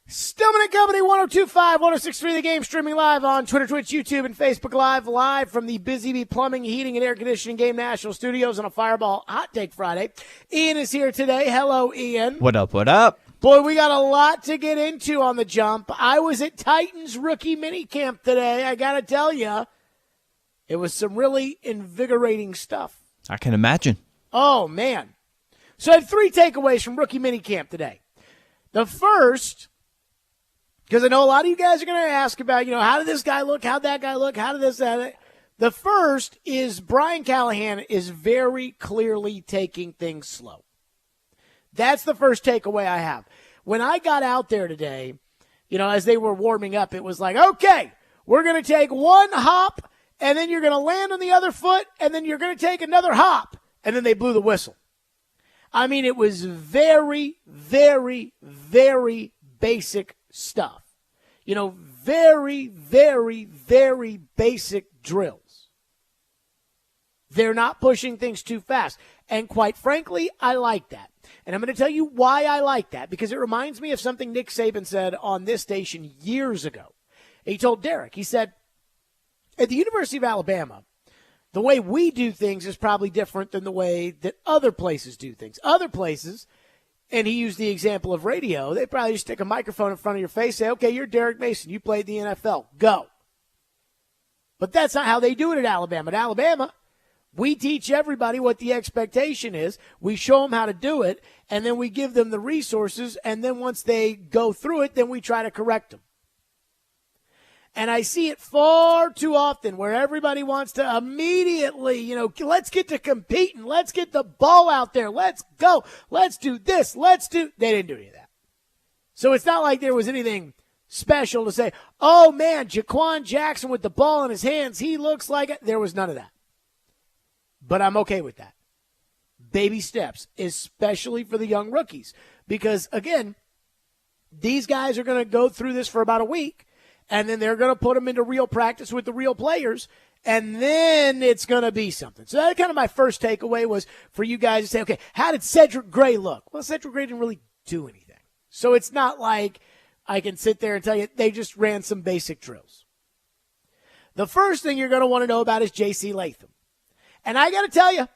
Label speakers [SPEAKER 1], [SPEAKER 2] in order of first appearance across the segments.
[SPEAKER 1] Stillman and Company, 102.5, 106.3 The Game, streaming live on Twitter, Twitch, YouTube, and Facebook live from the Busy Bee Plumbing, Heating, and Air Conditioning Game National Studios on a Fireball Hot Take Friday. Ian is here today. Hello, Ian.
[SPEAKER 2] What up, what up?
[SPEAKER 1] Boy, we got a lot to get into on the jump. I was at Titans rookie minicamp today. I got to tell you, it was some really invigorating stuff.
[SPEAKER 2] I can imagine.
[SPEAKER 1] Oh, man. So I have three takeaways from rookie minicamp today. The first, because I know a lot of you guys are going to ask about, how did this guy look? How'd that guy look? How did this, that? The first is Brian Callahan is very clearly taking things slow. That's the first takeaway I have. When I got out there today, as they were warming up, it was like, okay, we're going to take one hop, and then you're going to land on the other foot, and then you're going to take another hop. And then they blew the whistle. I mean, it was very, very, very basic stuff. Very, very, very basic drills. They're not pushing things too fast. And quite frankly, I like that. And I'm going to tell you why I like that, because it reminds me of something Nick Saban said on this station years ago. He told Derek, he said, at the University of Alabama, the way we do things is probably different than the way that other places do things. Other places, and he used the example of radio, they probably just stick a microphone in front of your face, say, okay, you're Derek Mason, you played the NFL, go. But that's not how they do it at Alabama. At Alabama, we teach everybody what the expectation is. We show them how to do it, and then we give them the resources, and then once they go through it, then we try to correct them. And I see it far too often where everybody wants to immediately, let's get to competing. Let's get the ball out there. Let's go. Let's do this. They didn't do any of that. So it's not like there was anything special to say, oh, man, Jaquan Jackson with the ball in his hands, he looks like it. There was none of that. But I'm okay with that. Baby steps, especially for the young rookies. Because, again, these guys are going to go through this for about a week. And then they're going to put them into real practice with the real players, and then it's going to be something. So that's kind of my first takeaway was for you guys to say, okay, how did Cedric Gray look? Well, Cedric Gray didn't really do anything. So it's not like I can sit there and tell you they just ran some basic drills. The first thing you're going to want to know about is J.C. Latham. And I got to tell you,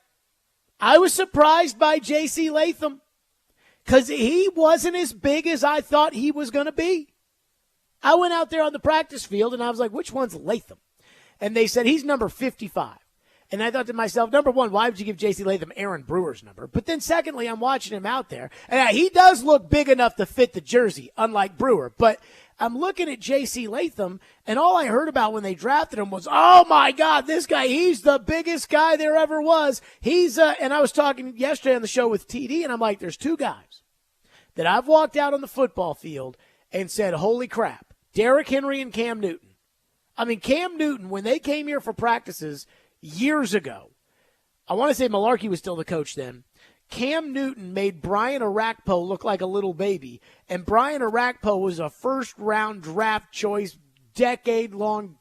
[SPEAKER 1] I was surprised by J.C. Latham because he wasn't as big as I thought he was going to be. I went out there on the practice field, and I was like, which one's Latham? And they said, he's number 55. And I thought to myself, number one, why would you give J.C. Latham Aaron Brewer's number? But then secondly, I'm watching him out there, and he does look big enough to fit the jersey, unlike Brewer. But I'm looking at J.C. Latham, and all I heard about when they drafted him was, oh, my God, this guy, he's the biggest guy there ever was. And I was talking yesterday on the show with TD, and I'm like, there's two guys that I've walked out on the football field and said, holy crap. Derrick Henry and Cam Newton. I mean, Cam Newton, when they came here for practices years ago, I want to say Malarkey was still the coach then, Cam Newton made Brian Orakpo look like a little baby, and Brian Orakpo was a first-round draft choice, decade-long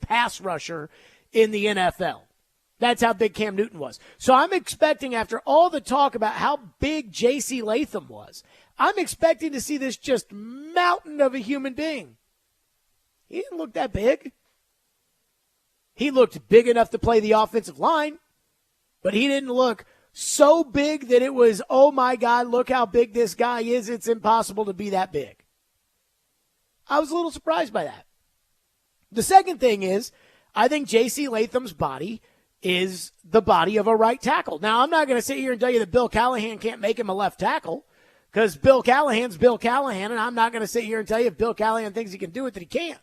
[SPEAKER 1] pass rusher in the NFL. That's how big Cam Newton was. So I'm expecting, after all the talk about how big J.C. Latham was, I'm expecting to see this just mountain of a human being. He didn't look that big. He looked big enough to play the offensive line, but he didn't look so big that it was, oh, my God, look how big this guy is. It's impossible to be that big. I was a little surprised by that. The second thing is, I think J.C. Latham's body is the body of a right tackle. Now, I'm not going to sit here and tell you that Bill Callahan can't make him a left tackle, because Bill Callahan's Bill Callahan, and I'm not going to sit here and tell you if Bill Callahan thinks he can do it that he can't.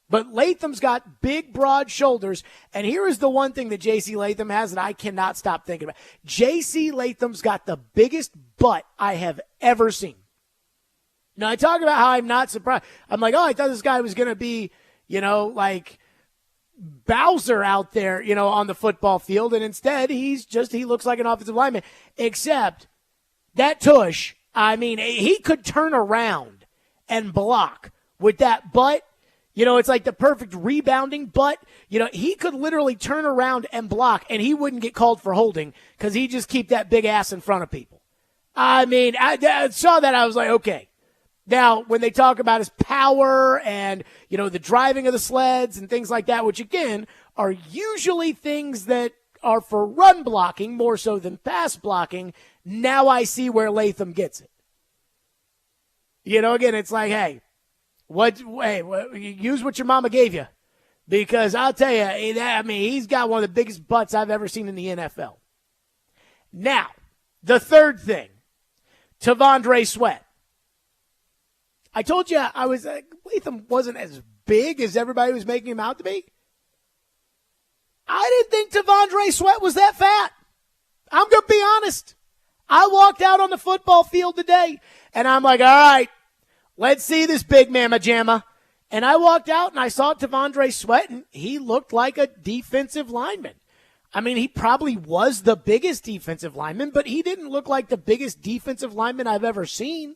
[SPEAKER 1] But Latham's got big, broad shoulders, and here is the one thing that J.C. Latham has that I cannot stop thinking about. J.C. Latham's got the biggest butt I have ever seen. Now, I talk about how I'm not surprised. I'm like, oh, I thought this guy was going to be, like Bowser out there, on the football field, and instead he looks like an offensive lineman, except that tush, I mean, he could turn around and block with that butt. It's like the perfect rebounding butt. He could literally turn around and block, and he wouldn't get called for holding because he'd just keep that big ass in front of people. I mean, I saw that. I was like, okay, Now, when they talk about his power and, the driving of the sleds and things like that, which, again, are usually things that are for run blocking more so than pass blocking, now I see where Latham gets it. Again, it's like, hey, use what your mama gave you. Because I'll tell you, he's got one of the biggest butts I've ever seen in the NFL. Now, the third thing, Tandre Sweat. I told you Latham wasn't as big as everybody was making him out to be. I didn't think Tandre Sweat was that fat. I'm going to be honest. I walked out on the football field today, and I'm like, all right, let's see this big mamma jamma. And I walked out, and I saw Tandre Sweat, and he looked like a defensive lineman. He probably was the biggest defensive lineman, but he didn't look like the biggest defensive lineman I've ever seen.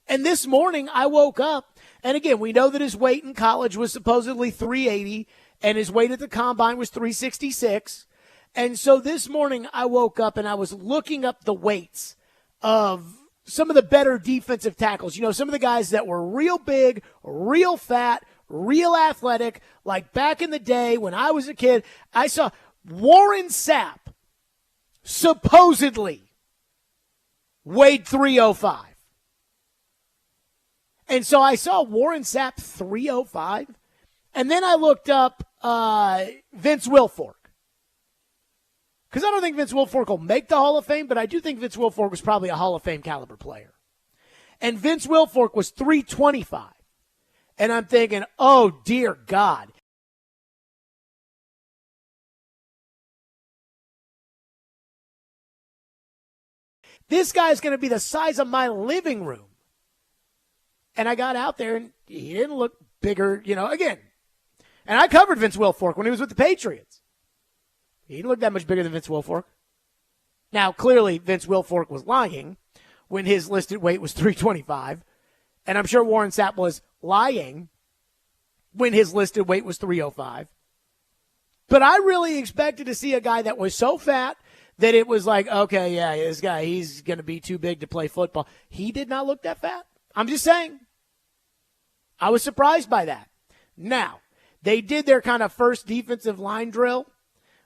[SPEAKER 1] And this morning, I woke up, and again, we know that his weight in college was supposedly 380, and his weight at the combine was 366. And so this morning, I woke up, and I was looking up the weights of some of the better defensive tackles. Some of the guys that were real big, real fat, real athletic. Like back in the day when I was a kid, I saw Warren Sapp supposedly weighed 305. And so I saw Warren Sapp 305. And then I looked up Vince Wilfork. Because I don't think Vince Wilfork will make the Hall of Fame, but I do think Vince Wilfork was probably a Hall of Fame caliber player. And Vince Wilfork was 325. And I'm thinking, oh, dear God. This guy's going to be the size of my living room. And I got out there, and he didn't look bigger, again. And I covered Vince Wilfork when he was with the Patriots. He didn't look that much bigger than Vince Wilfork. Now, clearly, Vince Wilfork was lying when his listed weight was 325. And I'm sure Warren Sapp was lying when his listed weight was 305. But I really expected to see a guy that was so fat that it was like, okay, yeah, this guy, he's going to be too big to play football. He did not look that fat. I'm just saying. I was surprised by that. Now, they did their kind of first defensive line drill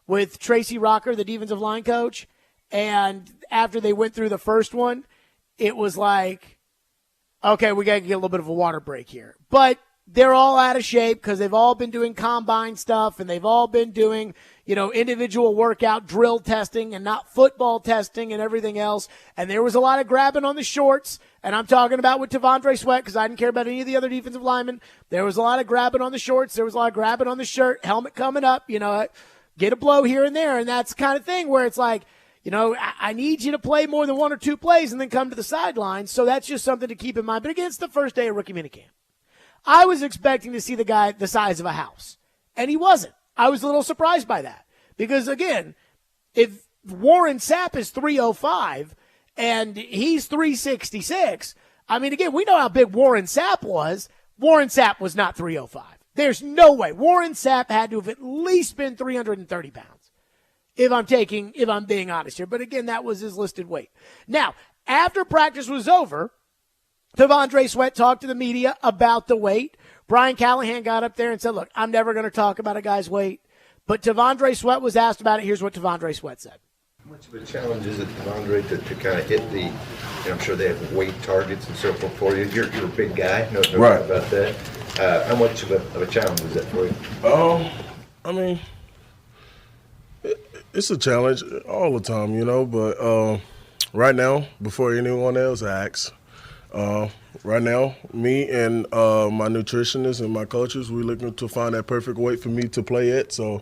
[SPEAKER 1] with Tracy Rocker, the defensive line coach. And after they went through the first one, it was like, okay, we got to get a little bit of a water break here. But they're all out of shape because they've all been doing combine stuff and they've all been doing, individual workout drill testing and not football testing and everything else. And there was a lot of grabbing on the shorts. And I'm talking about with Tandre Sweat because I didn't care about any of the other defensive linemen. There was a lot of grabbing on the shorts. There was a lot of grabbing on the shirt, helmet coming up, get a blow here and there. And that's the kind of thing where it's like, I need you to play more than one or two plays and then come to the sidelines. So that's just something to keep in mind. But again, it's the first day of rookie minicamp. I was expecting to see the guy the size of a house, and he wasn't. I was a little surprised by that because, again, if Warren Sapp is 305 and he's 366, again, we know how big Warren Sapp was. Warren Sapp was not 305. There's no way. Warren Sapp had to have at least been 330 pounds, if I'm being honest here. But, again, that was his listed weight. Now, after practice was over, Tandre Sweat talked to the media about the weight. Brian Callahan got up there and said, look, I'm never going to talk about a guy's weight. But Tandre Sweat was asked about it. Here's what Tandre Sweat said.
[SPEAKER 2] How much of a challenge is it, Tandre, to kind of hit the, I'm sure they have weight targets and so forth for you. You're a big guy, no
[SPEAKER 3] right.
[SPEAKER 2] doubt about that. How much of a challenge is that for you?
[SPEAKER 3] It's a challenge all the time, but right now, before anyone else asks, right now, me and my nutritionist and my coaches, we're looking to find that perfect weight for me to play at. So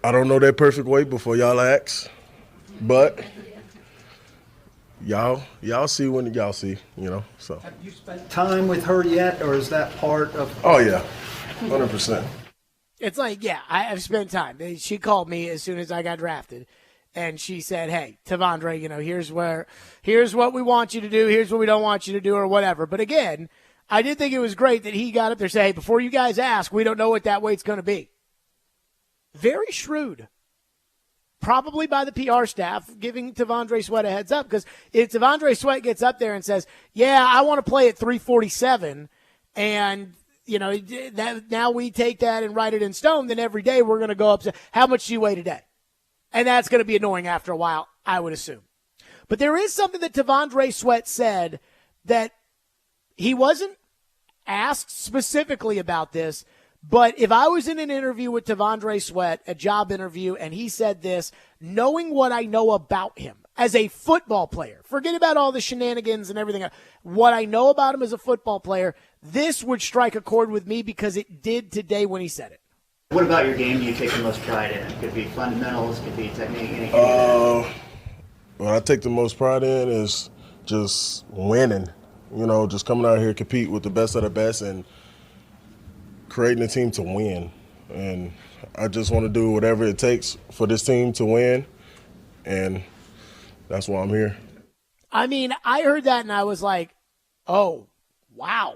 [SPEAKER 3] I don't know that perfect weight before y'all ask, but y'all see when y'all see, So.
[SPEAKER 4] Have you spent time with her yet, or is that part of?
[SPEAKER 3] Oh yeah, 100%.
[SPEAKER 1] It's like, yeah, I've spent time. She called me as soon as I got drafted. And she said, hey, Tandre, here's what we want you to do, here's what we don't want you to do, or whatever. But again, I did think it was great that he got up there and said, hey, before you guys ask, we don't know what that weight's going to be. Very shrewd. probably by the PR staff, giving Tandre Sweat a heads up. Because if Tandre Sweat gets up there and says, yeah, I want to play at 347, and that now we take that and write it in stone, then every day we're going to go up to how much do you weigh today? And that's going to be annoying after a while, I would assume. But there is something that Tandre Sweat said that he wasn't asked specifically about this, but if I was in an interview with Tandre Sweat, a job interview, and he said this, knowing what I know about him as a football player, forget about all the shenanigans and everything, what I know about him as a football player, this would strike a chord with me because it did today when he said it.
[SPEAKER 5] What about your game do you take the most pride in? It could be fundamentals, it could be technique, anything.
[SPEAKER 3] What I take the most pride in is just winning. Just coming out here, compete with the best of the best, and creating a team to win. And I just want to do whatever it takes for this team to win, and that's why I'm here.
[SPEAKER 1] I mean, I heard that and I was like, oh, wow.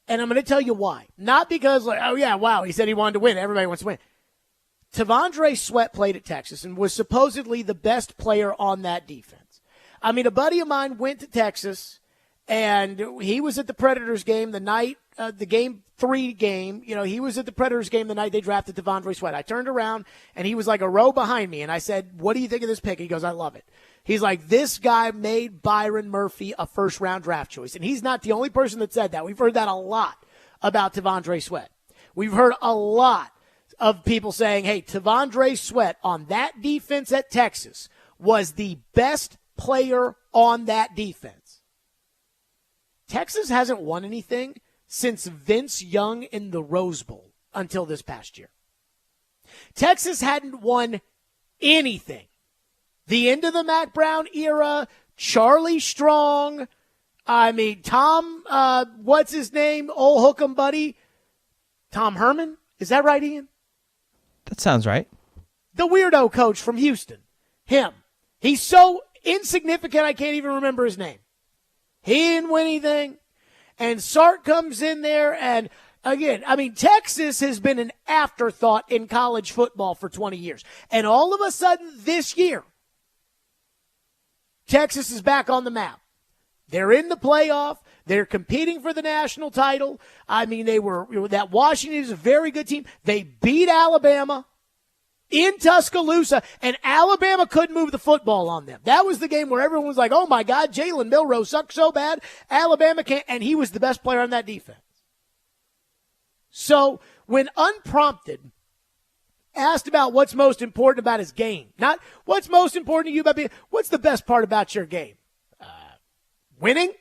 [SPEAKER 1] And I'm going to tell you why. Not because, oh, yeah, wow, he said he wanted to win. Everybody wants to win. Tandre Sweat played at Texas and was supposedly the best player on that defense. I mean, a buddy of mine went to Texas, and he was at the Predators game the night, the Game 3 game. He was at the Predators game the night they drafted Tandre Sweat. I turned around, and he was like a row behind me, and I said, what do you think of this pick? He goes, I love it. He's like, this guy made Byron Murphy a first-round draft choice. And he's not the only person that said that. We've heard that a lot about Tandre Sweat. We've heard a lot of people saying, hey, Tandre Sweat on that defense at Texas was the best player on that defense. Texas hasn't won anything since Vince Young in the Rose Bowl until this past year. Texas hadn't won anything. The end of the Mac Brown era, Charlie Strong, Tom, what's his name? Old Hook'em buddy. Tom Herman? Is that right, Ian?
[SPEAKER 6] That sounds right.
[SPEAKER 1] The weirdo coach from Houston. Him. He's so insignificant I can't even remember his name. He didn't win anything. And Sark comes in there, and again, Texas has been an afterthought in college football for 20 years. And all of a sudden this year, Texas is back on the map. They're in the playoff. They're competing for the national title. That Washington is a very good team. They beat Alabama in Tuscaloosa, and Alabama couldn't move the football on them. That was the game where everyone was like, oh my God, Jalen Milroe sucks so bad. Alabama can't, and he was the best player on that defense. So when unprompted, asked about what's most important about his game, not what's most important to you about being, what's the best part about your game? Winning?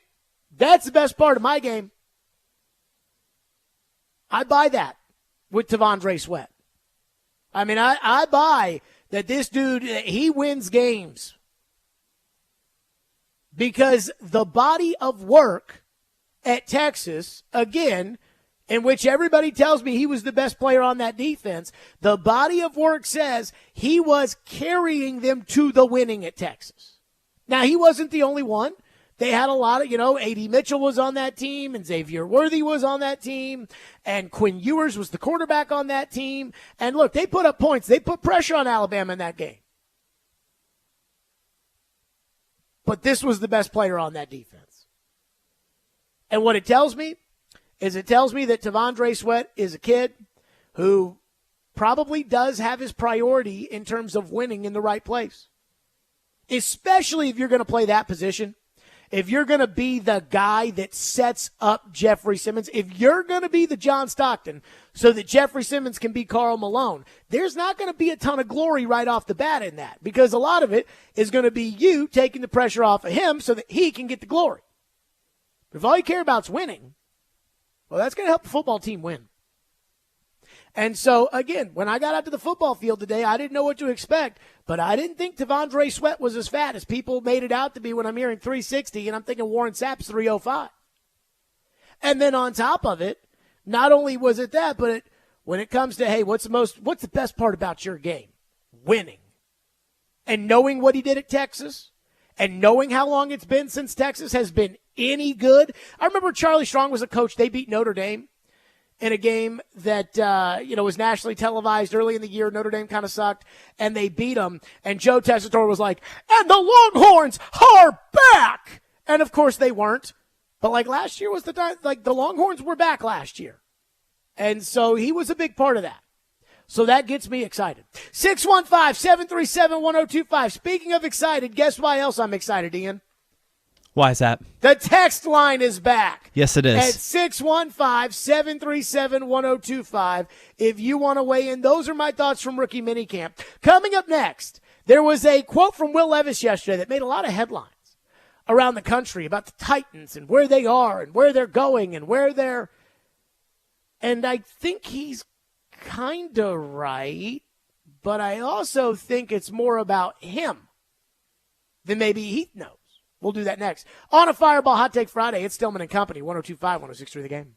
[SPEAKER 1] That's the best part of my game. I buy that with Tandre Sweat. I buy that this dude, he wins games because the body of work at Texas, again, in which everybody tells me he was the best player on that defense, the body of work says he was carrying them to the winning at Texas. Now, he wasn't the only one. They had a lot of, A.D. Mitchell was on that team, and Xavier Worthy was on that team, and Quinn Ewers was the quarterback on that team. And look, they put up points. They put pressure on Alabama in that game. But this was the best player on that defense. And what it tells me is it tells me that Tandre Sweat is a kid who probably does have his priority in terms of winning in the right place, especially if you're going to play that position. If you're going to be the guy that sets up Jeffrey Simmons, if you're going to be the John Stockton so that Jeffrey Simmons can be Karl Malone, there's not going to be a ton of glory right off the bat in that, because a lot of it is going to be you taking the pressure off of him so that he can get the glory. But if all you care about is winning, well, that's going to help the football team win. And so, again, when I got out to the football field today, I didn't know what to expect, but I didn't think Tandre Sweat was as fat as people made it out to be when I'm hearing 360, and I'm thinking Warren Sapp's 305. And then on top of it, not only was it that, but when it comes to, hey, what's the best part about your game? Winning. And knowing what he did at Texas, and knowing how long it's been since Texas has been any good. I remember Charlie Strong was a coach. They beat Notre Dame. in a game that was nationally televised early in the year. Notre Dame kind of sucked, and they beat them. And Joe Tessitore was like, "And the Longhorns are back!" And of course they weren't. But like last year was the time, like the Longhorns were back last year, and so he was a big part of that. So that gets me excited. 615-737-1025. Speaking of excited, guess why else I'm excited, Ian?
[SPEAKER 6] Why is that?
[SPEAKER 1] The text line is back.
[SPEAKER 6] Yes, it is.
[SPEAKER 1] At 615-737-1025. If you want to weigh in, those are my thoughts from rookie minicamp. Coming up next, there was a quote from Will Levis yesterday that made a lot of headlines around the country about the Titans and where they are and where they're going and where they're. And I think he's kind of right, but I also think it's more about him than maybe he knows. We'll do that next. On a Fireball Hot Take Friday, it's Stillman and Company, 102.5, 106.3 The Game.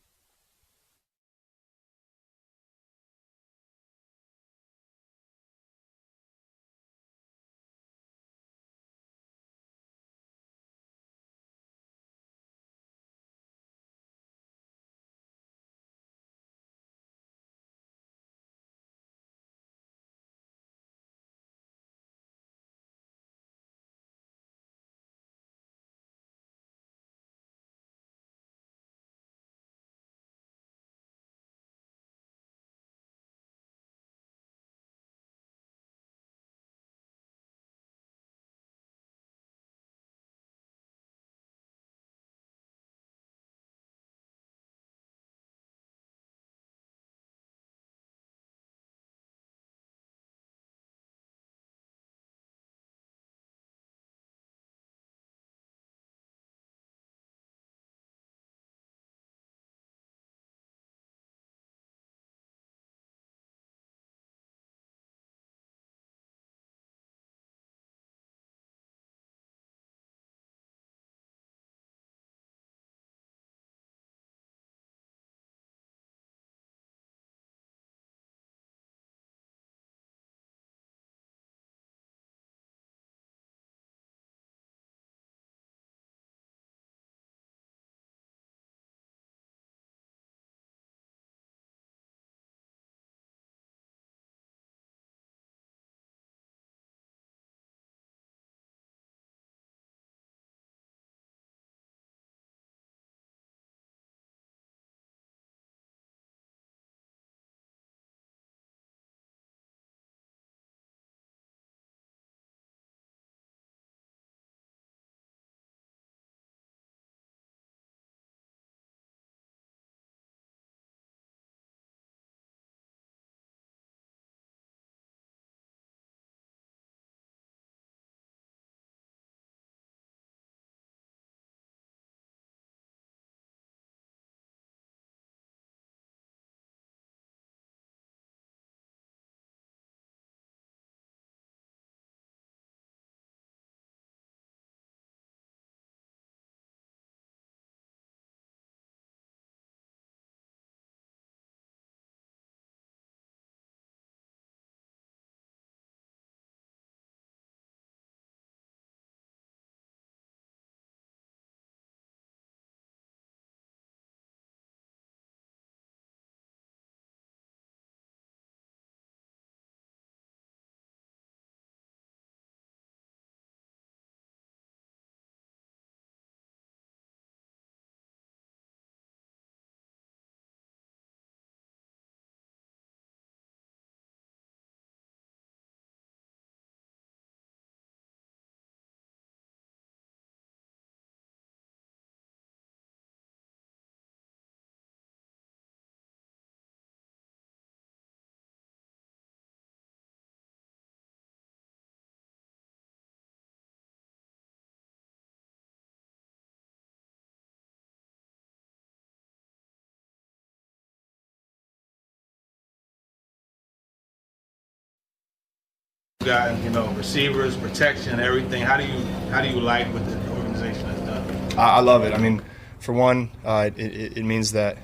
[SPEAKER 7] Got receivers, protection, everything. How do you like what the organization has done?
[SPEAKER 8] I love it. I mean, for one, it means that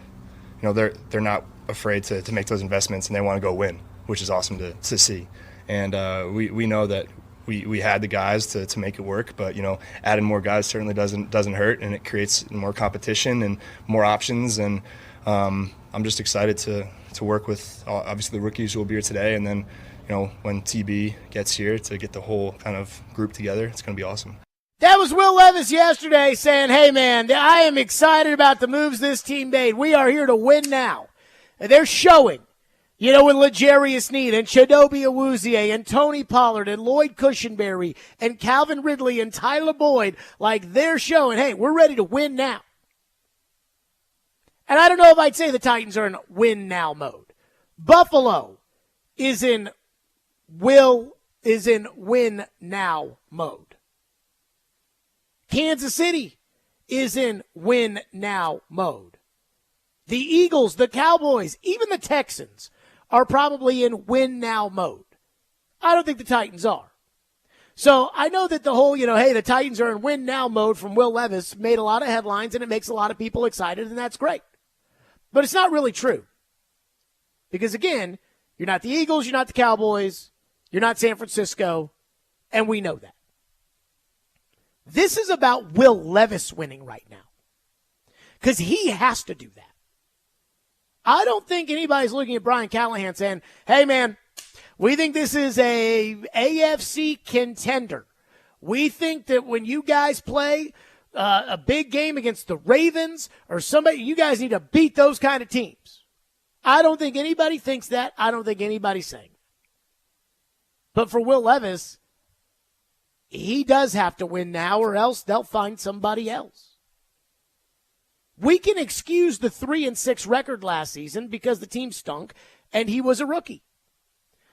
[SPEAKER 8] they're not afraid to make those investments and they want to go win, which is awesome to see. And we know that we had the guys to make it work, but adding more guys certainly doesn't hurt, and it creates more competition and more options. And I'm just excited to work with obviously the rookies who will be here today, and then when TB gets here to get the whole kind of group together. It's going to be awesome.
[SPEAKER 1] That was Will Levis yesterday saying, hey, man, I am excited about the moves this team made. We are here to win now. And they're showing, with L'Jarius Sneed and Chidobe Awuzie and Tony Pollard and Lloyd Cushenberry and Calvin Ridley and Tyler Boyd, like they're showing, hey, we're ready to win now. And I don't know if I'd say the Titans are in win now mode. Buffalo is in win now mode. Kansas City is in win now mode. The Eagles, the Cowboys, even the Texans are probably in win now mode. I don't think the Titans are. So I know that the whole, hey, the Titans are in win now mode from Will Levis made a lot of headlines and it makes a lot of people excited, and that's great. But it's not really true. Because again, you're not the Eagles, you're not the Cowboys, you're not San Francisco, and we know that. This is about Will Levis winning right now. Because he has to do that. I don't think anybody's looking at Brian Callahan saying, hey, man, we think this is a AFC contender. We think that when you guys play a big game against the Ravens or somebody, you guys need to beat those kind of teams. I don't think anybody thinks that. I don't think anybody's saying that. But for Will Levis, he does have to win now or else they'll find somebody else. We can excuse the 3-6 record last season because the team stunk and he was a rookie.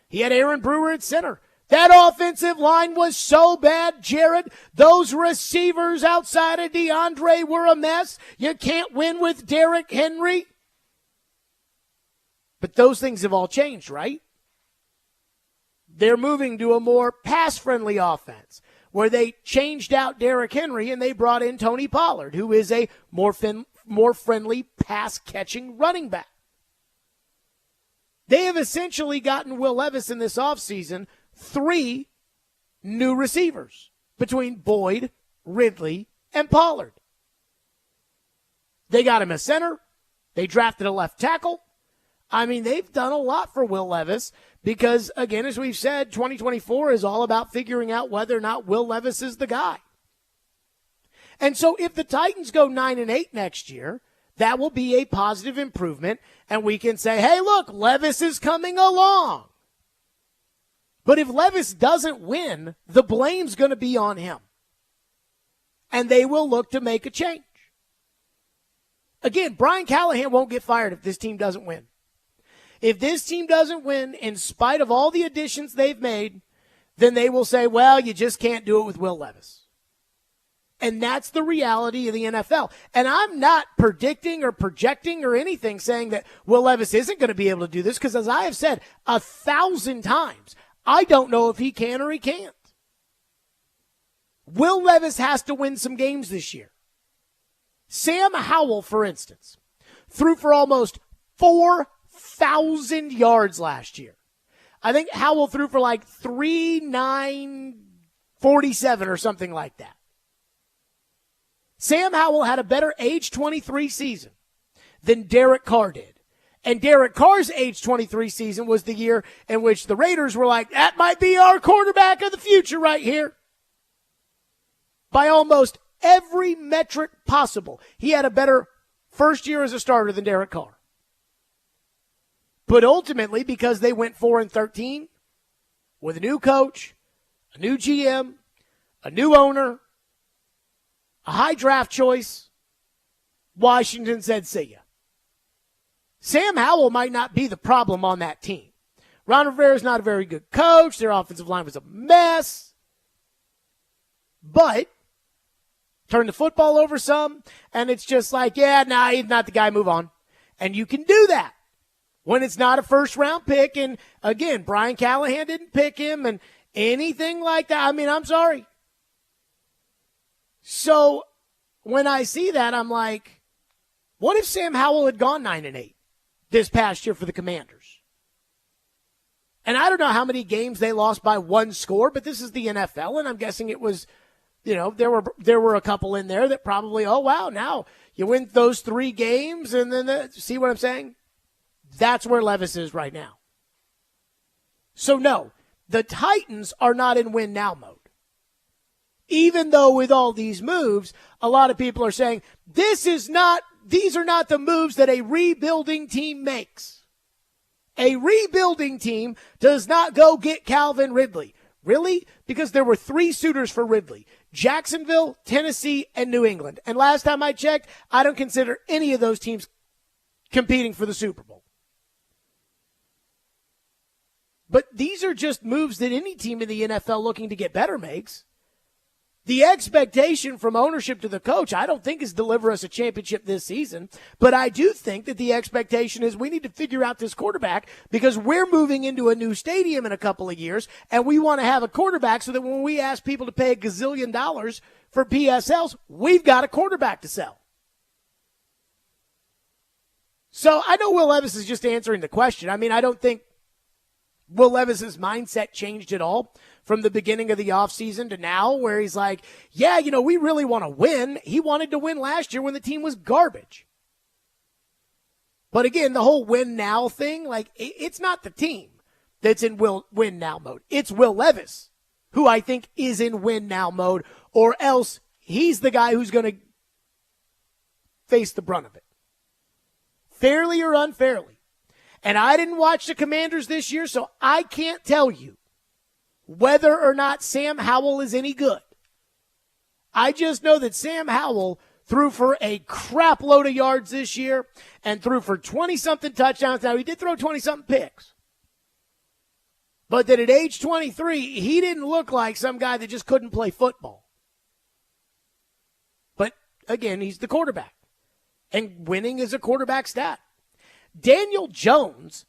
[SPEAKER 1] He had Aaron Brewer at center. That offensive line was so bad, Jared. Those receivers outside of DeAndre were a mess. You can't win with Derrick Henry. But those things have all changed, right? They're moving to a more pass-friendly offense where they changed out Derrick Henry and they brought in Tony Pollard, who is a more friendly pass-catching running back. They have essentially gotten Will Levis in this offseason 3 new receivers between Boyd, Ridley, and Pollard. They got him a center. They drafted a left tackle. I mean, they've done a lot for Will Levis because, again, as we've said, 2024 is all about figuring out whether or not Will Levis is the guy. And so if the Titans go 9-8 next year, that will be a positive improvement, and we can say, hey, look, Levis is coming along. But if Levis doesn't win, the blame's going to be on him. And they will look to make a change. Again, Brian Callahan won't get fired if this team doesn't win. If this team doesn't win, in spite of all the additions they've made, then they will say, well, you just can't do it with Will Levis. And that's the reality of the NFL. And I'm not predicting or projecting or anything saying that Will Levis isn't going to be able to do this, because as I have said 1,000 times, I don't know if he can or he can't. Will Levis has to win some games this year. Sam Howell, for instance, threw for almost 4,000 yards last year. I think Howell threw for like 3,947 or something like that. Sam Howell had a better age 23 season than Derek Carr did. And Derek Carr's age 23 season was the year in which the Raiders were like, that might be our quarterback of the future right here. By almost every metric possible, he had a better first year as a starter than Derek Carr. But ultimately, because they went 4-13 with a new coach, a new GM, a new owner, a high draft choice, Washington said, see ya. Sam Howell might not be the problem on that team. Ron Rivera's not a very good coach. Their offensive line was a mess. But turn the football over some, and it's just like, yeah, nah, he's not the guy, move on. And you can do that when it's not a first-round pick. And, again, Brian Callahan didn't pick him and anything like that. I mean, I'm sorry. So when I see that, I'm like, what if Sam Howell had gone 9-8 this past year for the Commanders? And I don't know how many games they lost by one score, but this is the NFL, and I'm guessing it was, there were a couple in there that probably, oh, wow, now you win those 3 games, and then see what I'm saying? That's where Levis is right now. So, no, the Titans are not in win-now mode. Even though with all these moves, a lot of people are saying, these are not the moves that a rebuilding team makes. A rebuilding team does not go get Calvin Ridley. Really? Because there were 3 suitors for Ridley. Jacksonville, Tennessee, and New England. And last time I checked, I don't consider any of those teams competing for the Super Bowl. But these are just moves that any team in the NFL looking to get better makes. The expectation from ownership to the coach, I don't think, is deliver us a championship this season. But I do think that the expectation is we need to figure out this quarterback because we're moving into a new stadium in a couple of years, and we want to have a quarterback so that when we ask people to pay $1 gazillion for PSLs, we've got a quarterback to sell. So I know Will Levis is just answering the question. I mean, I don't think Will Levis's mindset changed at all from the beginning of the offseason to now, where he's like, yeah, we really want to win. He wanted to win last year when the team was garbage. But again, the whole win now thing, it's not the team that's in win now mode. It's Will Levis, who I think is in win now mode, or else he's the guy who's going to face the brunt of it. Fairly or unfairly. And I didn't watch the Commanders this year, so I can't tell you whether or not Sam Howell is any good. I just know that Sam Howell threw for a crap load of yards this year and threw for 20-something touchdowns. Now, he did throw 20-something picks. But that at age 23, he didn't look like some guy that just couldn't play football. But, again, he's the quarterback. And winning is a quarterback stat. Daniel Jones,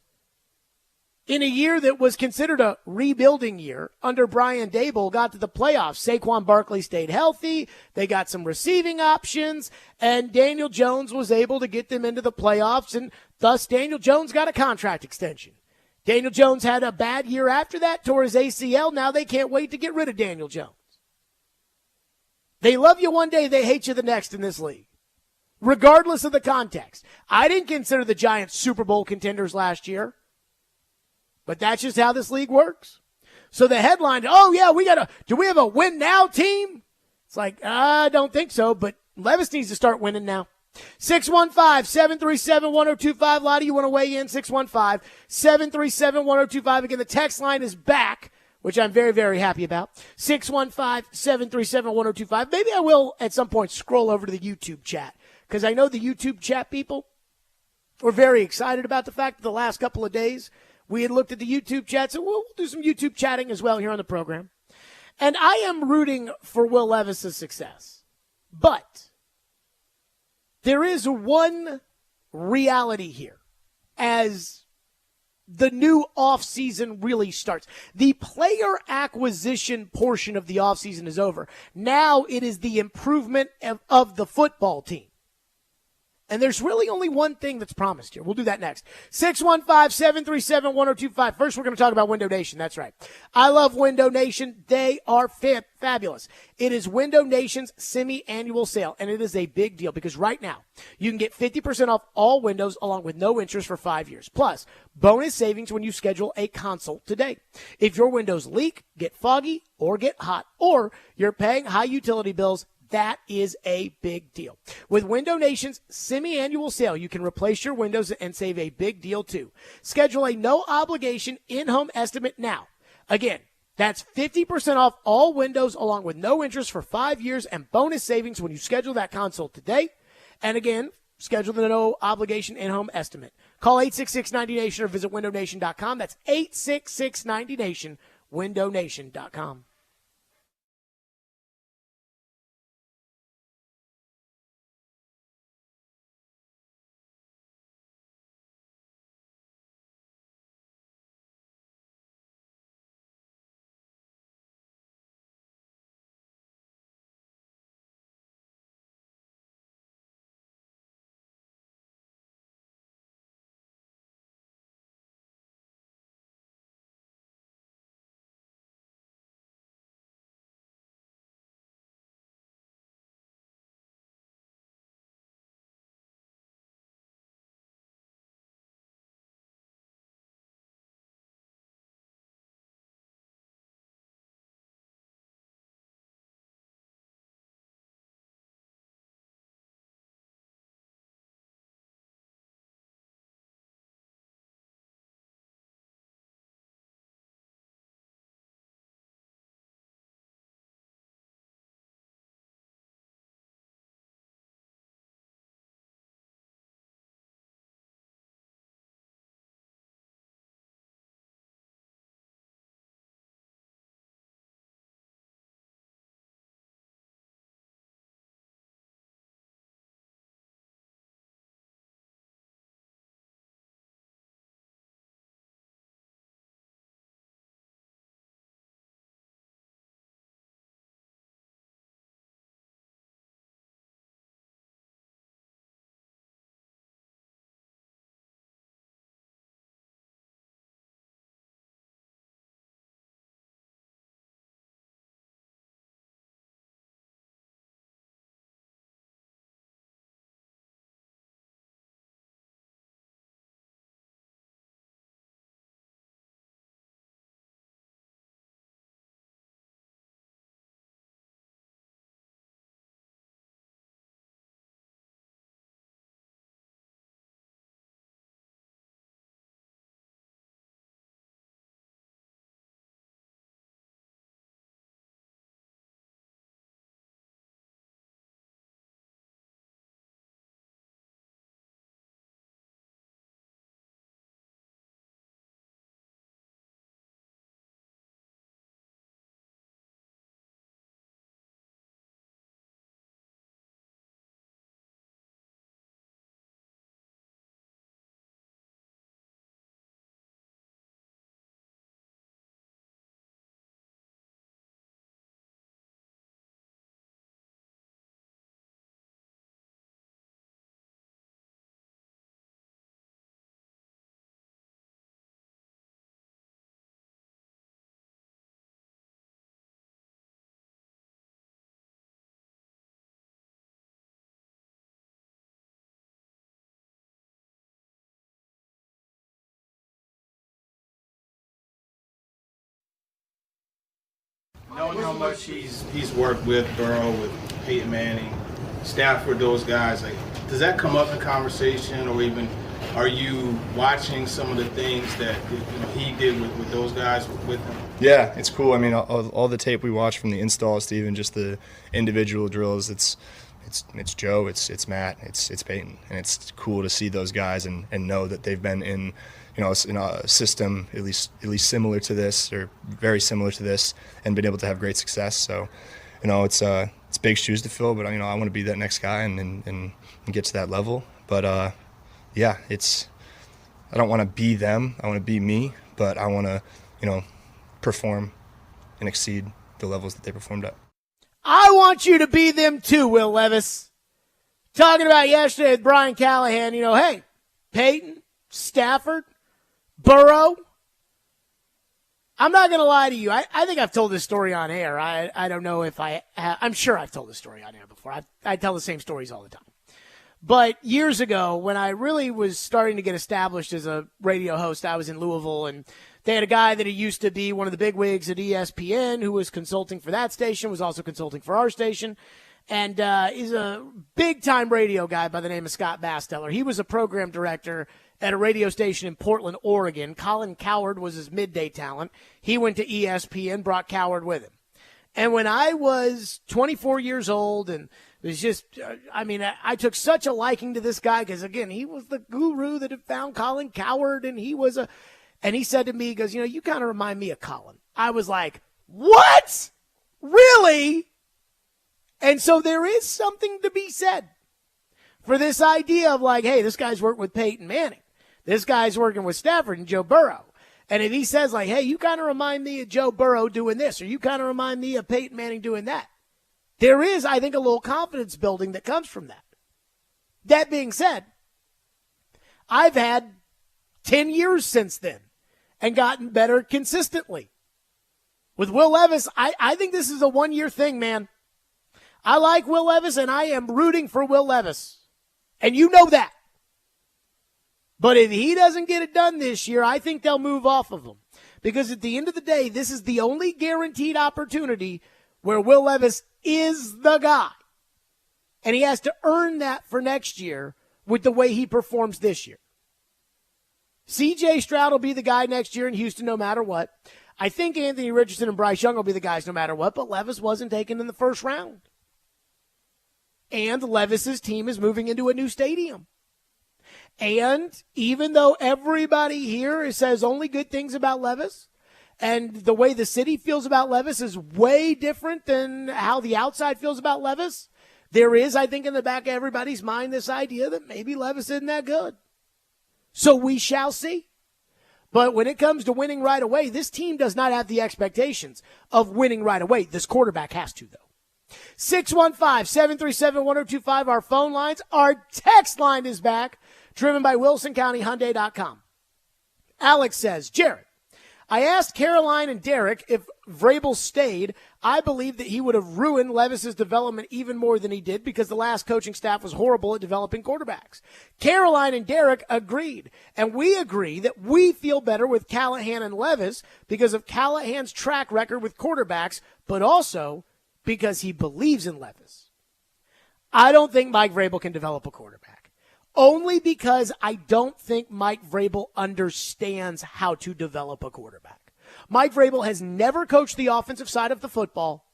[SPEAKER 1] in a year that was considered a rebuilding year under Brian Daboll, got to the playoffs. Saquon Barkley stayed healthy. They got some receiving options, and Daniel Jones was able to get them into the playoffs, and thus Daniel Jones got a contract extension. Daniel Jones had a bad year after that, tore his ACL. Now they can't wait to get rid of Daniel Jones. They love you one day, they hate you the next in this league, regardless of the context. I didn't consider the Giants Super Bowl contenders last year. But that's just how this league works. So the headline, do we have a win now team? It's like, I don't think so, but Levis needs to start winning now. 615-737-1025. A lot of you want to weigh in. 615-737-1025. Again, the text line is back, which I'm very, very happy about. 615-737-1025. Maybe I will at some point scroll over to the YouTube chat, because I know the YouTube chat people were very excited about the fact that the last couple of days we had looked at the YouTube chat, so we'll do some YouTube chatting as well here on the program. And I am rooting for Will Levis' success. But there is one reality here as the new offseason really starts. The player acquisition portion of the offseason is over. Now it is the improvement of the football team. And there's really only one thing that's promised here. We'll do that next. 615-737-1025. First, we're going to talk about Window Nation. That's right. I love Window Nation. They are fabulous. It is Window Nation's semi-annual sale, and it is a big deal because right now you can get 50% off all windows along with no interest for 5 years. Plus, bonus savings when you schedule a consult today. If your windows leak, get foggy, or get hot, or you're paying high utility bills, that is a big deal. With Window Nation's semi-annual sale, you can replace your windows and save a big deal too. Schedule a no-obligation in-home estimate now. Again, that's 50% off all windows along with no interest for 5 years and bonus savings when you schedule that consult today. And again, schedule the no-obligation in-home estimate. Call 866-90NATION or visit windownation.com. That's 866-90NATION, windownation.com.
[SPEAKER 7] knowing how much he's worked with Burrow, with Peyton Manning, Stafford, those guys, like, does that come up in conversation, or even are you watching some of the things that he did with those guys with him?
[SPEAKER 8] Yeah, it's cool. I mean, all the tape we watch, from the installs to even just the individual drills, it's Joe, it's Matt, it's Peyton, and it's cool to see those guys and know that they've been in a system at least similar to this, or very similar to this, and been able to have great success. So, it's big shoes to fill, but I want to be that next guy and get to that level. But yeah, I don't want to be them. I want to be me, but I want to perform and exceed the levels that they performed at.
[SPEAKER 1] I want you to be them too, Will Levis. Talking about yesterday with Brian Callahan, hey, Peyton, Stafford, Burrow. I'm not going to lie to you. I think I've told this story on air. I don't know if I'm sure I've told this story on air before. I tell the same stories all the time. But years ago, when I really was starting to get established as a radio host, I was in Louisville, and they had a guy that used to be one of the big wigs at ESPN who was consulting for that station, was also consulting for our station, and is a big-time radio guy by the name of Scott Basteller. He was a program director at a radio station in Portland, Oregon. Colin Cowherd was his midday talent. He went to ESPN, brought Cowherd with him. And when I was 24 years old, and it was just, I took such a liking to this guy because, again, he was the guru that had found Colin Cowherd, and and he said to me, he goes, you kind of remind me of Colin. I was like, what? Really? And so there is something to be said for this idea of like, hey, this guy's working with Peyton Manning. This guy's working with Stafford and Joe Burrow. And if he says like, hey, you kind of remind me of Joe Burrow doing this, or you kind of remind me of Peyton Manning doing that, there is, I think, a little confidence building that comes from that. That being said, I've had 10 years since then and gotten better consistently. With Will Levis, I think this is a one-year thing, man. I like Will Levis, and I am rooting for Will Levis. And you know that. But if he doesn't get it done this year, I think they'll move off of him. Because at the end of the day, this is the only guaranteed opportunity where Will Levis is the guy. And he has to earn that for next year with the way he performs this year. C.J. Stroud will be the guy next year in Houston no matter what. I think Anthony Richardson and Bryce Young will be the guys no matter what, but Levis wasn't taken in the first round. And Levis's team is moving into a new stadium. And even though everybody here says only good things about Levis, and the way the city feels about Levis is way different than how the outside feels about Levis, there is, I think, in the back of everybody's mind this idea that maybe Levis isn't that good. So we shall see. But when it comes to winning right away, this team does not have the expectations of winning right away. This quarterback has to, though. 615-737-1025, our phone lines. Our text line is back, driven by WilsonCountyHyundai.com. Alex says, Jared, I asked Caroline and Derek if Vrabel stayed. I believe that he would have ruined Levis's development even more than he did because the last coaching staff was horrible at developing quarterbacks. Caroline and Derek agreed, and we agree that we feel better with Callahan and Levis because of Callahan's track record with quarterbacks, but also because he believes in Levis. I don't think Mike Vrabel can develop a quarterback, only because I don't think Mike Vrabel understands how to develop a quarterback. Mike Vrabel has never coached the offensive side of the football,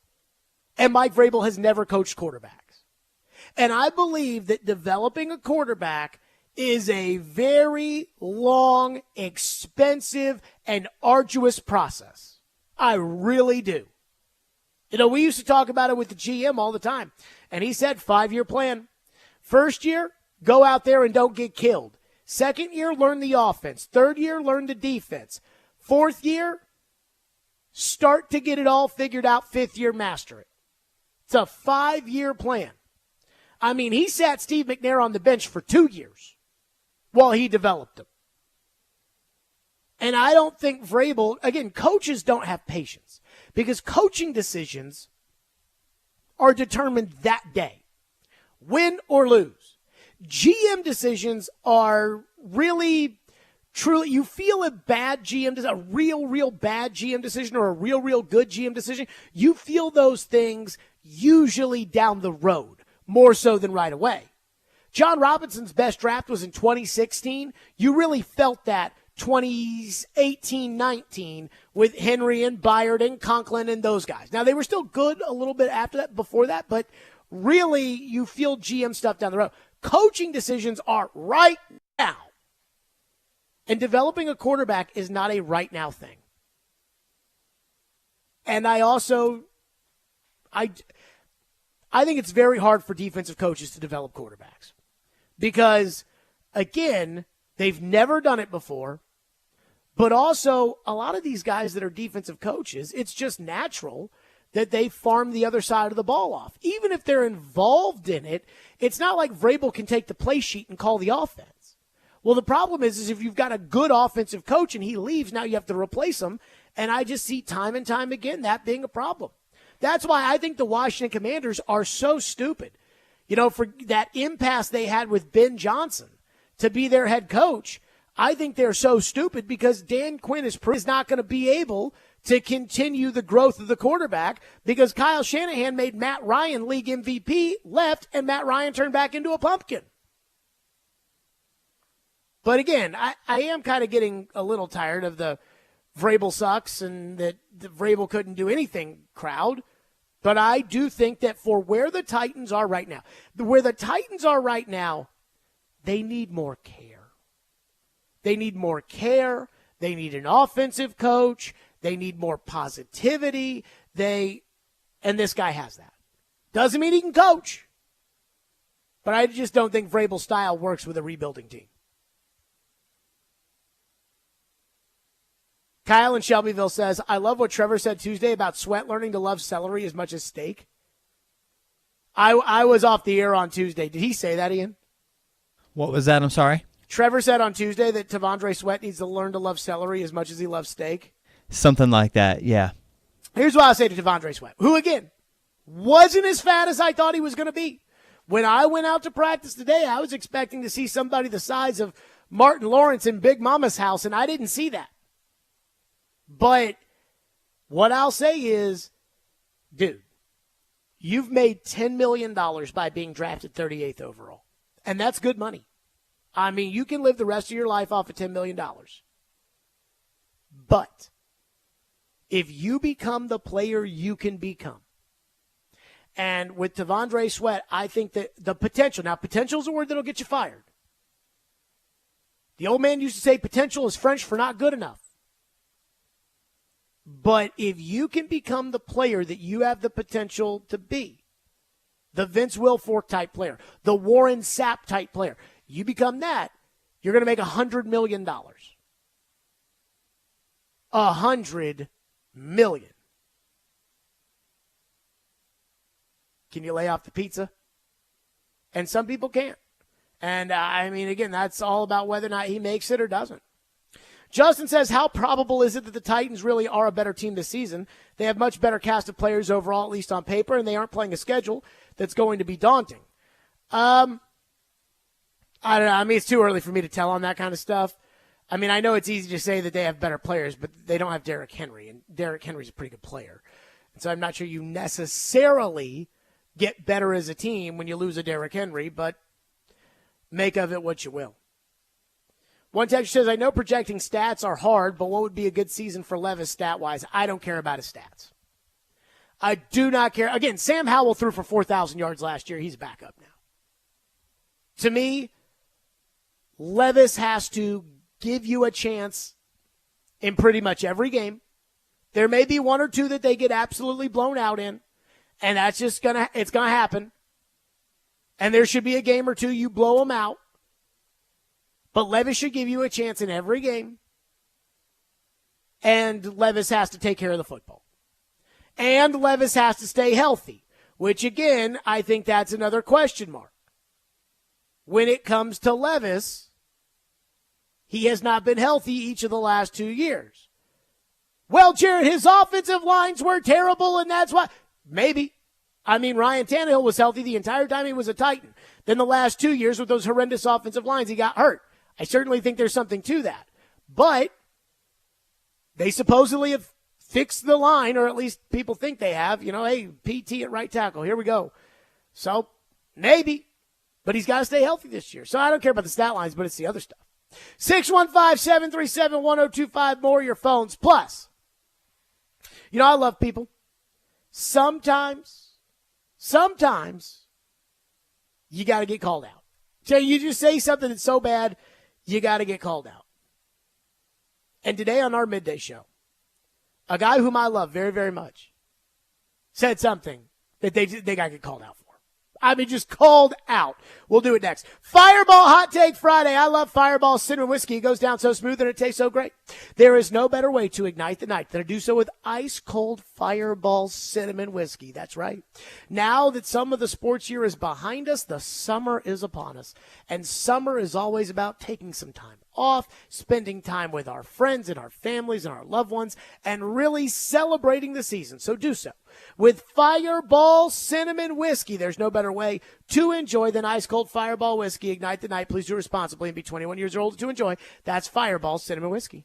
[SPEAKER 1] and Mike Vrabel has never coached quarterbacks. And I believe that developing a quarterback is a very long, expensive, and arduous process. I really do. We used to talk about it with the GM all the time, and he said 5-year plan. First year, go out there and don't get killed. Second year, learn the offense. Third year, learn the defense. Fourth year, start to get it all figured out. Fifth year, master it. It's a 5-year plan. I mean, he sat Steve McNair on the bench for 2 years while he developed him. And I don't think Vrabel, again, coaches don't have patience because coaching decisions are determined that day, win or lose. GM decisions are really truly, you feel a bad GM, a real bad GM decision or a real good GM decision, you feel those things usually down the road, more so than right away. John Robinson's best draft was in 2016. You really felt that 2018-19 with Henry and Byard and Conklin and those guys. Now, they were still good a little bit after that, before that, but really you feel GM stuff down the road. Coaching decisions are right now. And developing a quarterback is not a right now thing. And I think it's very hard for defensive coaches to develop quarterbacks. Because, again, they've never done it before. But also, a lot of these guys that are defensive coaches, it's just natural that they farm the other side of the ball off. Even if they're involved in it, it's not like Vrabel can take the play sheet and call the offense. Well, the problem is if you've got a good offensive coach and he leaves, now you have to replace him. And I just see time and time again that being a problem. That's why I think the Washington Commanders are so stupid. You know, for that impasse they had with Ben Johnson to be their head coach, I think they're so stupid because Dan Quinn is not going to be able to continue the growth of the quarterback because Kyle Shanahan made Matt Ryan league MVP, left, and Matt Ryan turned back into a pumpkin. But again, I am kind of getting a little tired of the Vrabel sucks and that the Vrabel couldn't do anything crowd. But I do think that for where the Titans are right now, they need more care. They need more care. They need an offensive coach. They need more positivity. And this guy has that. Doesn't mean he can coach. But I just don't think Vrabel's style works with a rebuilding team. Kyle in Shelbyville says, I love what Trevor said Tuesday about Sweat learning to love celery as much as steak. I was off the air on Tuesday. Did he say that, Ian?
[SPEAKER 6] What was that? I'm sorry.
[SPEAKER 1] Trevor said on Tuesday that Tandre Sweat needs to learn to love celery as much as he loves steak.
[SPEAKER 6] Something like that, yeah.
[SPEAKER 1] Here's what I'll say to Tandre Sweat, who, again, wasn't as fat as I thought he was going to be. When I went out to practice today, I was expecting to see somebody the size of Martin Lawrence in Big Mama's house, and I didn't see that. But what I'll say is, dude, you've made $10 million by being drafted 38th overall. And that's good money. I mean, you can live the rest of your life off of $10 million. But if you become the player you can become, and with Tandre Sweat, I think that the potential, now potential is a word that'll get you fired. The old man used to say potential is French for not good enough. But if you can become the player that you have the potential to be, the Vince Wilfork type player, the Warren Sapp type player, you become that, you're going to make $100 million. $100 million. Can you lay off the pizza? And some people can't. And, I mean, again, that's all about whether or not he makes it or doesn't. Justin says, how probable is it that the Titans really are a better team this season? They have much better cast of players overall, at least on paper, and they aren't playing a schedule that's going to be daunting. I don't know. I mean, it's too early for me to tell on that kind of stuff. I mean, I know it's easy to say that they have better players, but they don't have Derrick Henry, and Derrick Henry's a pretty good player. And so I'm not sure you necessarily get better as a team when you lose a Derrick Henry, but make of it what you will. One texter says, I know projecting stats are hard, but what would be a good season for Levis stat-wise? I don't care about his stats. I do not care. Again, Sam Howell threw for 4,000 yards last year. He's back up now. To me, Levis has to give you a chance in pretty much every game. There may be one or two that they get absolutely blown out in, and that's just it's going to happen. And there should be a game or two you blow them out. But Levis should give you a chance in every game. And Levis has to take care of the football. And Levis has to stay healthy, which, again, I think that's another question mark. When it comes to Levis, he has not been healthy each of the last 2 years. Well, Jared, his offensive lines were terrible, and that's why. Maybe. I mean, Ryan Tannehill was healthy the entire time he was a Titan. Then the last 2 years with those horrendous offensive lines, he got hurt. I certainly think there's something to that. But they supposedly have fixed the line, or at least people think they have. Hey, PT at right tackle. Here we go. So maybe, but he's got to stay healthy this year. So I don't care about the stat lines, but it's the other stuff. 615-737-1025, more your phones. Plus, I love people. Sometimes you got to get called out. So you just say something that's so bad, you got to get called out. And today on our midday show, a guy whom I love very, very much said something that they got to get called out for. I mean, just called out. We'll do it next. Fireball Hot Take Friday. I love Fireball Cinnamon Whiskey. It goes down so smooth and it tastes so great. There is no better way to ignite the night than to do so with ice-cold Fireball Cinnamon Whiskey. That's right. Now that some of the sports year is behind us, the summer is upon us. And summer is always about taking some time off, spending time with our friends and our families and our loved ones, and really celebrating the season. So do so with Fireball Cinnamon Whiskey. There's no better way to enjoy than ice-cold Fireball Whiskey. Ignite the night. Please do responsibly and be 21 years old to enjoy. That's Fireball Cinnamon Whiskey.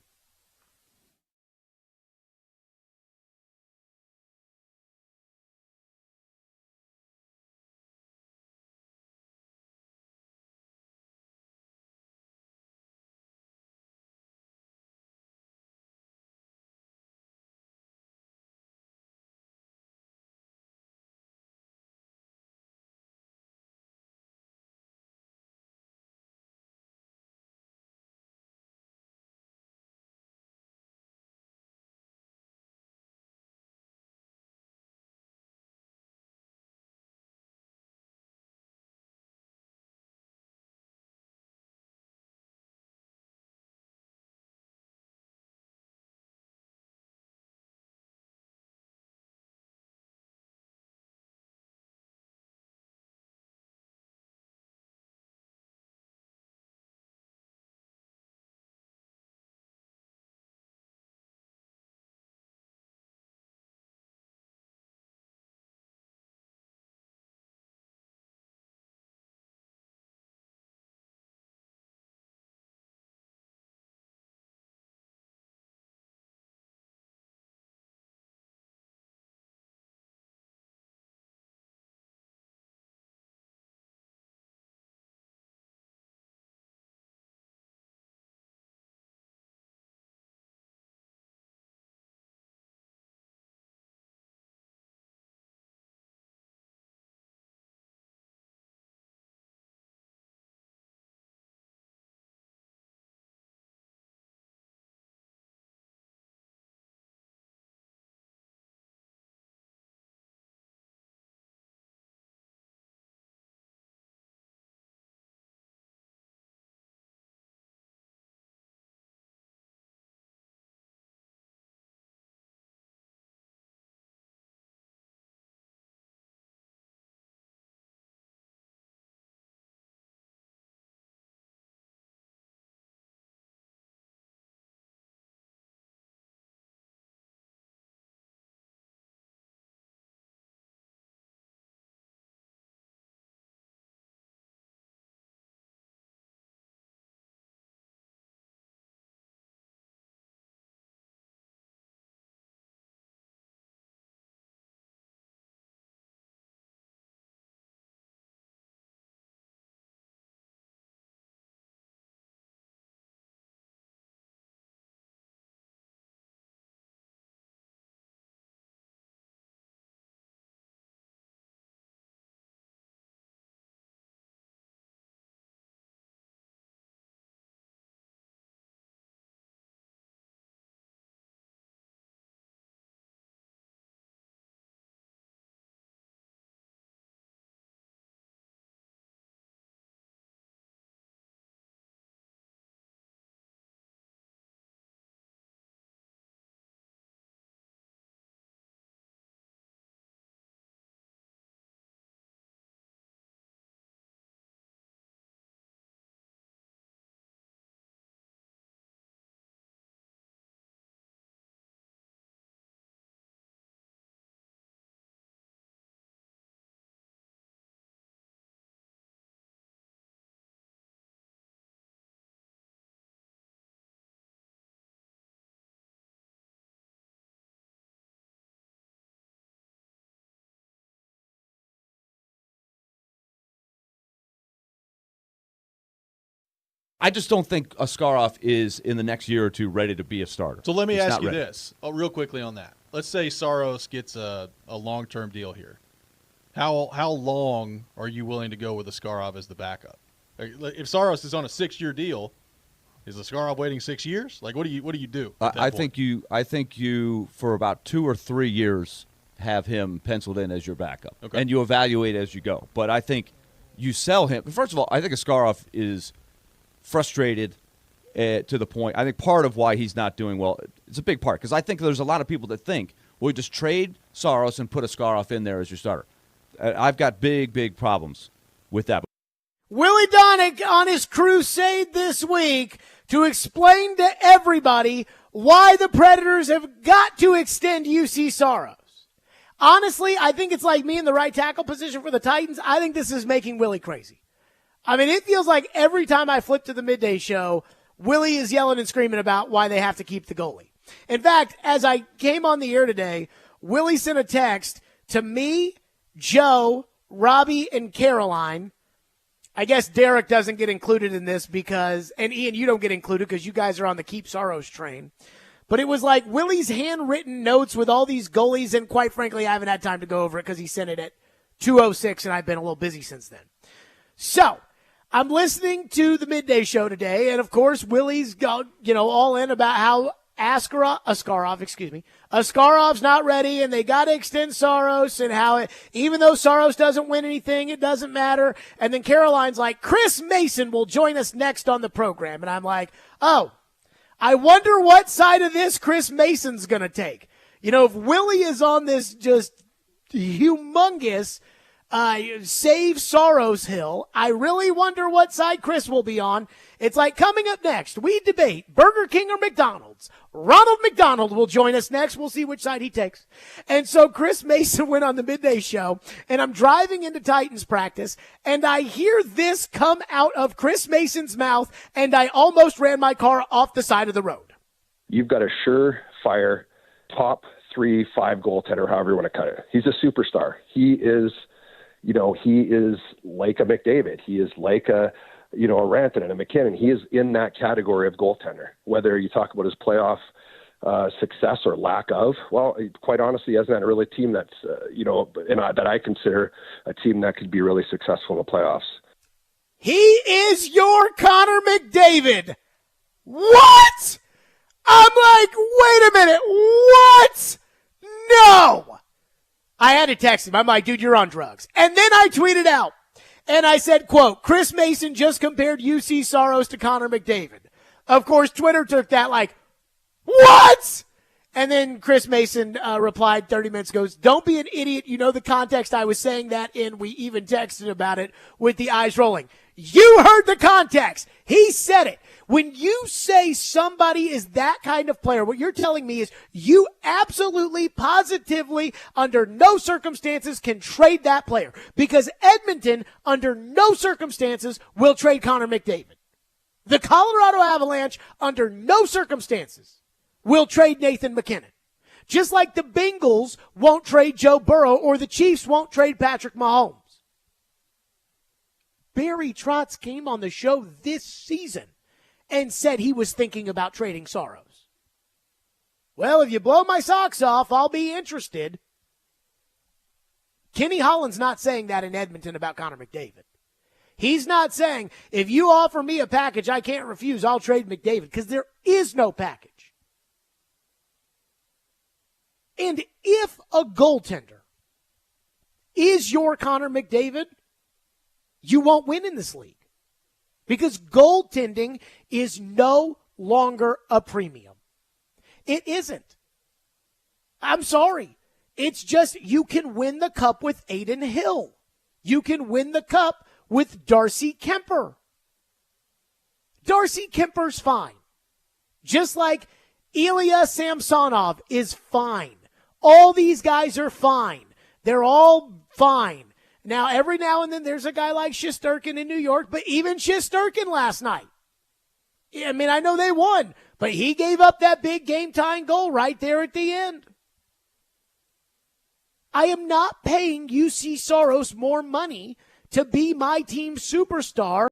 [SPEAKER 9] I just don't think Askarov is in the next year or two ready to be a starter.
[SPEAKER 10] So let me
[SPEAKER 9] He's
[SPEAKER 10] ask
[SPEAKER 9] not
[SPEAKER 10] you
[SPEAKER 9] ready.
[SPEAKER 10] this, real quickly on that. Let's say Saros gets a long-term deal here. How long are you willing to go with Askarov as the backup? If Saros is on a 6-year deal, is Askarov waiting 6 years? Like, what do you do?
[SPEAKER 9] I think you for about 2 or 3 years have him penciled in as your backup,
[SPEAKER 10] Okay.
[SPEAKER 9] and you evaluate as you go. But I think you sell him. First of all, I think Askarov is frustrated to the point. I think part of why he's not doing well, it's a big part, because I think there's a lot of people that think, well, you just trade Saros and put Askarov in there as your starter. I've got big problems with that.
[SPEAKER 1] Willie Donick on his crusade this week to explain to everybody why the Predators have got to extend UC Saros. Honestly, I think it's like me in the right tackle position for the Titans. I think this is making Willie crazy. I mean, it feels like every time I flip to the midday show, Willie is yelling and screaming about why they have to keep the goalie. In fact, as I came on the air today, Willie sent a text to me, Joe, Robbie, and Caroline. I guess Derek doesn't get included in this because, and Ian, you don't get included because you guys are on the Keep Saros train. But it was like Willie's handwritten notes with all these goalies, and quite frankly, I haven't had time to go over it because he sent it at 2:06, and I've been a little busy since then. So I'm listening to the midday show today, and of course, Willie's all in about how Askarov's not ready, and they got to extend Saros, and how even though Saros doesn't win anything, it doesn't matter. And then Caroline's like, Chris Mason will join us next on the program, and I'm like, oh, I wonder what side of this Chris Mason's going to take. If Willie is on this just humongous save Saros hill, I really wonder what side Chris will be on. It's like, coming up next, we debate Burger King or McDonald's. Ronald McDonald will join us next. We'll see which side he takes. And so Chris Mason went on the midday show, and I'm driving into Titans practice, and I hear this come out of Chris Mason's mouth, and I almost ran my car off the side of the road.
[SPEAKER 11] You've got a surefire top 3-5 goaltender, however you want to cut it. He's a superstar. He is like a McDavid. He is like a Rantanen and a McKinnon. He is in that category of goaltender. Whether you talk about his playoff success or lack of, well, quite honestly, he hasn't had a really team that's, that I consider a team that could be really successful in the playoffs.
[SPEAKER 1] He is your Connor McDavid. What? I'm like, wait a minute. What? No. I had to text him. I'm like, dude, you're on drugs. And then I tweeted out, and I said, quote, Chris Mason just compared UC Saros to Connor McDavid. Of course, Twitter took that like, what? And then Chris Mason replied 30 minutes ago, don't be an idiot. You know the context I was saying that in. We even texted about it with the eyes rolling. You heard the context. He said it. When you say somebody is that kind of player, what you're telling me is you absolutely, positively, under no circumstances can trade that player, because Edmonton, under no circumstances, will trade Connor McDavid. The Colorado Avalanche, under no circumstances, will trade Nathan McKinnon. Just like the Bengals won't trade Joe Burrow, or the Chiefs won't trade Patrick Mahomes. Barry Trotz came on the show this season and said he was thinking about trading Saros. Well, if you blow my socks off, I'll be interested. Kenny Holland's not saying that in Edmonton about Connor McDavid. He's not saying, if you offer me a package I can't refuse, I'll trade McDavid, because there is no package. And if a goaltender is your Connor McDavid, you won't win in this league, because goaltending is no longer a premium. It isn't. I'm sorry. It's just, you can win the cup with Aiden Hill. You can win the cup with Darcy Kemper. Darcy Kemper's fine. Just like Ilya Samsonov is fine. All these guys are fine. They're all fine. Now, every now and then there's a guy like Shesterkin in New York, but even Shesterkin last night, I mean, I know they won, but he gave up that big game-tying goal right there at the end. I am not paying UC Saros more money to be my team's superstar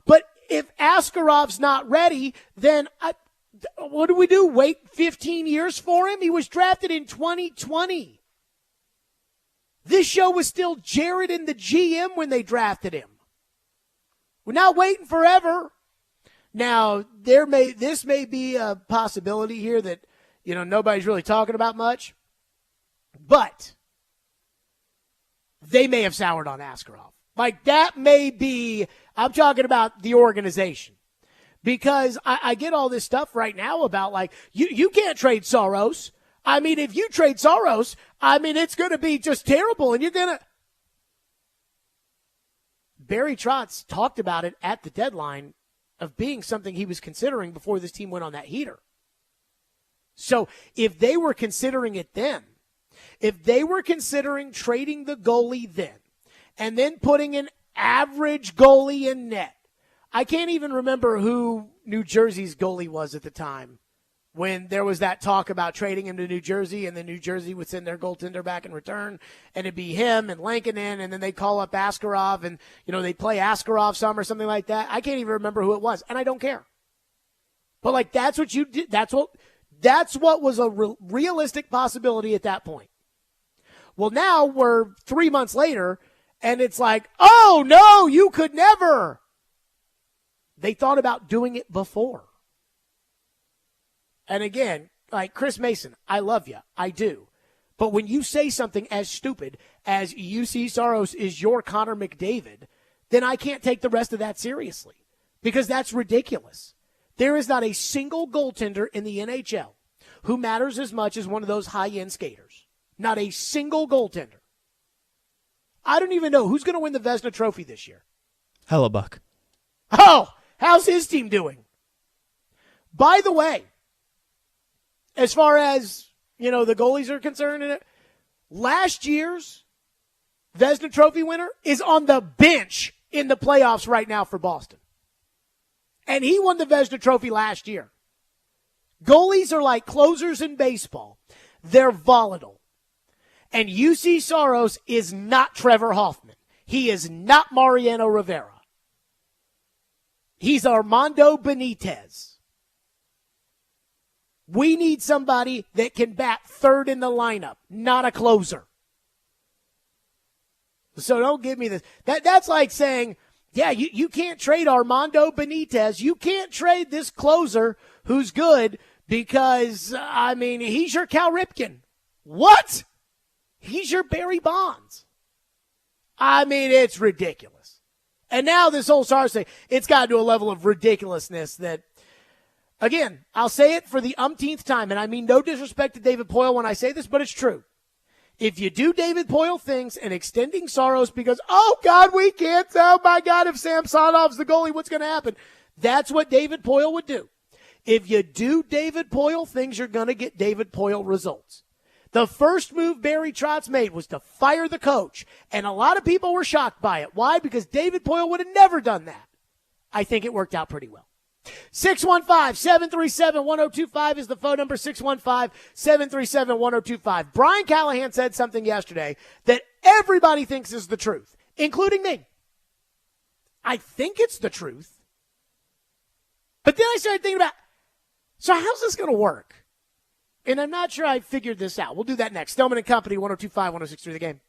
[SPEAKER 1] But if Askarov's not ready, then what do we do? Wait 15 years for him? He was drafted in 2020. This show was still Jared and the GM when they drafted him. We're not waiting forever. Now, this may be a possibility here that, nobody's really talking about much, but they may have soured on Askarov. Like, that may be, I'm talking about the organization. Because I get all this stuff right now about, like, you can't trade Saros. I mean, if you trade Saros, it's going to be just terrible, and you're going to. Barry Trotz talked about it at the deadline of being something he was considering before this team went on that heater. So if they were considering it then, if they were considering trading the goalie then, and then putting an average goalie in net, I can't even remember who New Jersey's goalie was at the time when there was that talk about trading him to New Jersey, and then New Jersey would send their goaltender back in return, and it'd be him and Lankinen, and then they'd call up Askarov, and, they'd play Askarov some or something like that. I can't even remember who it was, and I don't care. But, like, that's what you did. That's what was a realistic possibility at that point. Well, now we're 3 months later, and it's like, oh, no, you could never. They thought about doing it before. And again, like Chris Mason, I love you. I do. But when you say something as stupid as UC Saros is your Connor McDavid, then I can't take the rest of that seriously because that's ridiculous. There is not a single goaltender in the NHL who matters as much as one of those high-end skaters. Not a single goaltender. I don't even know who's going to win the Vezina Trophy this year.
[SPEAKER 6] Hellebuck.
[SPEAKER 1] Oh, how's his team doing? By the way, as far as, the goalies are concerned, last year's Vezina Trophy winner is on the bench in the playoffs right now for Boston. And he won the Vezina Trophy last year. Goalies are like closers in baseball. They're volatile. And UC Saros is not Trevor Hoffman. He is not Mariano Rivera. He's Armando Benitez. We need somebody that can bat third in the lineup, not a closer. So don't give me this. That's like saying, yeah, you can't trade Armando Benitez. You can't trade this closer who's good because, he's your Cal Ripken. What? He's your Barry Bonds. It's ridiculous. And now this whole Saros thing, it's gotten to a level of ridiculousness that, again, I'll say it for the umpteenth time, and I mean no disrespect to David Poile when I say this, but it's true. If you do David Poile things and extending Saros because, oh, God, we can't, oh, my God, if Samsonov's the goalie, what's going to happen? That's what David Poile would do. If you do David Poile things, you're going to get David Poile results. The first move Barry Trotz made was to fire the coach, and a lot of people were shocked by it. Why? Because David Poile would have never done that. I think it worked out pretty well. 615-737-1025 is the phone number, 615-737-1025. Brian Callahan said something yesterday that everybody thinks is the truth, including me. I think it's the truth. But then I started thinking about, so how's this going to work? And I'm not sure I figured this out. We'll do that next. Stillman and Company, 102.5, 106.3 The Game.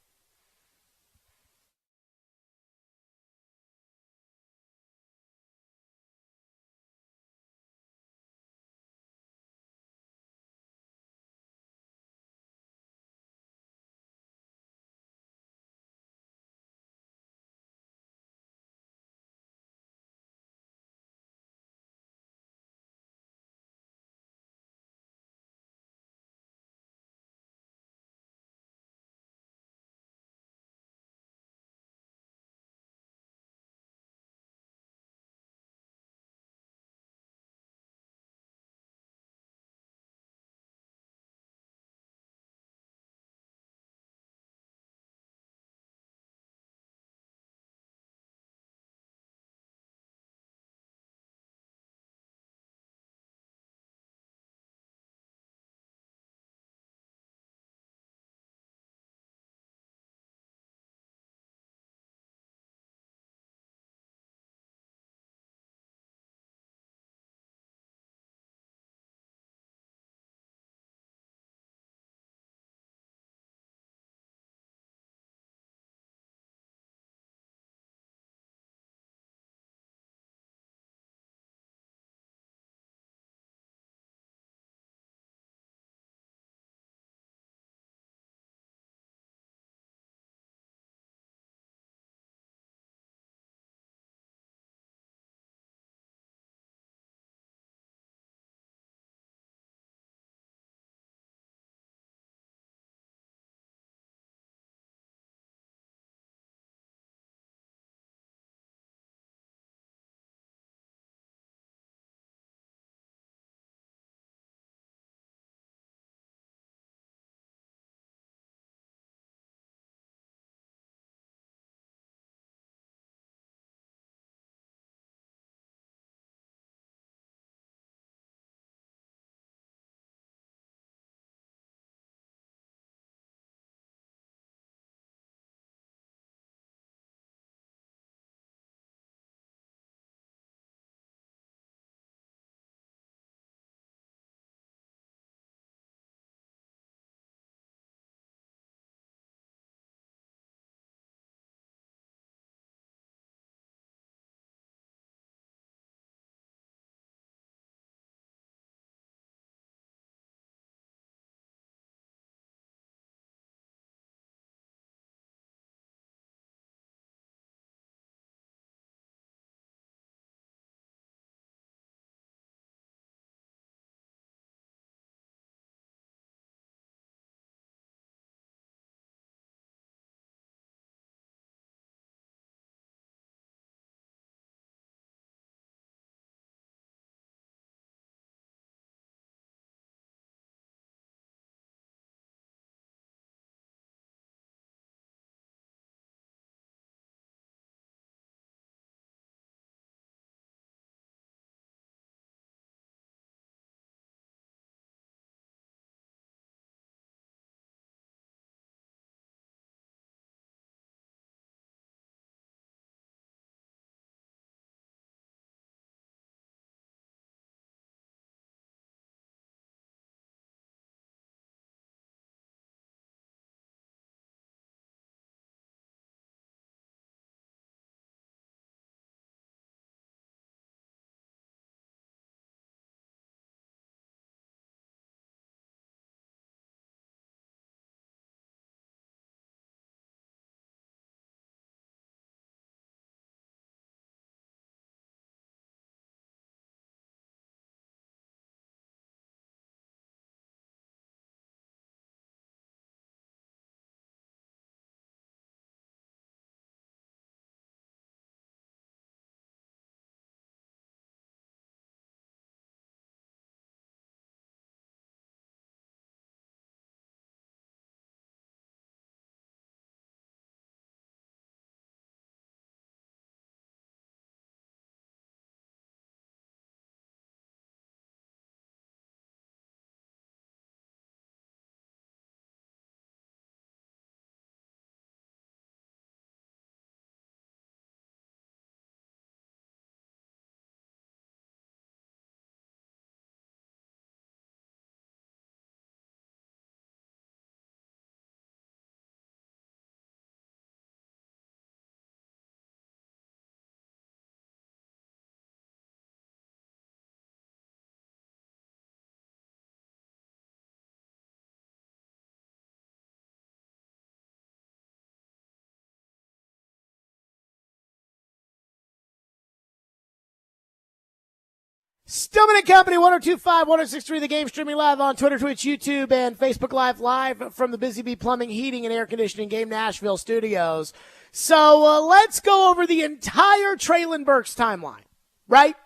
[SPEAKER 1] Stillman and Company, 102.5, 106.3 The Game, streaming live on Twitter, Twitch, YouTube, and Facebook live from the Busy Bee Plumbing, Heating, and Air Conditioning Game Nashville studios. So let's go over the entire Treylon Burks timeline, right?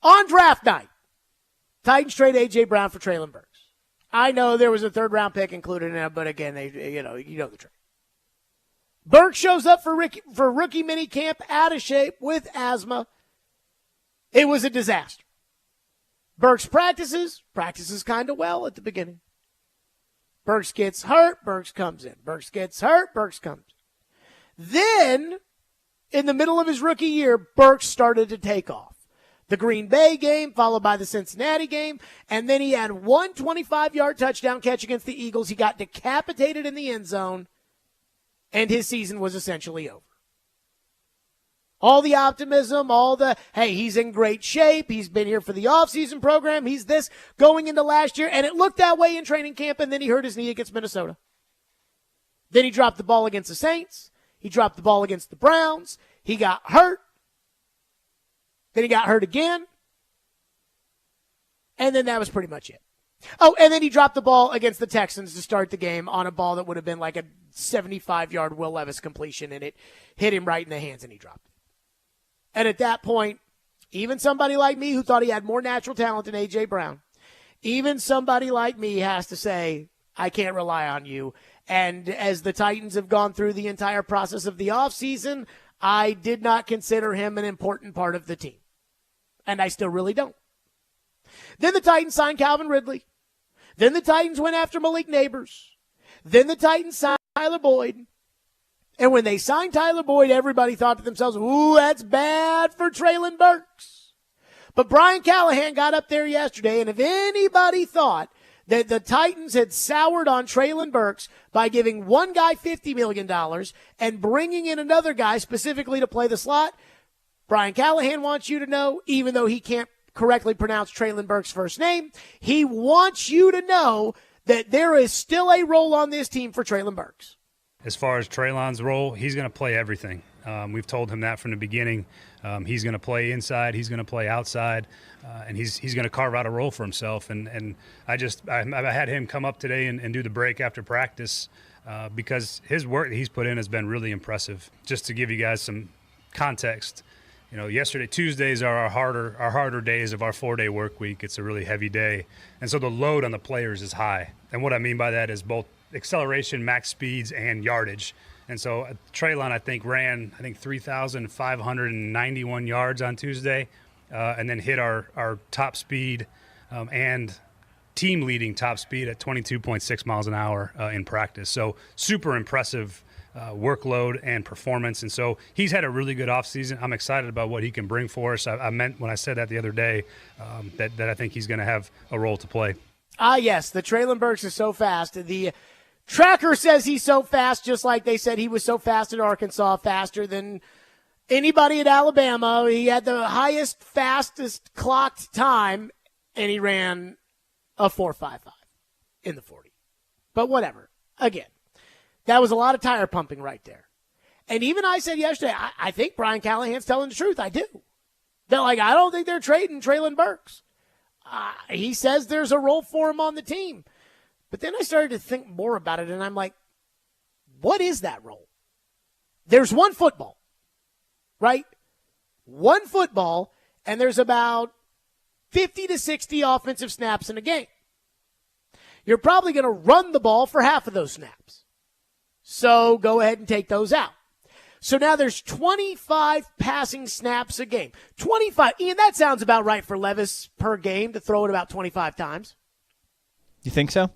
[SPEAKER 1] On draft night, Titans trade A.J. Brown for Treylon Burks. I know there was a third-round pick included in it, but again, you know the trade. Burks shows up for rookie mini camp out of shape with asthma. It was a disaster. Burks practices kind of well at the beginning. Burks gets hurt, Burks comes in. Burks gets hurt, Burks comes in. Then, in the middle of his rookie year, Burks started to take off. The Green Bay game, followed by the Cincinnati game, and then he had one 25-yard touchdown catch against the Eagles. He got decapitated in the end zone, and his season was essentially over. All the optimism, hey, he's in great shape. He's been here for the offseason program. He's this going into last year, and it looked that way in training camp, and then he hurt his knee against Minnesota. Then he dropped the ball against the Saints. He dropped the ball against the Browns. He got hurt. Then he got hurt again. And then that was pretty much it. Oh, and then he dropped the ball against the Texans to start the game on a ball that would have been like a 75-yard Will Levis completion, and it hit him right in the hands, and he dropped it. And at that point, even somebody like me who thought he had more natural talent than A.J. Brown, even somebody like me has to say, I can't rely on you. And as the Titans have gone through the entire process of the offseason, I did not consider him an important part of the team. And I still really don't. Then the Titans signed Calvin Ridley. Then the Titans went after Malik Neighbors. Then the Titans signed Tyler Boyd. And when they signed Tyler Boyd, everybody thought to themselves, ooh, that's bad for Treylon Burks. But Brian Callahan got up there yesterday, and if anybody thought that the Titans had soured on Treylon Burks by giving one guy $50 million and bringing in another guy specifically to play the slot, Brian Callahan wants you to know, even though he can't correctly pronounce Treylon Burks' first name, he wants you to know that there is still a role on this team for Treylon Burks.
[SPEAKER 12] As far as Treylon's role, he's going to play everything. We've told him that from the beginning. He's going to play inside, he's going to play outside, and he's going to carve out a role for himself. And I had him come up today and do the break after practice because his work that he's put in has been really impressive. Just to give you guys some context, you know, Tuesdays are our harder days of our 4-day work week. It's a really heavy day, and so the load on the players is high. And what I mean by that is both acceleration, max speeds, and yardage. And so Treylon, I think, ran 3,591 yards on Tuesday and then hit our top speed and team-leading top speed at 22.6 miles an hour in practice. So super impressive workload and performance. And so he's had a really good offseason. I'm excited about what he can bring for us. I meant when I said that the other day that I think he's going to have a role to play.
[SPEAKER 1] Yes, the Treylon Burks is so fast. The tracker says he's so fast, just like they said he was so fast at Arkansas, faster than anybody at Alabama. He had the fastest clocked time, and he ran a 4.55 in the 40. But whatever. Again, that was a lot of tire pumping right there. And even I said yesterday, I think Brian Callahan's telling the truth. I do. They're like, I don't think they're trading Treylon Burks. He says there's a role for him on the team. But then I started to think more about it, and I'm like, what is that role? There's one football, right? One football, and there's about 50 to 60 offensive snaps in a game. You're probably going to run the ball for half of those snaps. So go ahead and take those out. So now there's 25 passing snaps a game. 25. Ian, that sounds about right for Levis per game to throw it about 25 times.
[SPEAKER 6] You think so?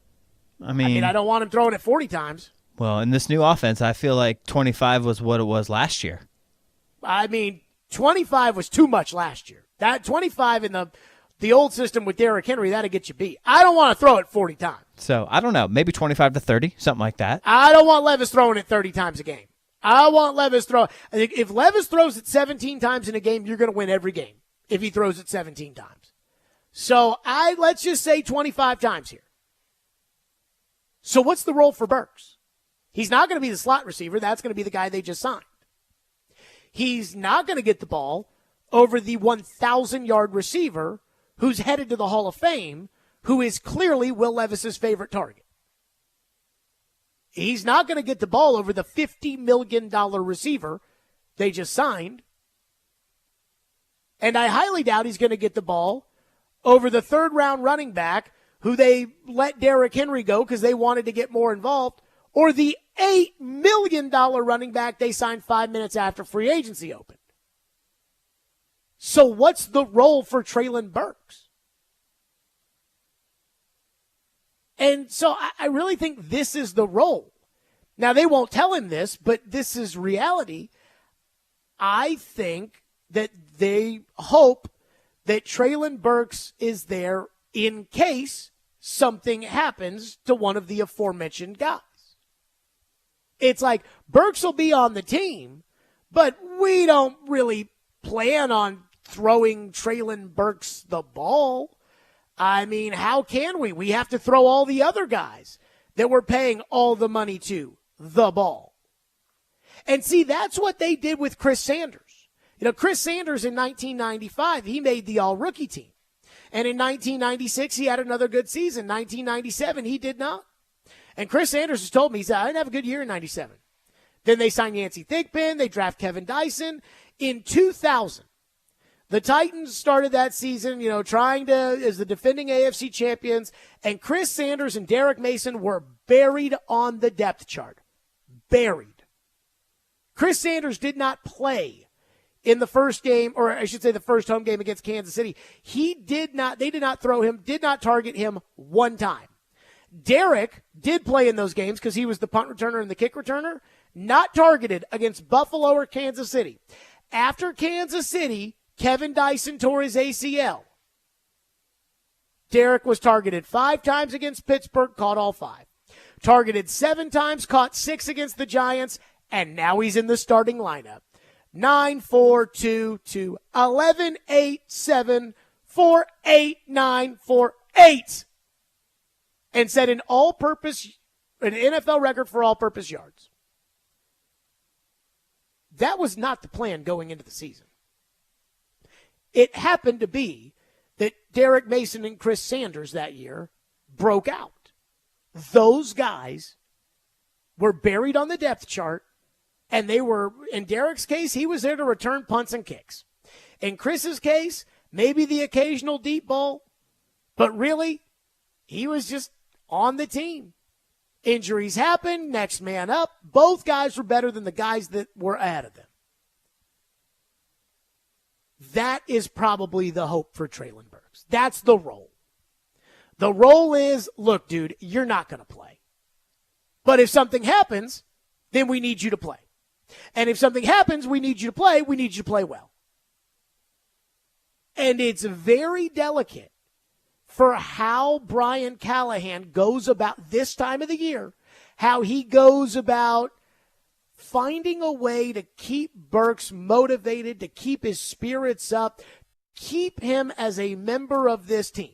[SPEAKER 6] I mean,
[SPEAKER 1] I don't want him throwing it 40 times.
[SPEAKER 6] Well, in this new offense, I feel like 25 was what it was last year.
[SPEAKER 1] I mean, 25 was too much last year. That 25 in the old system with Derrick Henry, that'll get you beat. I don't want to throw it 40 times.
[SPEAKER 6] So, I don't know, maybe 25 to 30, something like that.
[SPEAKER 1] I don't want Levis throwing it 30 times a game. I want Levis throw. I think if Levis throws it 17 times in a game, you're going to win every game if he throws it 17 times. So let's just say 25 times here. So what's the role for Burks? He's not going to be the slot receiver. That's going to be the guy they just signed. He's not going to get the ball over the 1,000-yard receiver who's headed to the Hall of Fame, who is clearly Will Levis's favorite target. He's not going to get the ball over the $50 million receiver they just signed. And I highly doubt he's going to get the ball over the third-round running back who they let Derrick Henry go because they wanted to get more involved, or the $8 million running back they signed 5 minutes after free agency opened. So what's the role for Treylon Burks? And so I really think this is the role. Now, they won't tell him this, but this is reality. I think that they hope that Treylon Burks is there in case something happens to one of the aforementioned guys. It's like Burks will be on the team, but we don't really plan on throwing Treylon Burks the ball. I mean, how can we? We have to throw all the other guys that we're paying all the money to the ball. And see, that's what they did with Chris Sanders. You know, Chris Sanders in 1995, he made the all-rookie team. And in 1996, he had another good season. 1997, he did not. And Chris Sanders has told me, he said, I didn't have a good year in 97. Then they signed Yancey Thigpen. They draft Kevin Dyson. In 2000, the Titans started that season, you know, trying to, as the defending AFC champions, and Chris Sanders and Derek Mason were buried on the depth chart. Buried. Chris Sanders did not play in the first game, or I should say the first home game against Kansas City. They did not throw him, did not target him one time. Derek did play in those games because he was the punt returner and the kick returner, not targeted against Buffalo or Kansas City. After Kansas City, Kevin Dyson tore his ACL. Derek was targeted 5 times against Pittsburgh, caught all 5. Targeted 7 times, caught 6 against the Giants, and now he's in the starting lineup. 9-4-2-2, 11-8-7, 4-8-9-4-8. And set an NFL record for all-purpose yards. That was not the plan going into the season. It happened to be that Derek Mason and Chris Sanders that year broke out. Those guys were buried on the depth chart, and they were, in Derek's case, he was there to return punts and kicks. In Chris's case, maybe the occasional deep ball, but really, he was just on the team. Injuries happen, next man up. Both guys were better than the guys that were ahead of them. That is probably the hope for Treylon Burks. That's the role. The role is, look, dude, you're not going to play. But if something happens, then we need you to play. And if something happens, we need you to play. We need you to play well. And it's very delicate for how Brian Callahan goes about this time of the year, how he goes about finding a way to keep Burks motivated, to keep his spirits up, keep him as a member of this team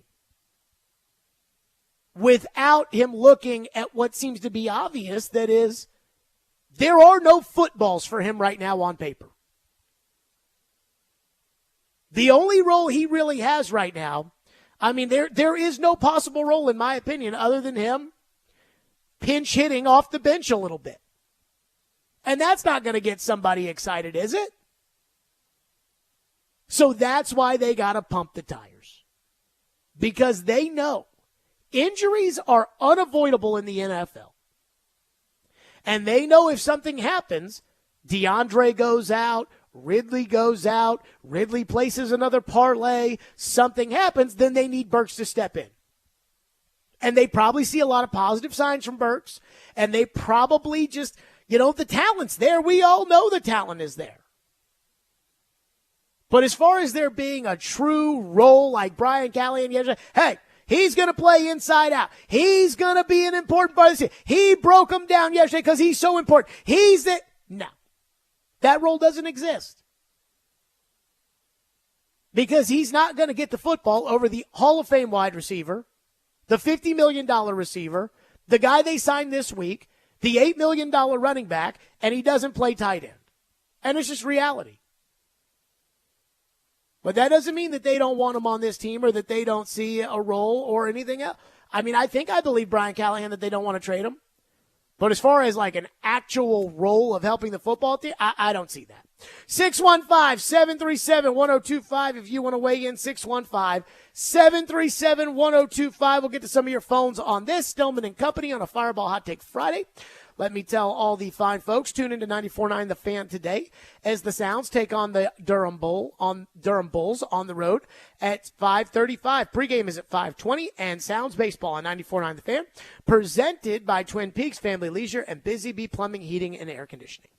[SPEAKER 1] without him looking at what seems to be obvious, that is, there are no footballs for him right now on paper. The only role he really has right now, I mean, there is no possible role, in my opinion, other than him pinch hitting off the bench a little bit. And that's not going to get somebody excited, is it? So that's why they got to pump the tires. Because they know injuries are unavoidable in the NFL. And they know if something happens, DeAndre goes out, Ridley goes out, Ridley places another parlay, something happens, then they need Burks to step in. And they probably see a lot of positive signs from Burks, and they probably just, the talent's there. We all know the talent is there. But as far as there being a true role like Brian Callahan yesterday, hey, he's going to play inside out. He's going to be an important part of the team. He broke him down yesterday because he's so important. No. That role doesn't exist. Because he's not going to get the football over the Hall of Fame wide receiver, the $50 million receiver, the guy they signed this week, the $8 million running back, and he doesn't play tight end. And it's just reality. But that doesn't mean that they don't want him on this team or that they don't see a role or anything else. I mean, I believe Brian Callahan that they don't want to trade him. But as far as like an actual role of helping the football team, I don't see that. 615-737-1025 if you want to weigh in. 615-737-1025. We'll get to some of your phones on this. Stillman and Company on a Fireball Hot Take Friday. Let me tell all the fine folks, tune into 94.9 The Fan today as the Sounds take on the Durham Bulls on the road at 5:35. Pregame is at 5:20, and Sounds baseball on 94.9 The Fan, presented by Twin Peaks Family Leisure and Busy Bee Plumbing, Heating, and Air Conditioning.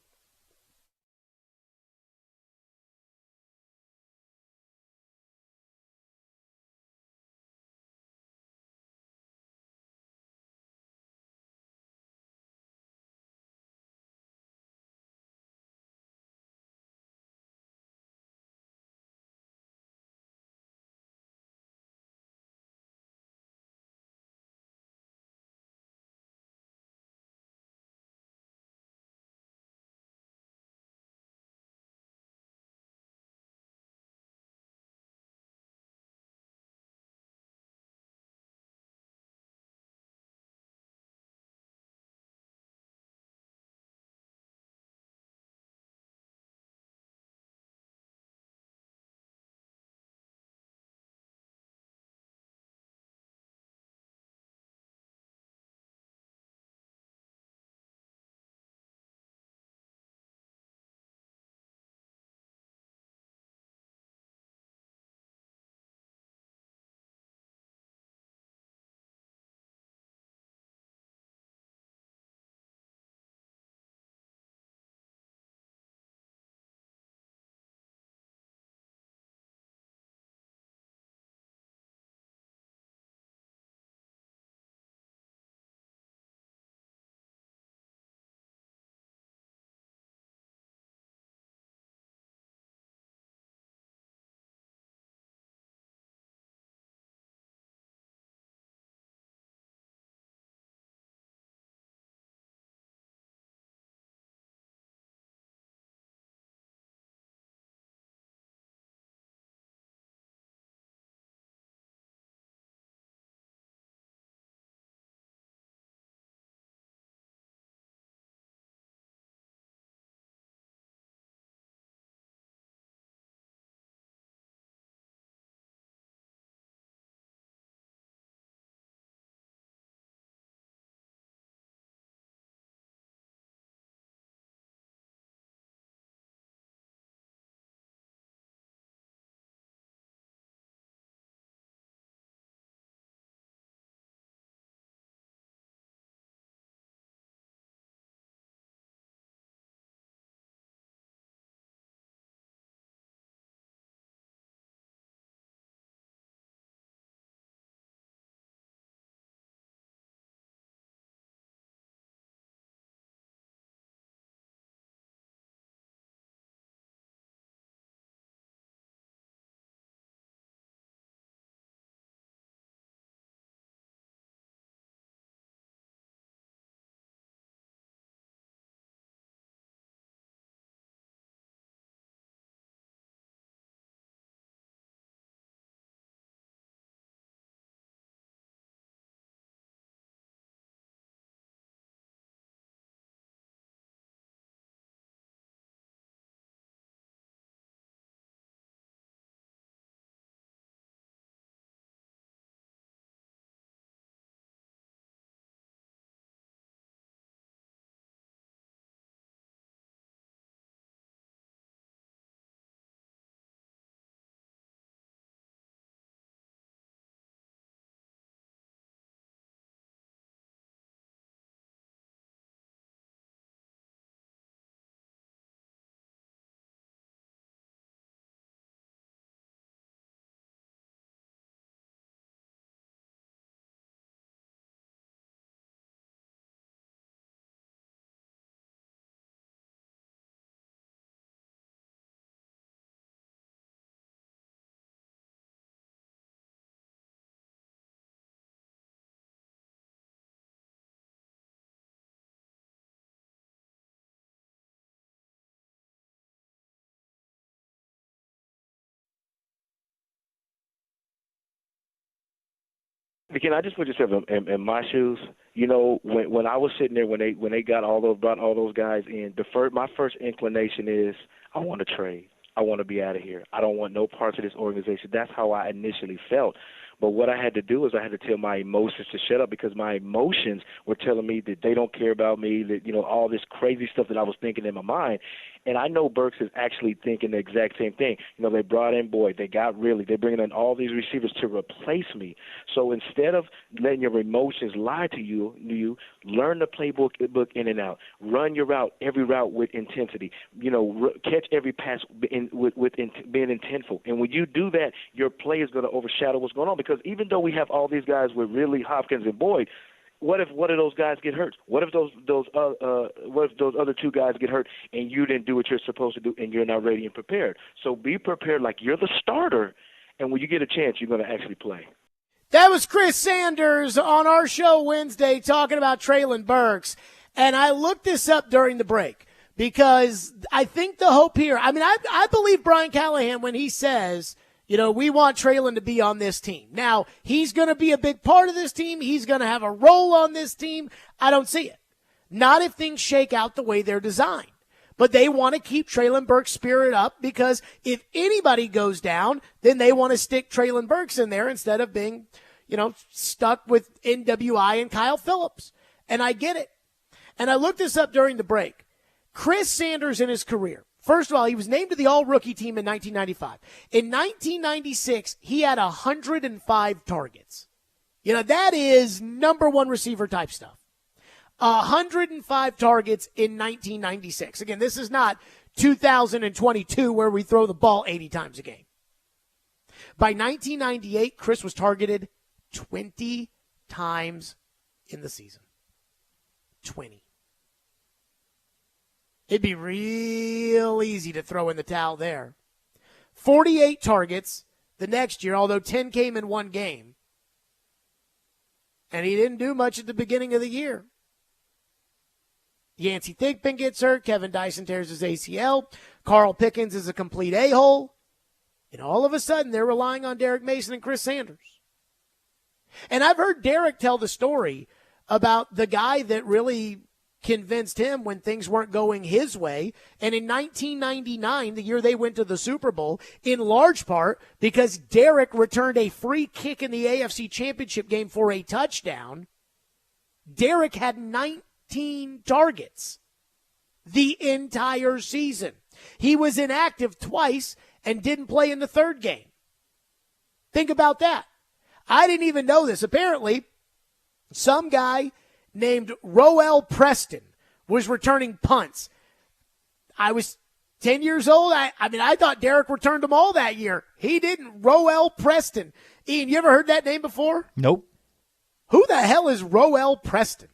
[SPEAKER 13] Again, I just put yourself in my shoes. You know, when I was sitting there when they got brought all those guys in, my first inclination is I want to trade. I want to be out of here. I don't want no parts of this organization. That's how I initially felt. But what I had to do is I had to tell my emotions to shut up, because my emotions were telling me that they don't care about me, that, you know, all this crazy stuff that I was thinking in my mind. And I know Burks is actually thinking the exact same thing. You know, they brought in Boyd. They're bringing in all these receivers to replace me. So instead of letting your emotions lie to you learn the playbook in and out. Run your route, every route with intensity. You know, catch every pass being intentful. And when you do that, your play is going to overshadow what's going on. Because even though we have all these guys with Ridley, Hopkins, and Boyd, what if one of those guys get hurt? What if those other two guys get hurt and you didn't do what you're supposed to do and you're not ready and prepared? So be prepared like you're the starter, and when you get a chance, you're going to actually play.
[SPEAKER 1] That was Chris Sanders on our show Wednesday talking about Treylon Burks. And I looked this up during the break because I think the hope here, I mean, I believe Brian Callahan when he says, you know, we want Treylon to be on this team. Now, he's going to be a big part of this team. He's going to have a role on this team. I don't see it. Not if things shake out the way they're designed. But they want to keep Treylon Burks' spirit up, because if anybody goes down, then they want to stick Treylon Burks in there instead of being, you know, stuck with NWI and Kyle Phillips. And I get it. And I looked this up during the break. Chris Sanders in his career, first of all, he was named to the All-Rookie team in 1995. In 1996, he had 105 targets. You know, that is number one receiver type stuff. 105 targets in 1996. Again, this is not 2022 where we throw the ball 80 times a game. By 1998, Chris was targeted 20 times in the season. 20. It'd be real easy to throw in the towel there. 48 targets the next year, although 10 came in one game. And he didn't do much at the beginning of the year. Yancey Thigpen gets hurt. Kevin Dyson tears his ACL. Carl Pickens is a complete a-hole. And all of a sudden, they're relying on Derek Mason and Chris Sanders. And I've heard Derek tell the story about the guy that really convinced him when things weren't going his way. And in 1999, the year they went to the Super Bowl, in large part because Derek returned a free kick in the AFC Championship game for a touchdown, Derek had 19 targets the entire season. He was inactive twice and didn't play in the third game. Think about that. I didn't even know this. Apparently, some guy named Roel Preston was returning punts. I was 10 years old. I thought Derek returned them all that year. He didn't. Roel Preston. Ian, you ever heard that name before?
[SPEAKER 6] Nope.
[SPEAKER 1] Who the hell is Roel Preston?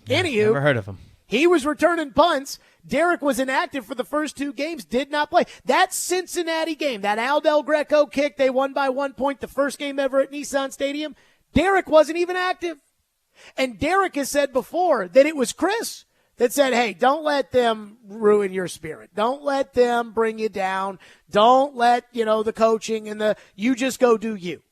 [SPEAKER 1] Anywho,
[SPEAKER 6] never heard of him.
[SPEAKER 1] He was returning punts. Derek was inactive for the first two games, did not play. That Cincinnati game, that Al Del Greco kick, they won by 1 point, the first game ever at Nissan Stadium, Derek wasn't even active. And Derek has said before that it was Chris that said, hey, don't let them ruin your spirit. Don't let them bring you down. Don't let, the coaching and you just go do you.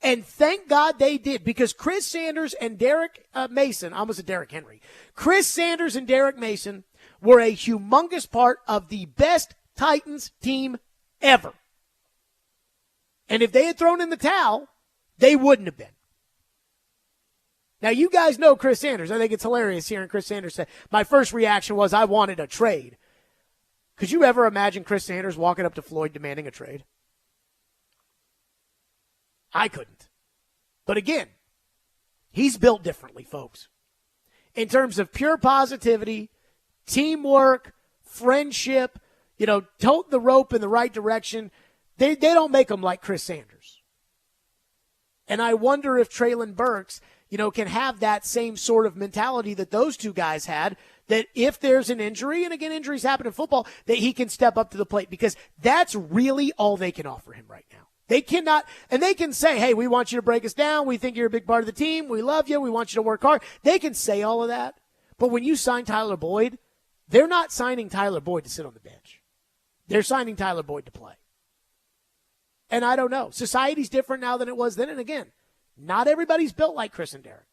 [SPEAKER 1] And thank God they did, because Chris Sanders and Derek Mason, I almost said Derrick Henry, Chris Sanders and Derek Mason were a humongous part of the best Titans team ever. And if they had thrown in the towel, they wouldn't have been. Now, you guys know Chris Sanders. I think it's hilarious hearing Chris Sanders say, my first reaction was I wanted a trade. Could you ever imagine Chris Sanders walking up to Floyd demanding a trade? I couldn't. But again, he's built differently, folks. In terms of pure positivity, teamwork, friendship, tote the rope in the right direction, they don't make them like Chris Sanders. And I wonder if Treylon Burks, can have that same sort of mentality that those two guys had, that if there's an injury, and again, injuries happen in football, that he can step up to the plate, because that's really all they can offer him right now. They cannot, and they can say, hey, we want you to break us down. We think you're a big part of the team. We love you. We want you to work hard. They can say all of that. But when you sign Tyler Boyd, they're not signing Tyler Boyd to sit on the bench. They're signing Tyler Boyd to play. And I don't know. Society's different now than it was then. And again, Not everybody's built like Chris and Derek.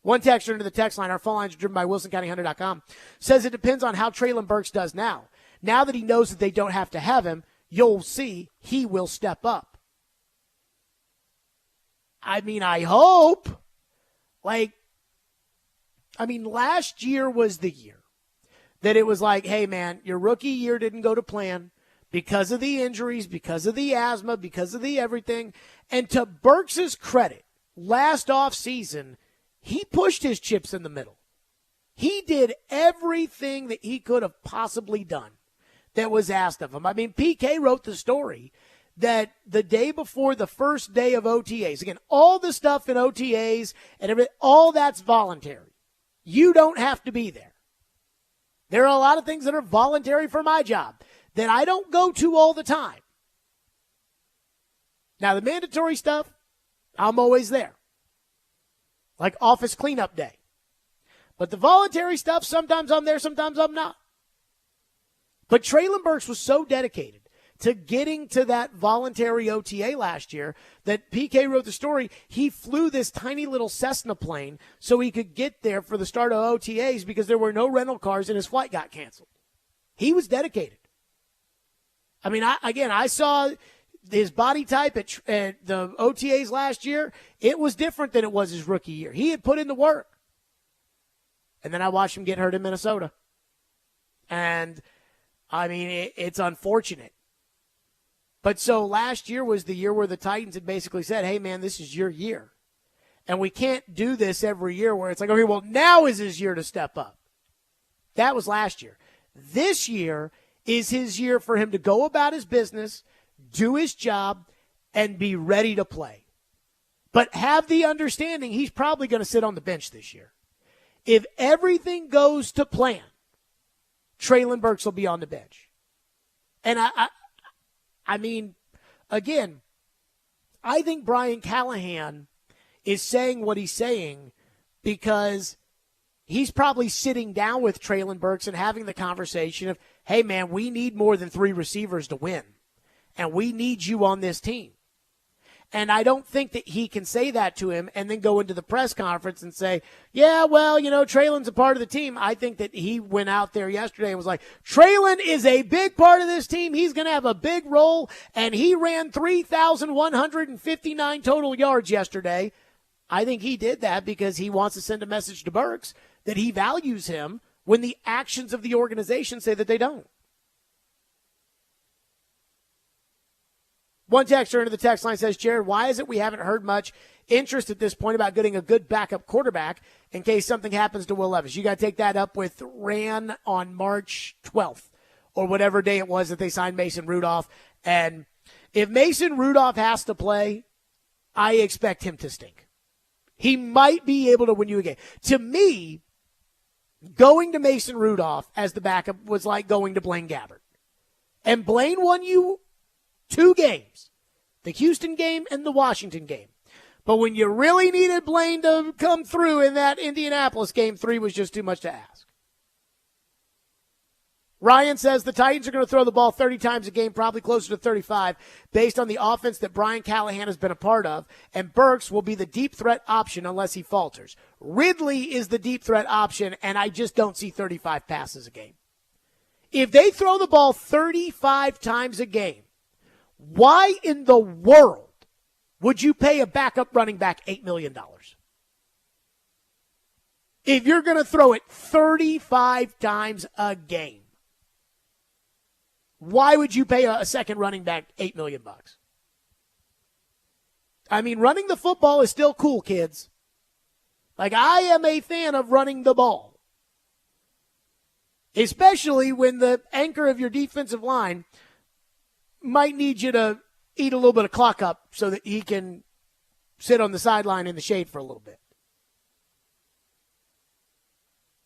[SPEAKER 1] One texter into the text line, our phone lines are driven by WilsonCountyHunter.com, says it depends on how Treylon Burks does now. Now that he knows that they don't have to have him, you'll see he will step up. I mean, I hope. Last year was the year that it was like, hey, man, your rookie year didn't go to plan because of the injuries, because of the asthma, because of the everything. And to Burks' credit, last offseason, he pushed his chips in the middle. He did everything that he could have possibly done that was asked of him. I mean, PK wrote the story that the day before the first day of OTAs, again, all the stuff in OTAs and everything, all that's voluntary. You don't have to be there. There are a lot of things that are voluntary for my job that I don't go to all the time. Now, the mandatory stuff, I'm always there. Like office cleanup day. But the voluntary stuff, sometimes I'm there, sometimes I'm not. But Treylon Burks was so dedicated to getting to that voluntary OTA last year that PK wrote the story. He flew this tiny little Cessna plane so he could get there for the start of OTAs because there were no rental cars and his flight got canceled. He was dedicated. I mean, I saw his body type at the OTAs last year. It was different than it was his rookie year. He had put in the work. And then I watched him get hurt in Minnesota. And, I mean, it's unfortunate. But so last year was the year where the Titans had basically said, hey, man, this is your year. And we can't do this every year where it's like, okay, well, now is his year to step up. That was last year. This year is his year for him to go about his business, do his job, and be ready to play. But have the understanding he's probably going to sit on the bench this year. If everything goes to plan, Treylon Burks will be on the bench. And I mean, again, I think Brian Callahan is saying what he's saying because he's probably sitting down with Treylon Burks and having the conversation of, hey, man, we need more than 3 receivers to win, and we need you on this team. And I don't think that he can say that to him and then go into the press conference and say, yeah, well, Treylon's a part of the team. I think that he went out there yesterday and was like, Treylon is a big part of this team. He's going to have a big role. And he ran 3,159 total yards yesterday. I think he did that because he wants to send a message to Burks that he values him when the actions of the organization say that they don't. One texter into the text line says, Jared, why is it we haven't heard much interest at this point about getting a good backup quarterback in case something happens to Will Levis? You got to take that up with Ran on March 12th or whatever day it was that they signed Mason Rudolph. And if Mason Rudolph has to play, I expect him to stink. He might be able to win you a game. To me, going to Mason Rudolph as the backup was like going to Blaine Gabbert. And Blaine won you 2 games, the Houston game and the Washington game. But when you really needed Blaine to come through in that Indianapolis game, 3 was just too much to ask. Ryan says the Titans are going to throw the ball 30 times a game, probably closer to 35, based on the offense that Brian Callahan has been a part of, and Burks will be the deep threat option unless he falters. Ridley is the deep threat option, and I just don't see 35 passes a game. If they throw the ball 35 times a game, why in the world would you pay a backup running back $8 million? If you're going to throw it 35 times a game, why would you pay a second running back $8 million? I mean, running the football is still cool, kids. Like, I am a fan of running the ball. Especially when the anchor of your defensive line might need you to eat a little bit of clock up so that he can sit on the sideline in the shade for a little bit.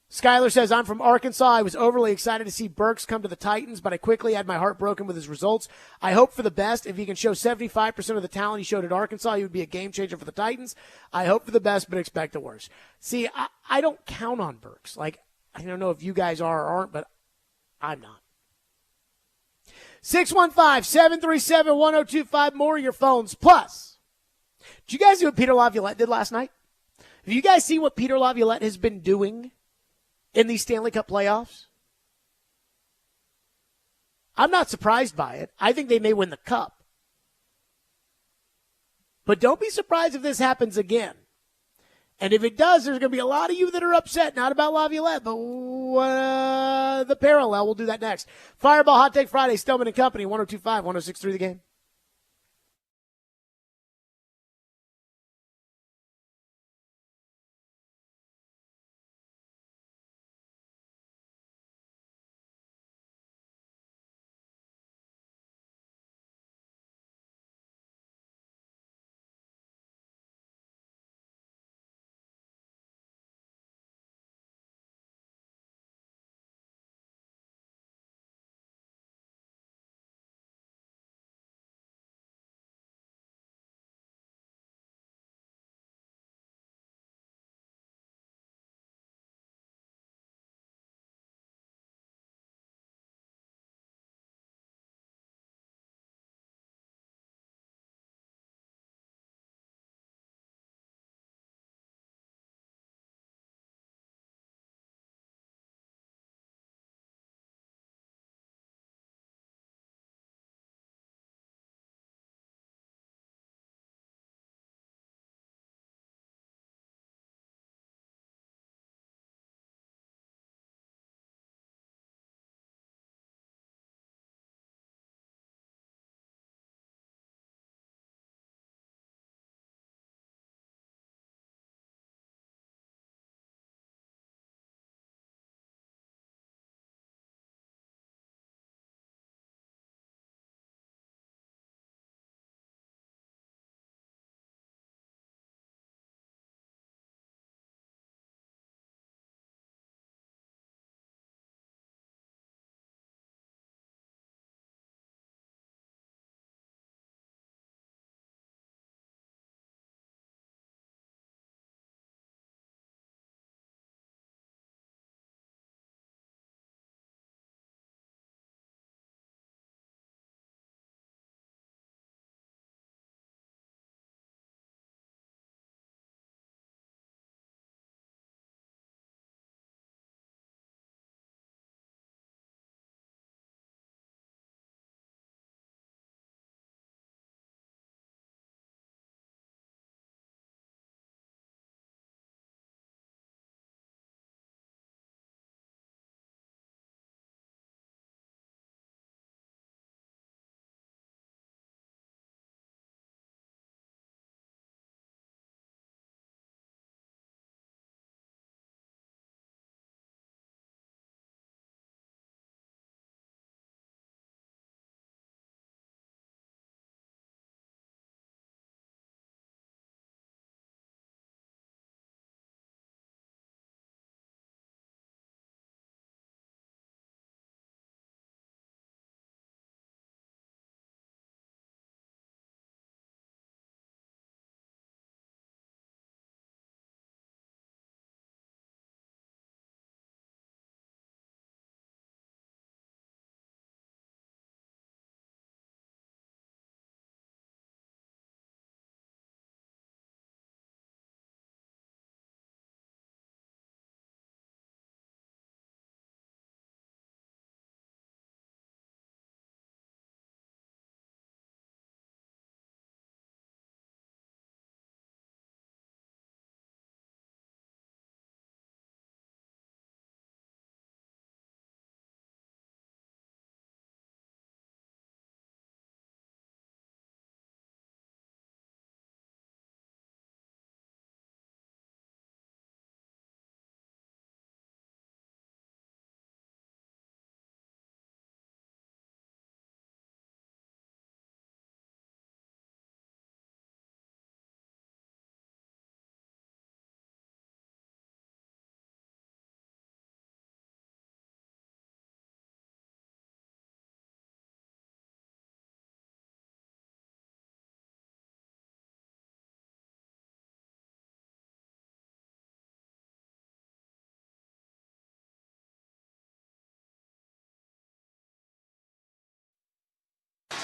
[SPEAKER 1] Skyler says, I'm from Arkansas. I was overly excited to see Burks come to the Titans, but I quickly had my heart broken with his results. I hope for the best. If he can show 75% of the talent he showed at Arkansas, he would be a game changer for the Titans. I hope for the best, but expect the worst. See, I don't count on Burks. Like, I don't know if you guys are or aren't, but I'm not. 615-737-1025, more of your phones. Plus, Did you guys see what Peter Laviolette did last night? Have you guys seen what Peter Laviolette has been doing in these Stanley Cup playoffs? I'm not surprised by it. I think they may win the Cup. But don't be surprised if this happens again. And if it does, there's going to be a lot of you that are upset, not about Laviolette, but the parallel. We'll do that next. Fireball Hot Take Friday, Stillman and Company, 102.5, 106.3 The Game.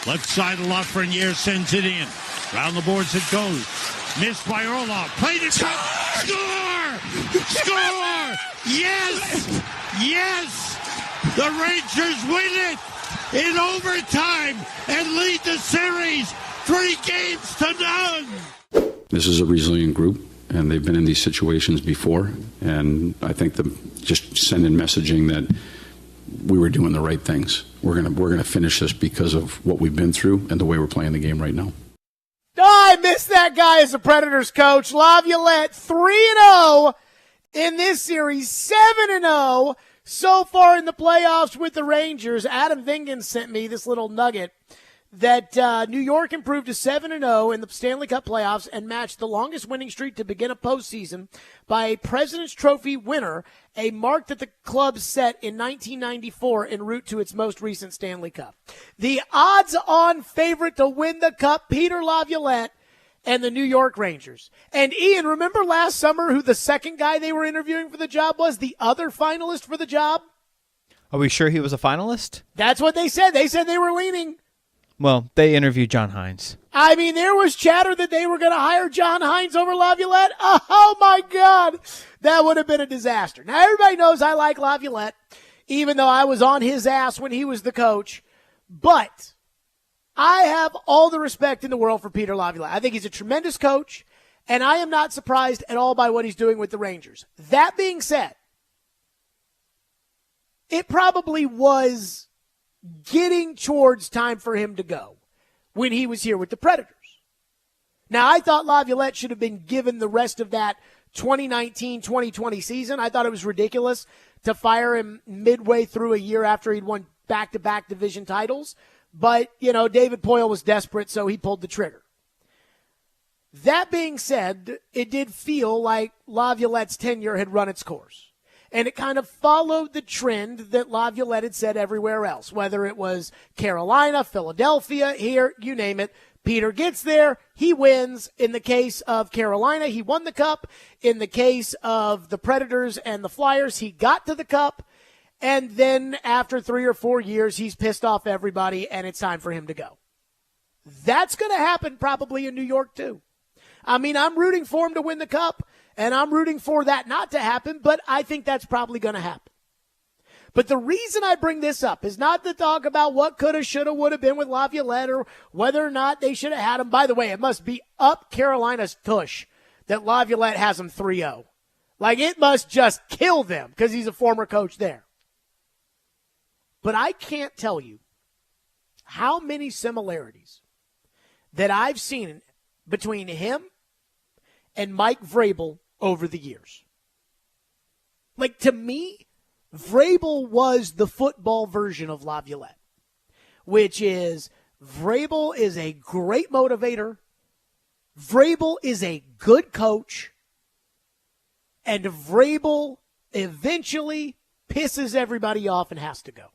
[SPEAKER 14] Left side of Lafreniere sends it in. Round the boards it goes. Missed by Orlov. Played it. Score! Score! Yes! Yes! The Rangers win it in overtime and lead the series 3-0.
[SPEAKER 15] This is a resilient group, and they've been in these situations before. And I think just sending messaging that we were doing the right things. We're gonna finish this because of what we've been through and the way we're playing the game right now.
[SPEAKER 1] I miss that guy as a Predators coach. Laviolette 3-0 in this series, 7-0 so far in the playoffs with the Rangers. Adam Vingan sent me this little nugget that New York improved to 7-0 in the Stanley Cup playoffs and matched the longest winning streak to begin a postseason by a President's Trophy winner, a mark that the club set in 1994 en route to its most recent Stanley Cup. The odds-on favorite to win the Cup, Peter Laviolette and the New York Rangers. And Ian, remember last summer who the second guy they were interviewing for the job was? The other finalist for the job?
[SPEAKER 6] Are we sure he was a finalist?
[SPEAKER 1] That's what they said. They said they were leaning.
[SPEAKER 6] Well, they interviewed John Hines.
[SPEAKER 1] I mean, there was chatter that they were going to hire John Hines over Laviolette. Oh, my God. That would have been a disaster. Now, everybody knows I like Laviolette, even though I was on his ass when he was the coach. But I have all the respect in the world for Peter Laviolette. I think he's a tremendous coach, and I am not surprised at all by what he's doing with the Rangers. That being said, it probably was getting towards time for him to go when he was here with the Predators. Now, I thought Laviolette should have been given the rest of that 2019-2020 season. I thought it was ridiculous to fire him midway through a year after he'd won back-to-back division titles. But, David Poile was desperate, so he pulled the trigger. That being said, it did feel like Laviolette's tenure had run its course. And it kind of followed the trend that Laviolette had said everywhere else, whether it was Carolina, Philadelphia, here, you name it. Peter gets there, he wins. In the case of Carolina, he won the Cup. In the case of the Predators and the Flyers, he got to the Cup. And then after 3 or 4 years, he's pissed off everybody, and it's time for him to go. That's going to happen probably in New York, too. I mean, I'm rooting for him to win the Cup. And I'm rooting for that not to happen, but I think that's probably going to happen. But the reason I bring this up is not to talk about what coulda, shoulda, woulda been with Laviolette or whether or not they should have had him. By the way, it must be up Carolina's tush that Laviolette has him 3-0. Like, it must just kill them because he's a former coach there. But I can't tell you how many similarities that I've seen between him and Mike Vrabel over the years. Like, to me, Vrabel was the football version of Laviolette, which is Vrabel is a great motivator, Vrabel is a good coach, and Vrabel eventually pisses everybody off and has to go.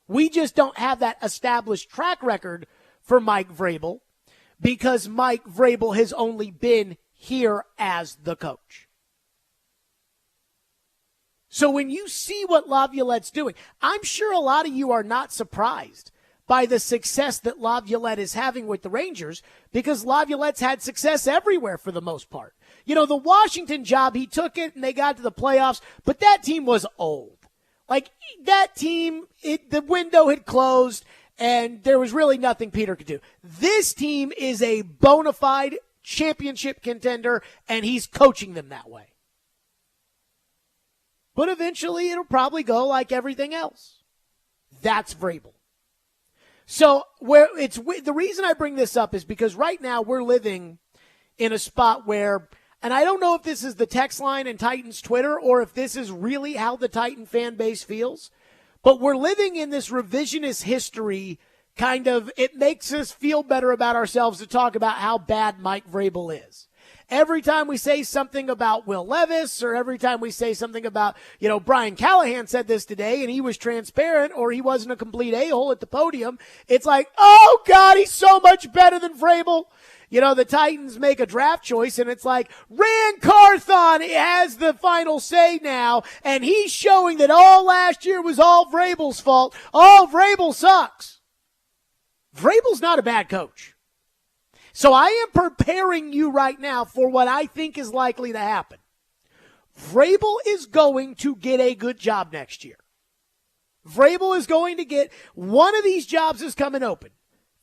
[SPEAKER 1] We just don't have that established track record for Mike Vrabel because Mike Vrabel has only been here as the coach. So when you see what Laviolette's doing, I'm sure a lot of you are not surprised by the success that Laviolette is having with the Rangers because Laviolette's had success everywhere for the most part. The Washington job, he took it and they got to the playoffs, but that team was old. Like, that team, the window had closed and there was really nothing Peter could do. This team is a bona fide championship contender, and he's coaching them that way. But eventually, it'll probably go like everything else. That's Vrabel. So the reason I bring this up is because right now we're living in a spot where, and I don't know if this is the text line and Titans Twitter or if this is really how the Titan fan base feels, but we're living in this revisionist history kind of, it makes us feel better about ourselves to talk about how bad Mike Vrabel is. Every time we say something about Will Levis or every time we say something about, Brian Callahan said this today and he was transparent or he wasn't a complete a-hole at the podium, it's like, oh, God, he's so much better than Vrabel. The Titans make a draft choice and it's like, Rand Carthon has the final say now and he's showing that all last year was all Vrabel's fault. All Vrabel sucks. Vrabel's not a bad coach. So I am preparing you right now for what I think is likely to happen. Vrabel is going to get a good job next year. Vrabel is going to get one of these jobs is coming open.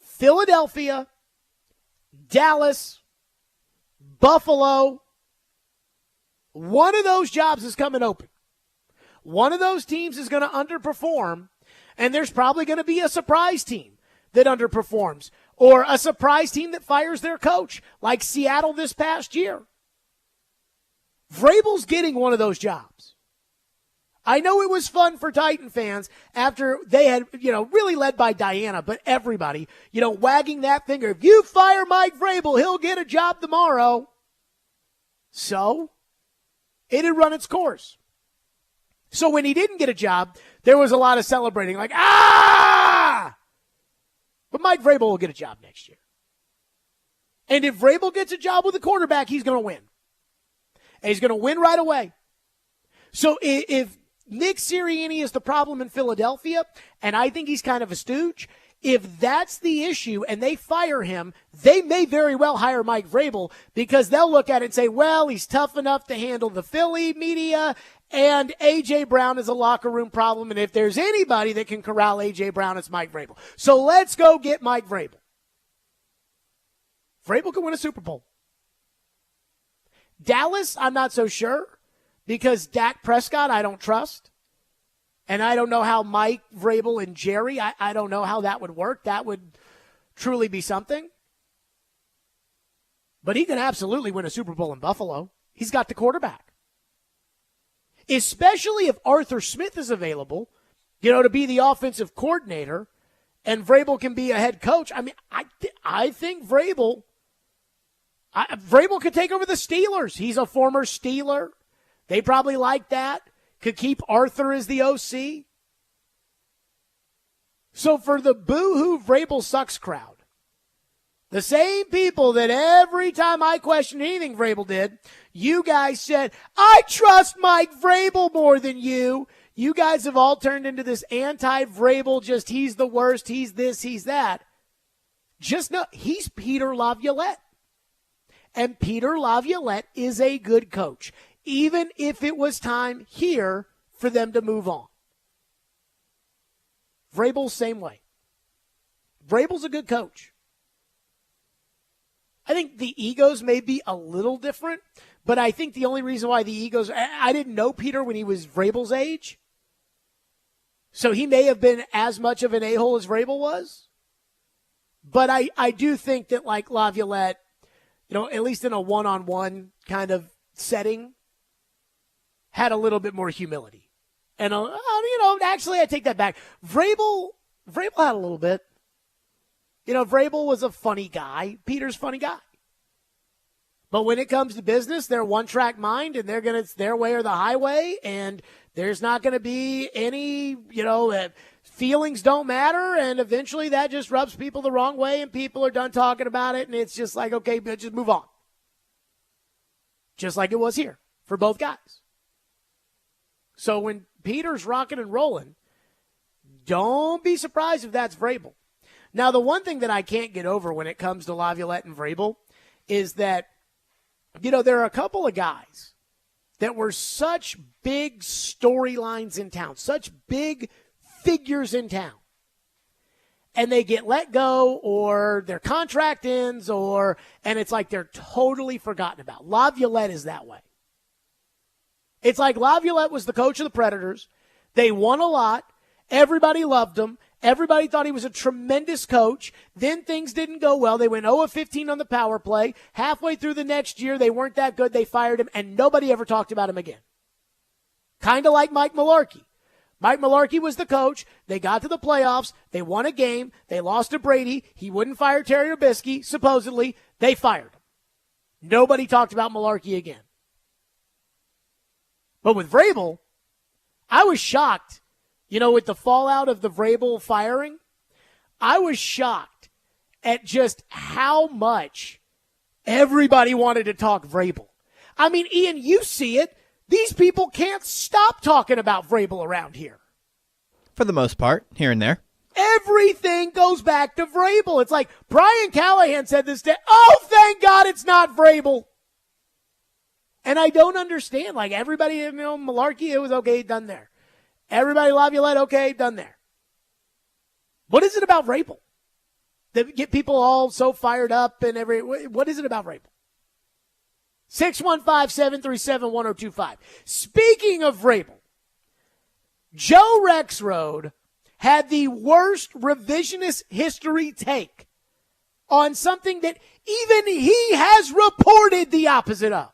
[SPEAKER 1] Philadelphia, Dallas, Buffalo. One of those jobs is coming open. One of those teams is going to underperform, and there's probably going to be a surprise team that underperforms or a surprise team that fires their coach, like Seattle this past year. Vrabel's getting one of those jobs. I know it was fun for Titan fans after they had, really led by Diana, but everybody, wagging that finger. If you fire Mike Vrabel, he'll get a job tomorrow. So, it had run its course. So when he didn't get a job, there was a lot of celebrating, like, ah! But Mike Vrabel will get a job next year. And if Vrabel gets a job with a quarterback, he's going to win. And he's going to win right away. So if Nick Sirianni is the problem in Philadelphia, and I think he's kind of a stooge, if that's the issue and they fire him, they may very well hire Mike Vrabel because they'll look at it and say, well, he's tough enough to handle the Philly media, and A.J. Brown is a locker room problem, and if there's anybody that can corral A.J. Brown, it's Mike Vrabel. So let's go get Mike Vrabel. Vrabel can win a Super Bowl. Dallas, I'm not so sure because Dak Prescott I don't trust. And I don't know how Mike, Vrabel, and Jerry, I don't know how that would work. That would truly be something. But he can absolutely win a Super Bowl in Buffalo. He's got the quarterback. Especially if Arthur Smith is available, to be the offensive coordinator, and Vrabel can be a head coach. I mean, I think Vrabel could take over the Steelers. He's a former Steeler. They probably like that. Could keep Arthur as the OC. So for the boo-hoo Vrabel sucks crowd, the same people that every time I questioned anything Vrabel did, you guys said, I trust Mike Vrabel more than you. You guys have all turned into this anti-Vrabel, just he's the worst, he's this, he's that. Just know, he's Peter Laviolette. And Peter Laviolette is a good coach, even if it was time here for them to move on. Vrabel's same way. Vrabel's a good coach. I think the egos may be a little different, but I think the only reason why the egos, I didn't know Peter when he was Vrabel's age, so he may have been as much of an a-hole as Vrabel was. But I do think that like Laviolette, at least in a one-on-one kind of setting, had a little bit more humility. And, actually, I take that back. Vrabel had a little bit. Vrabel was a funny guy. Peter's a funny guy. But when it comes to business, they're one-track mind, and it's their way or the highway, and there's not going to be any, feelings don't matter, and eventually that just rubs people the wrong way, and people are done talking about it, and it's just like, okay, but just move on. Just like it was here for both guys. So when Peter's rocking and rolling, don't be surprised if that's Vrabel. Now, the one thing that I can't get over when it comes to Laviolette and Vrabel is that, there are a couple of guys that were such big storylines in town, such big figures in town, and they get let go or their contract ends and it's like they're totally forgotten about. Laviolette is that way. It's like Laviolette was the coach of the Predators. They won a lot. Everybody loved him. Everybody thought he was a tremendous coach. Then things didn't go well. They went 0-15 on the power play. Halfway through the next year, they weren't that good. They fired him, and nobody ever talked about him again. Kind of like Mike Mularkey. Mike Mularkey was the coach. They got to the playoffs. They won a game. They lost to Brady. He wouldn't fire Terry Trubisky, supposedly. They fired him. Nobody talked about Mularkey again. But with Vrabel, I was shocked, with the fallout of the Vrabel firing. I was shocked at just how much everybody wanted to talk Vrabel. I mean, Ian, you see it. These people can't stop talking about Vrabel around here.
[SPEAKER 6] For the most part, here and there.
[SPEAKER 1] everything goes back to Vrabel. It's like Brian Callahan said this day, oh, thank God it's not Vrabel. And I don't understand. Like, everybody, Malarkey, it was okay, done there. Everybody, Laviolette, okay, done there. What is it about Vrabel that get people all so fired up and what is it about Vrabel? 615-737-1025. Speaking of Vrabel, Joe Rexrode had the worst revisionist history take on something that even he has reported the opposite of.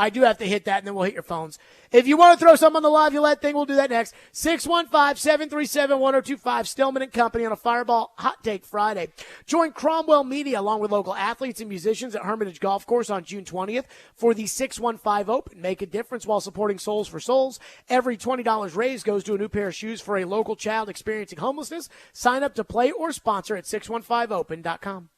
[SPEAKER 1] I do have to hit that, and then we'll hit your phones. If you want to throw something on the Laviolette thing, we'll do that next. 615-737-1025, Stillman and Company on a Fireball Hot Take Friday. Join Cromwell Media along with local athletes and musicians at Hermitage Golf Course on June 20th for the 615 Open. Make a difference while supporting Souls for Souls. Every $20 raised goes to a new pair of shoes for a local child experiencing homelessness. Sign up to play or sponsor at 615open.com.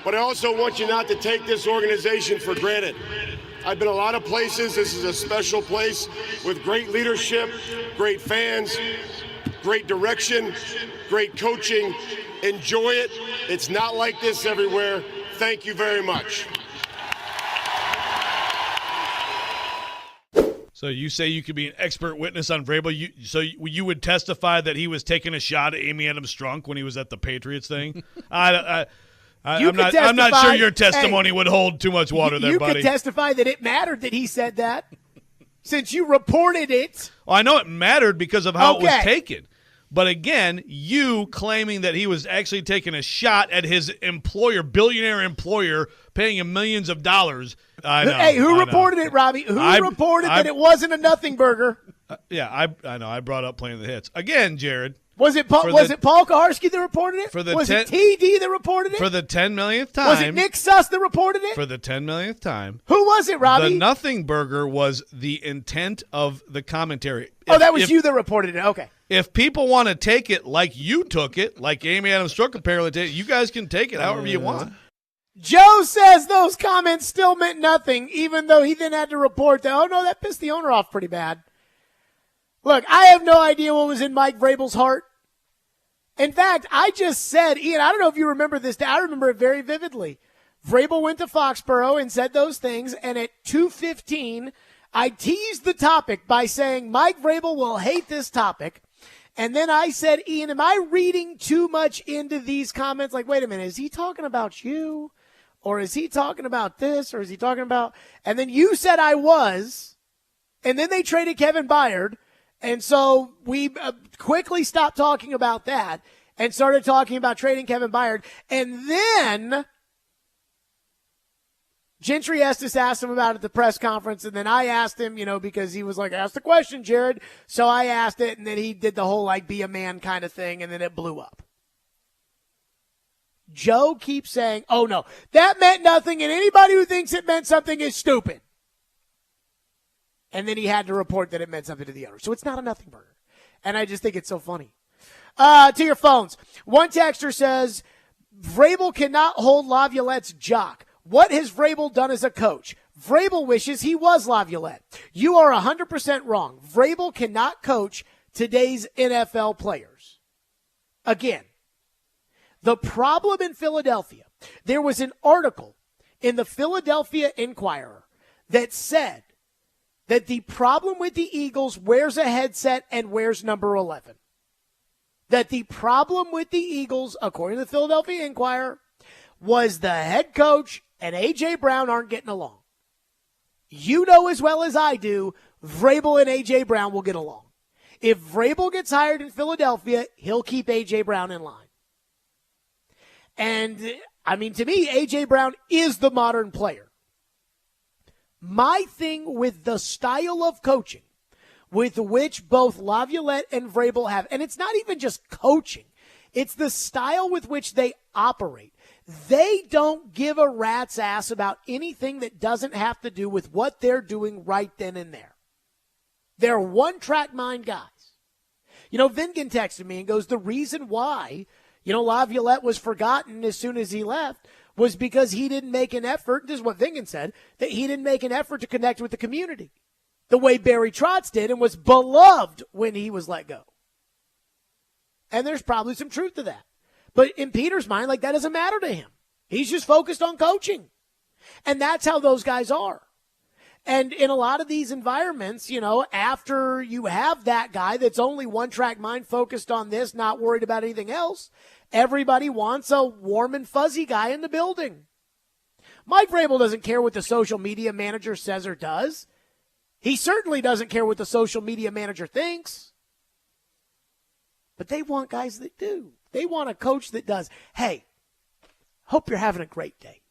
[SPEAKER 16] But I also want you not to take this organization for granted. I've been a lot of places. This is a special place with great leadership, great fans. great direction, great coaching. Enjoy it. It's not like this everywhere. Thank you very much.
[SPEAKER 17] So you say you could be an expert witness on Vrabel. So you would testify that he was taking a shot at Amy Adams-Strunk when he was at the Patriots thing? I'm not sure your testimony would hold too much water there, buddy.
[SPEAKER 1] You could testify that it mattered that he said that since you reported it.
[SPEAKER 17] Well, I know it mattered because of how it was taken. But again, you claiming that he was actually taking a shot at his employer, billionaire employer, paying him millions of dollars. I know.
[SPEAKER 1] Hey, who reported it, Robbie? Who reported that it wasn't a nothing burger?
[SPEAKER 17] Yeah, I know. I brought up Playing the Hits. Again, Jared.
[SPEAKER 1] Was it Paul Kaharski that reported it? Was it TD that reported it?
[SPEAKER 17] For the 10 millionth time.
[SPEAKER 1] Was it Nick Suss that reported it?
[SPEAKER 17] For the 10 millionth time.
[SPEAKER 1] Who was it, Robbie?
[SPEAKER 17] The nothing burger was the intent of the commentary.
[SPEAKER 1] That was you that reported it. Okay.
[SPEAKER 17] If people want to take it like you took it, like Amy Adams-Strunk apparently did, you guys can take it however you want.
[SPEAKER 1] Joe says those comments still meant nothing, even though he then had to report that, that pissed the owner off pretty bad. Look, I have no idea what was in Mike Vrabel's heart. In fact, I just said, Ian, I don't know if you remember this. I remember it very vividly. Vrabel went to Foxborough and said those things, and at 2:15, I teased the topic by saying Mike Vrabel will hate this topic. And then I said, Ian, am I reading too much into these comments? Like, wait a minute, is he talking about you? Or is he talking about this? Or is he talking about... And then you said I was. And then they traded Kevin Byard. And so we quickly stopped talking about that and started talking about trading Kevin Byard. And then Gentry Estes asked him about it at the press conference, and then I asked him, because he was like, ask the question, Jared. So I asked it, and then he did the whole, be a man kind of thing, and then it blew up. Joe keeps saying, oh, no, that meant nothing, and anybody who thinks it meant something is stupid. And then he had to report that it meant something to the owner. So it's not a nothing burger. And I just think it's so funny. To your phones. One texter says, Vrabel cannot hold Laviolette's jock. What has Vrabel done as a coach? Vrabel wishes he was Laviolette. You are 100% wrong. Vrabel cannot coach today's NFL players. Again, the problem in Philadelphia, there was an article in the Philadelphia Inquirer that said that the problem with the Eagles wears a headset and wears number 11. That the problem with the Eagles, according to the Philadelphia Inquirer, was the head coach and A.J. Brown aren't getting along. You know as well as I do, Vrabel and A.J. Brown will get along. If Vrabel gets hired in Philadelphia, he'll keep A.J. Brown in line. And, to me, A.J. Brown is the modern player. My thing with the style of coaching with which both Laviolette and Vrabel have, and it's not even just coaching, it's the style with which they operate. They don't give a rat's ass about anything that doesn't have to do with what they're doing right then and there. They're one-track mind guys. Vingan texted me and goes, the reason why, Laviolette was forgotten as soon as he left was because he didn't make an effort, this is what Vingan said, that he didn't make an effort to connect with the community the way Barry Trotz did and was beloved when he was let go. And there's probably some truth to that. But in Peter's mind, that doesn't matter to him. He's just focused on coaching. And that's how those guys are. And in a lot of these environments, after you have that guy that's only one-track mind focused on this, not worried about anything else, everybody wants a warm and fuzzy guy in the building. Mike Vrabel doesn't care what the social media manager says or does. He certainly doesn't care what the social media manager thinks. But they want guys that do. They want a coach that does. Hey, hope you're having a great day.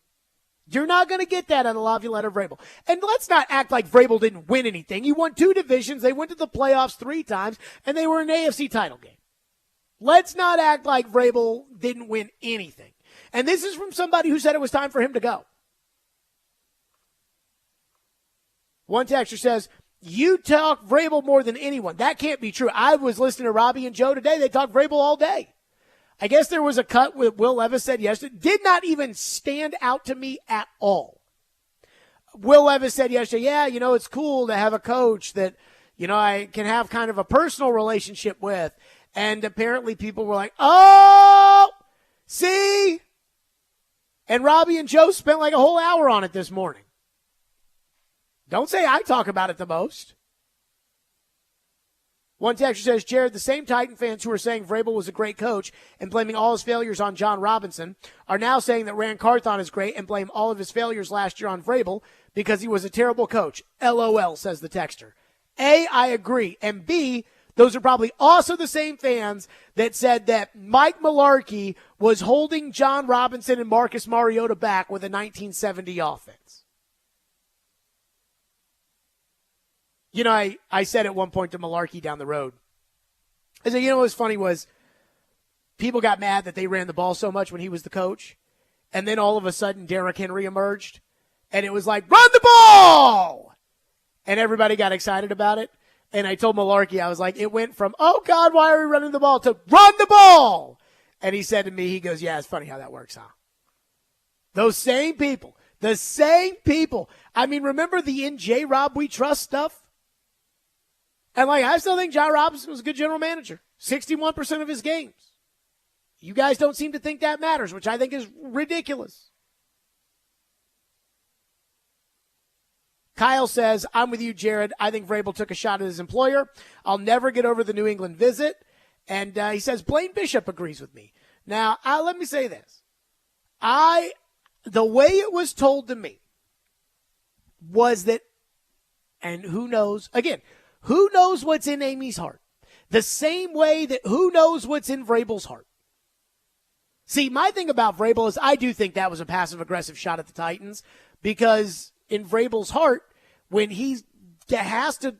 [SPEAKER 1] You're not going to get that out of Laviolette or Vrabel. And let's not act like Vrabel didn't win anything. He won 2 divisions. They went to the playoffs 3 times, and they were in an AFC title game. Let's not act like Vrabel didn't win anything. And this is from somebody who said it was time for him to go. One texter says, you talk Vrabel more than anyone. That can't be true. I was listening to Robbie and Joe today. They talked Vrabel all day. I guess there was a cut with Will Levis said yesterday. Did not even stand out to me at all. Will Levis said yesterday, it's cool to have a coach that, I can have kind of a personal relationship with. And apparently people were like, oh, see? And Robbie and Joe spent like a whole hour on it this morning. Don't say I talk about it the most. One texter says, Jared, the same Titan fans who are saying Vrabel was a great coach and blaming all his failures on John Robinson are now saying that Rand Carthon is great and blame all of his failures last year on Vrabel because he was a terrible coach. LOL, says the texter. A, I agree. And B, those are probably also the same fans that said that Mike Mularkey was holding John Robinson and Marcus Mariota back with a 1970 offense. You know, I said at one point to Mularkey down the road, I said, you know what was funny was people got mad that they ran the ball so much when he was the coach, and then all of a sudden Derrick Henry emerged, and it was like, run the ball! And everybody got excited about it. And I told Mularkey, I was like, it went from, oh, God, why are we running the ball, to run the ball! And he said to me, he goes, yeah, it's funny how that works, huh? Those same people, the same people. I mean, remember the in J-Rob We Trust stuff? And, like, I still think John Robinson was a good general manager. 61% of his games. You guys don't seem to think that matters, which I think is ridiculous. Kyle says, I'm with you, Jared. I think Vrabel took a shot at his employer. I'll never get over the New England visit. And he says, Blaine Bishop agrees with me. Now, let me say this. The way it was told to me was that, and who knows, again, who knows what's in Amy's heart? The same way that who knows what's in Vrabel's heart. See, my thing about Vrabel is I do think that was a passive-aggressive shot at the Titans because in Vrabel's heart, when he has to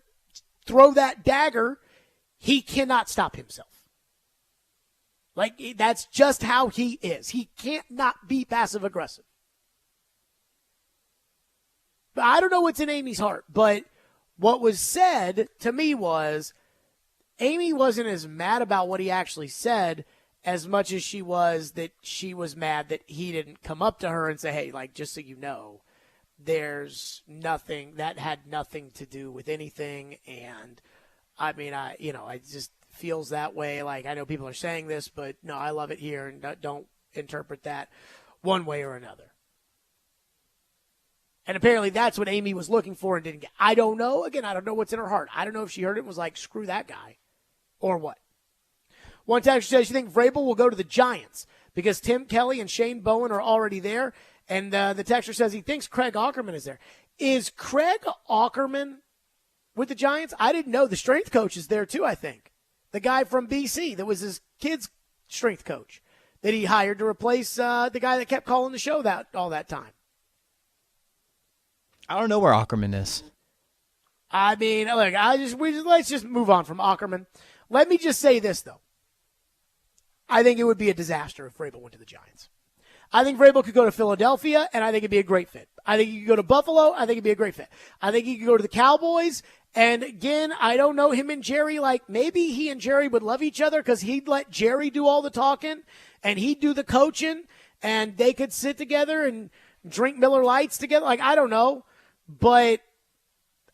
[SPEAKER 1] throw that dagger, he cannot stop himself. Like, that's just how he is. He can't not be passive-aggressive. But I don't know what's in Amy's heart, but what was said to me was Amy wasn't as mad about what he actually said as much as she was mad that he didn't come up to her and say, hey, like, just so you know, there's nothing, that had nothing to do with anything. And I mean, it just feels that way. Like, I know people are saying this, but no, I love it here and don't interpret that one way or another. And apparently that's what Amy was looking for and didn't get. I don't know. Again, I don't know what's in her heart. I don't know if she heard it and was like, screw that guy or what. One texter says, you think Vrabel will go to the Giants because Tim Kelly and Shane Bowen are already there? And the texter says he thinks Craig Aukerman is there. Is Craig Aukerman with the Giants? I didn't know. The strength coach is there too, I think. The guy from BC that was his kid's strength coach that he hired to replace the guy that kept calling the show all that time.
[SPEAKER 6] I don't know where Ackerman is.
[SPEAKER 1] I mean, look, let's just move on from Ackerman. Let me just say this, though. I think it would be a disaster if Vrabel went to the Giants. I think Vrabel could go to Philadelphia, and I think it'd be a great fit. I think he could go to Buffalo. I think it'd be a great fit. I think he could go to the Cowboys. And again, I don't know him and Jerry. Like, maybe he and Jerry would love each other because he'd let Jerry do all the talking, and he'd do the coaching, and they could sit together and drink Miller Lights together. Like, I don't know. But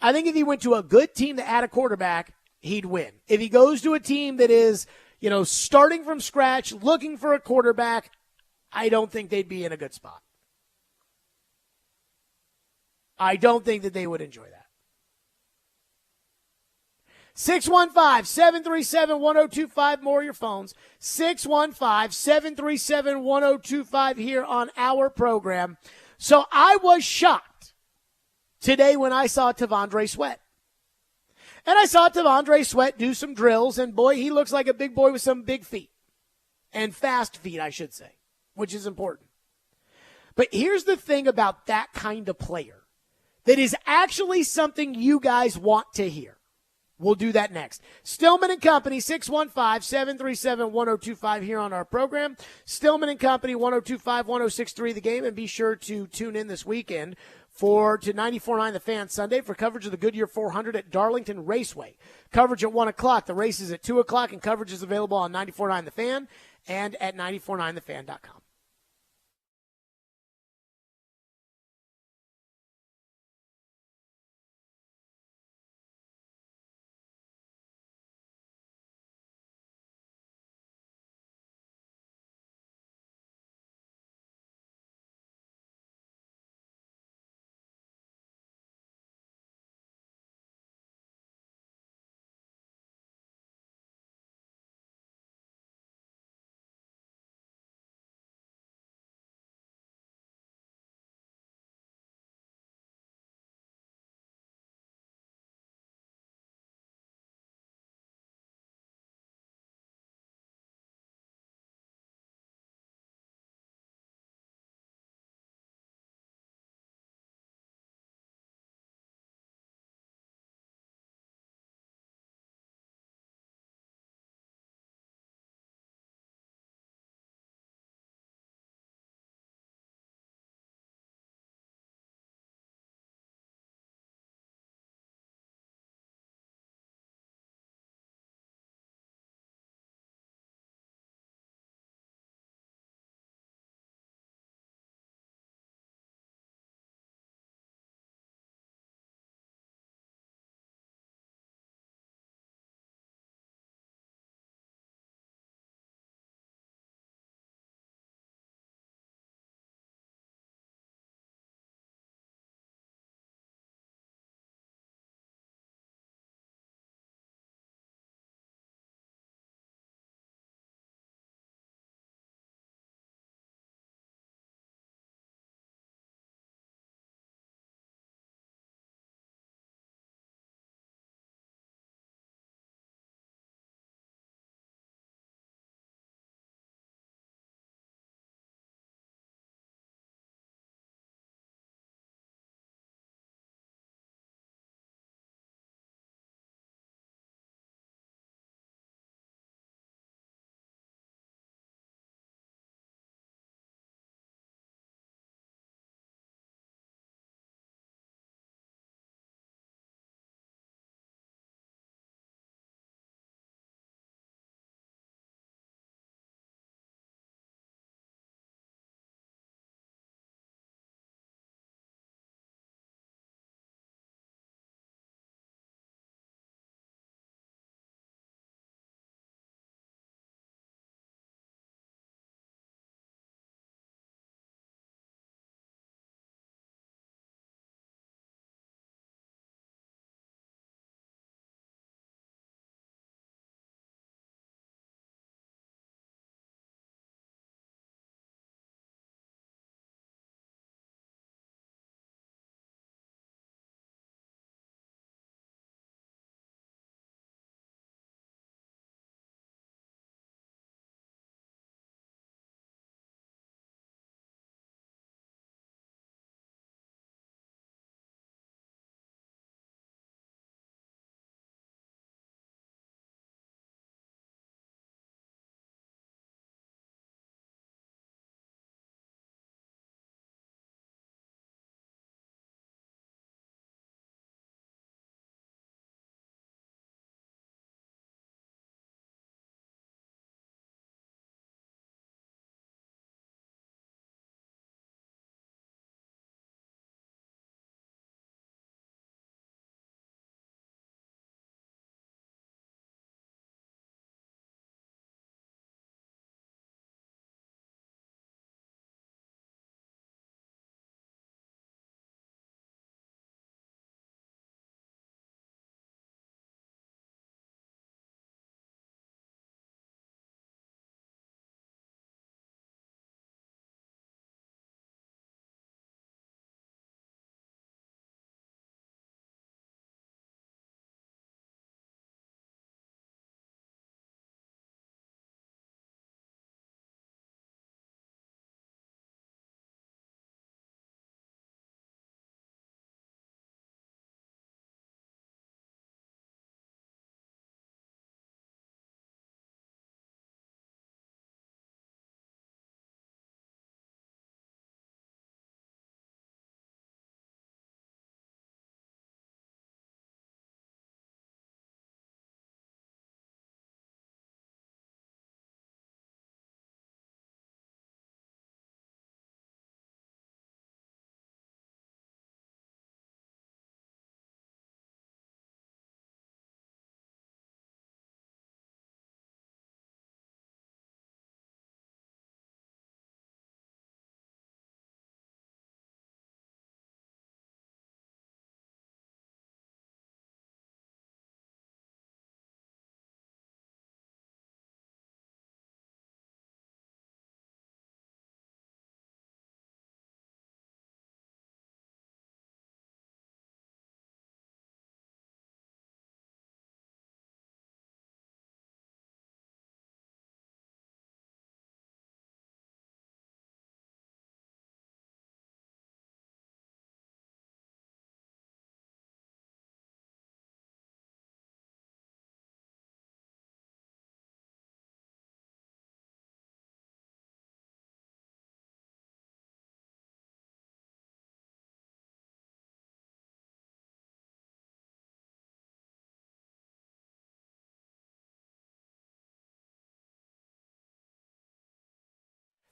[SPEAKER 1] I think if he went to a good team that had a quarterback, he'd win. If he goes to a team that is, starting from scratch, looking for a quarterback, I don't think they'd be in a good spot. I don't think that they would enjoy that. 615-737-1025, more of your phones. 615-737-1025 here on our program. So I was shocked today when I saw Tandre Sweat. And I saw Tandre Sweat do some drills, and boy, he looks like a big boy with some big feet. And fast feet, I should say, which is important. But here's the thing about that kind of player that is actually something you guys want to hear. We'll do that next. Stillman and Company, 615-737-1025 here on our program. Stillman and Company, 1025-1063 The Game. And be sure to tune in this weekend to 94.9 The Fan Sunday for coverage of the Goodyear 400 at Darlington Raceway. Coverage at 1 o'clock. The race is at 2 o'clock, and coverage is available on 94.9 The Fan and at 949thefan.com.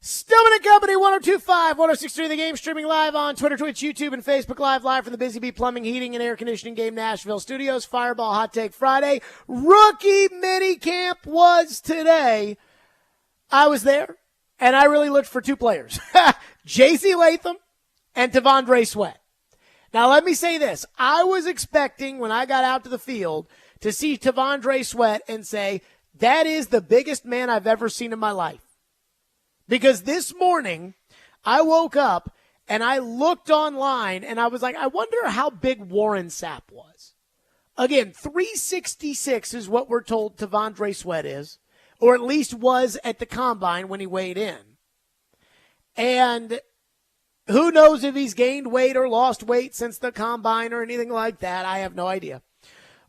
[SPEAKER 1] Stillman and Company, 102.5, 106.3 The Game, streaming live on Twitter, Twitch, YouTube, and Facebook live from the Busy Bee Plumbing, Heating, and Air Conditioning Game Nashville studios. Fireball Hot Take Friday. Rookie mini camp was today. I was there, and I really looked for two players, J.C. Latham and Tandre Sweat. Now, let me say this. I was expecting, when I got out to the field, to see Tandre Sweat and say, that is the biggest man I've ever seen in my life. Because this morning, I woke up and I looked online and I was like, I wonder how big Warren Sapp was. Again, 366 is what we're told Tandre Sweat is, or at least was at the combine when he weighed in. And who knows if he's gained weight or lost weight since the combine or anything like that. I have no idea.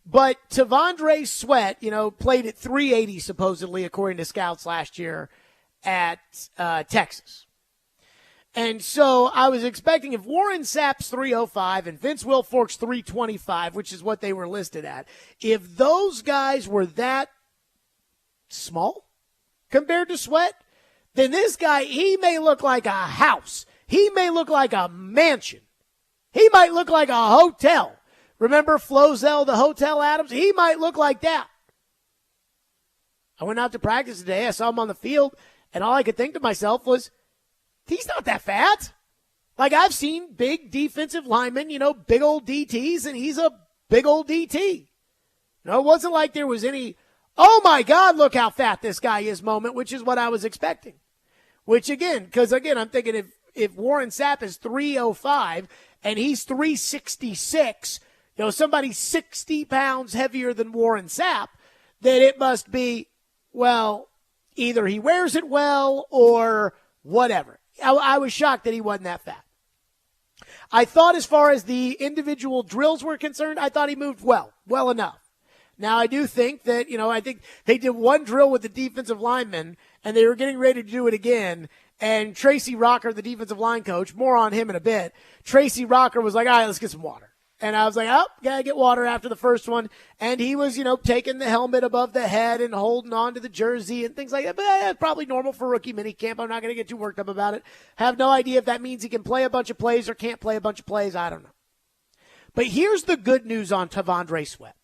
[SPEAKER 1] But Tandre Sweat, played at 380 supposedly, according to scouts last year at Texas. And so I was expecting if Warren Sapp's 305 and Vince Wilfork's 325, which is what they were listed at, if those guys were that small compared to Sweat, then this guy, he may look like a house. He may look like a mansion. He might look like a hotel. Remember Flozell, the Hotel Adams? He might look like that. I went out to practice today. I saw him on the field. And all I could think to myself was, he's not that fat. Like, I've seen big defensive linemen, big old DTs, and he's a big old DT. It wasn't like there was any, oh, my God, look how fat this guy is moment, which is what I was expecting. Which, I'm thinking if Warren Sapp is 305 and he's 366, somebody 60 pounds heavier than Warren Sapp, then it must be, well, either he wears it well or whatever. I was shocked that he wasn't that fat. I thought as far as the individual drills were concerned, I thought he moved well enough. Now, I do think that, I think they did one drill with the defensive lineman, and they were getting ready to do it again, and Tracy Rocker, the defensive line coach, more on him in a bit, Tracy Rocker was like, all right, let's get some water. And I was like, gotta get water after the first one. And he was, taking the helmet above the head and holding on to the jersey and things like that. But that's probably normal for rookie minicamp. I'm not going to get too worked up about it. Have no idea if that means he can play a bunch of plays or can't play a bunch of plays. I don't know. But here's the good news on Tandre Sweat.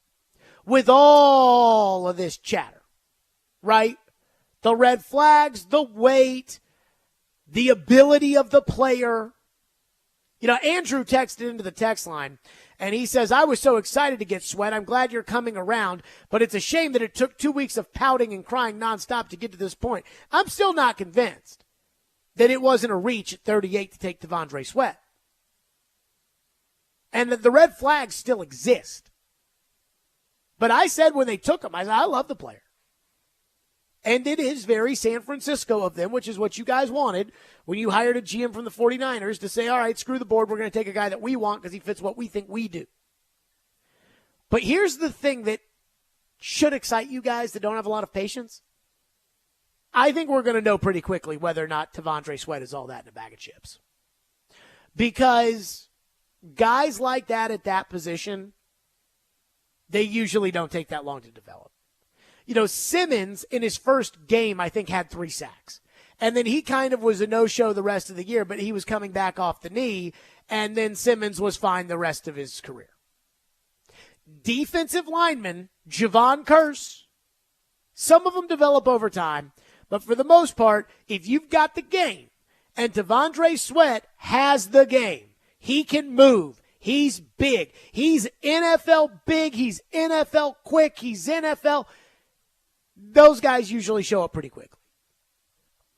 [SPEAKER 1] With all of this chatter, right? The red flags, the weight, the ability of the player. Andrew texted into the text line, and he says, I was so excited to get Sweat. I'm glad you're coming around, but it's a shame that it took 2 weeks of pouting and crying nonstop to get to this point. I'm still not convinced that it wasn't a reach at 38 to take Tandre Sweat. And that the red flags still exist. But I said when they took him, I love the player. And it is very San Francisco of them, which is what you guys wanted when you hired a GM from the 49ers to say, all right, screw the board. We're going to take a guy that we want because he fits what we think we do. But here's the thing that should excite you guys that don't have a lot of patience. I think we're going to know pretty quickly whether or not Tandre Sweat is all that in a bag of chips. Because guys like that at that position, they usually don't take that long to develop. Simmons in his first game, I think, had 3 sacks. And then he kind of was a no-show the rest of the year, but he was coming back off the knee, and then Simmons was fine the rest of his career. Defensive linemen, Javon Curse, some of them develop over time, but for the most part, if you've got the game, and Tandre Sweat has the game, he can move. He's big. He's NFL big. He's NFL quick. He's NFL. Those guys usually show up pretty quickly.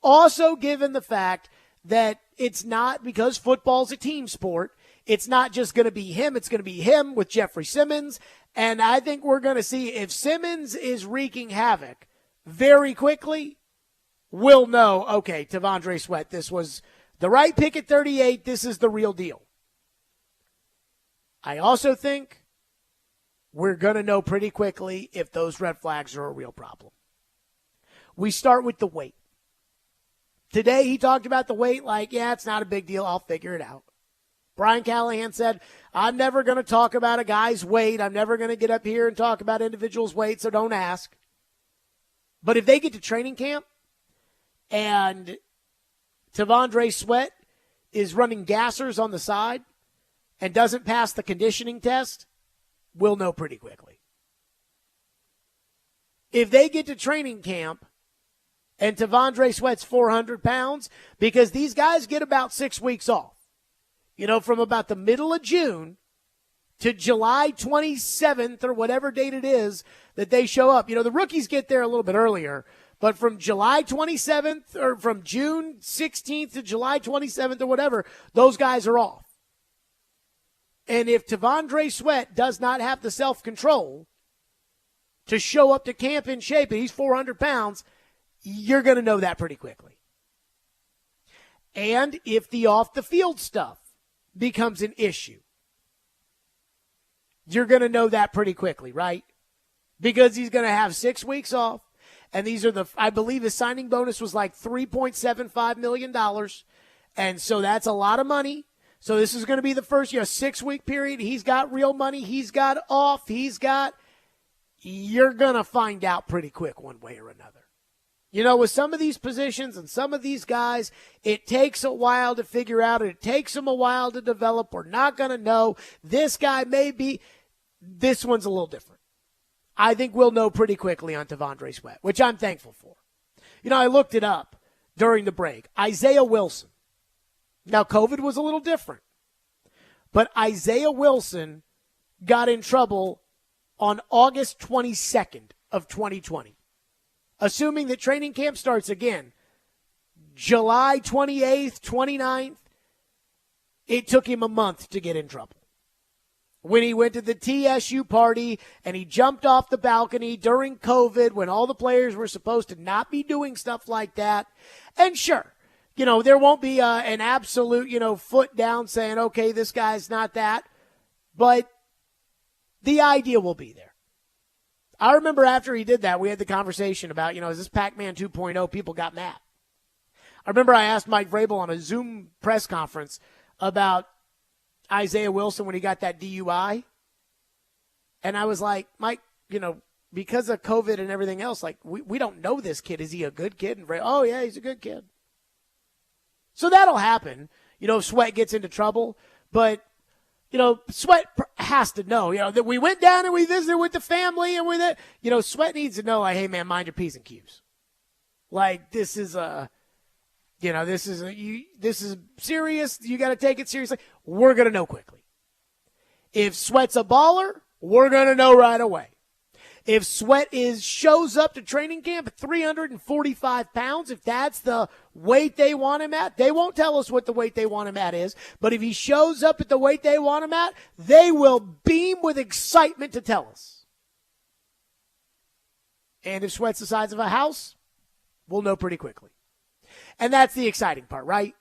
[SPEAKER 1] Also, given the fact that it's not, because football's a team sport, it's not just going to be him. It's going to be him with Jeffrey Simmons. And I think we're going to see if Simmons is wreaking havoc very quickly, we'll know, okay, Tandre Sweat, this was the right pick at 38. This is the real deal. I also think we're going to know pretty quickly if those red flags are a real problem. We start with the weight. Today he talked about the weight like, yeah, it's not a big deal. I'll figure it out. Brian Callahan said, I'm never going to talk about a guy's weight. I'm never going to get up here and talk about individuals' weight, so don't ask. But if they get to training camp and Tandre Sweat is running gassers on the side and doesn't pass the conditioning test, we'll know pretty quickly. If they get to training camp and Tandre Sweat's 400 pounds, because these guys get about 6 weeks off, from about the middle of June to July 27th or whatever date it is that they show up. The rookies get there a little bit earlier, but from July 27th or from June 16th to July 27th or whatever, those guys are off. And if Tandre Sweat does not have the self-control to show up to camp in shape and he's 400 pounds, you're going to know that pretty quickly. And if the off-the-field stuff becomes an issue, you're going to know that pretty quickly, right? Because he's going to have 6 weeks off, and these are I believe his signing bonus was like $3.75 million, and so that's a lot of money. So this is going to be the first 6-week period. He's got real money. He's got off. You're going to find out pretty quick one way or another. With some of these positions and some of these guys, it takes a while to figure out. It takes them a while to develop. We're not going to know. This guy may be. This one's a little different. I think we'll know pretty quickly on Tandre Sweat, which I'm thankful for. I looked it up during the break. Isaiah Wilson. Now, COVID was a little different. But Isaiah Wilson got in trouble on August 22nd of 2020. Assuming that training camp starts again, July 28th, 29th, it took him a month to get in trouble. When he went to the TSU party and he jumped off the balcony during COVID when all the players were supposed to not be doing stuff like that. And sure, there won't be an absolute, foot down saying, okay, this guy's not that. But the idea will be there. I remember after he did that, we had the conversation about, is this Pac-Man 2.0? People got mad. I remember I asked Mike Vrabel on a Zoom press conference about Isaiah Wilson when he got that DUI. And I was like, Mike, because of COVID and everything else, like, we don't know this kid. Is he a good kid? And oh, yeah, he's a good kid. So that'll happen, if Sweat gets into trouble. But, Sweat has to know, that we went down and we visited with the family and with it. Sweat needs to know, like, hey, man, mind your P's and Q's. Like, this is serious. You got to take it seriously. We're going to know quickly. If Sweat's a baller, we're going to know right away. If Sweat shows up to training camp at 345 pounds, if that's the weight they want him at, they won't tell us what the weight they want him at is. But if he shows up at the weight they want him at, they will beam with excitement to tell us. And if Sweat's the size of a house, we'll know pretty quickly. And that's the exciting part, right?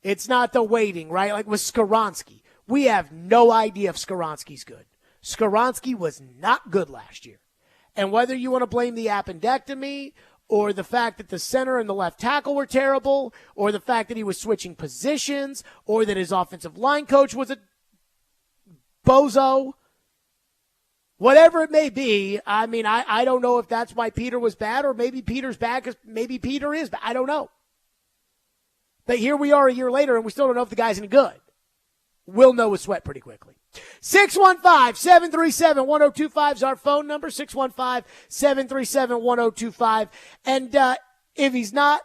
[SPEAKER 1] It's not the waiting, right? Like with Skoronski. We have no idea if Skoronski's good. Skoronski was not good last year. And whether you want to blame the appendectomy or the fact that the center and the left tackle were terrible or the fact that he was switching positions or that his offensive line coach was a bozo, whatever it may be, I don't know if that's why Peter was bad or maybe Peter's bad because maybe Peter is bad. I don't know. But here we are a year later and we still don't know if the guy's any good. We'll know with Sweat pretty quickly. 615-737-1025 is our phone number, 615-737-1025. And if he's not,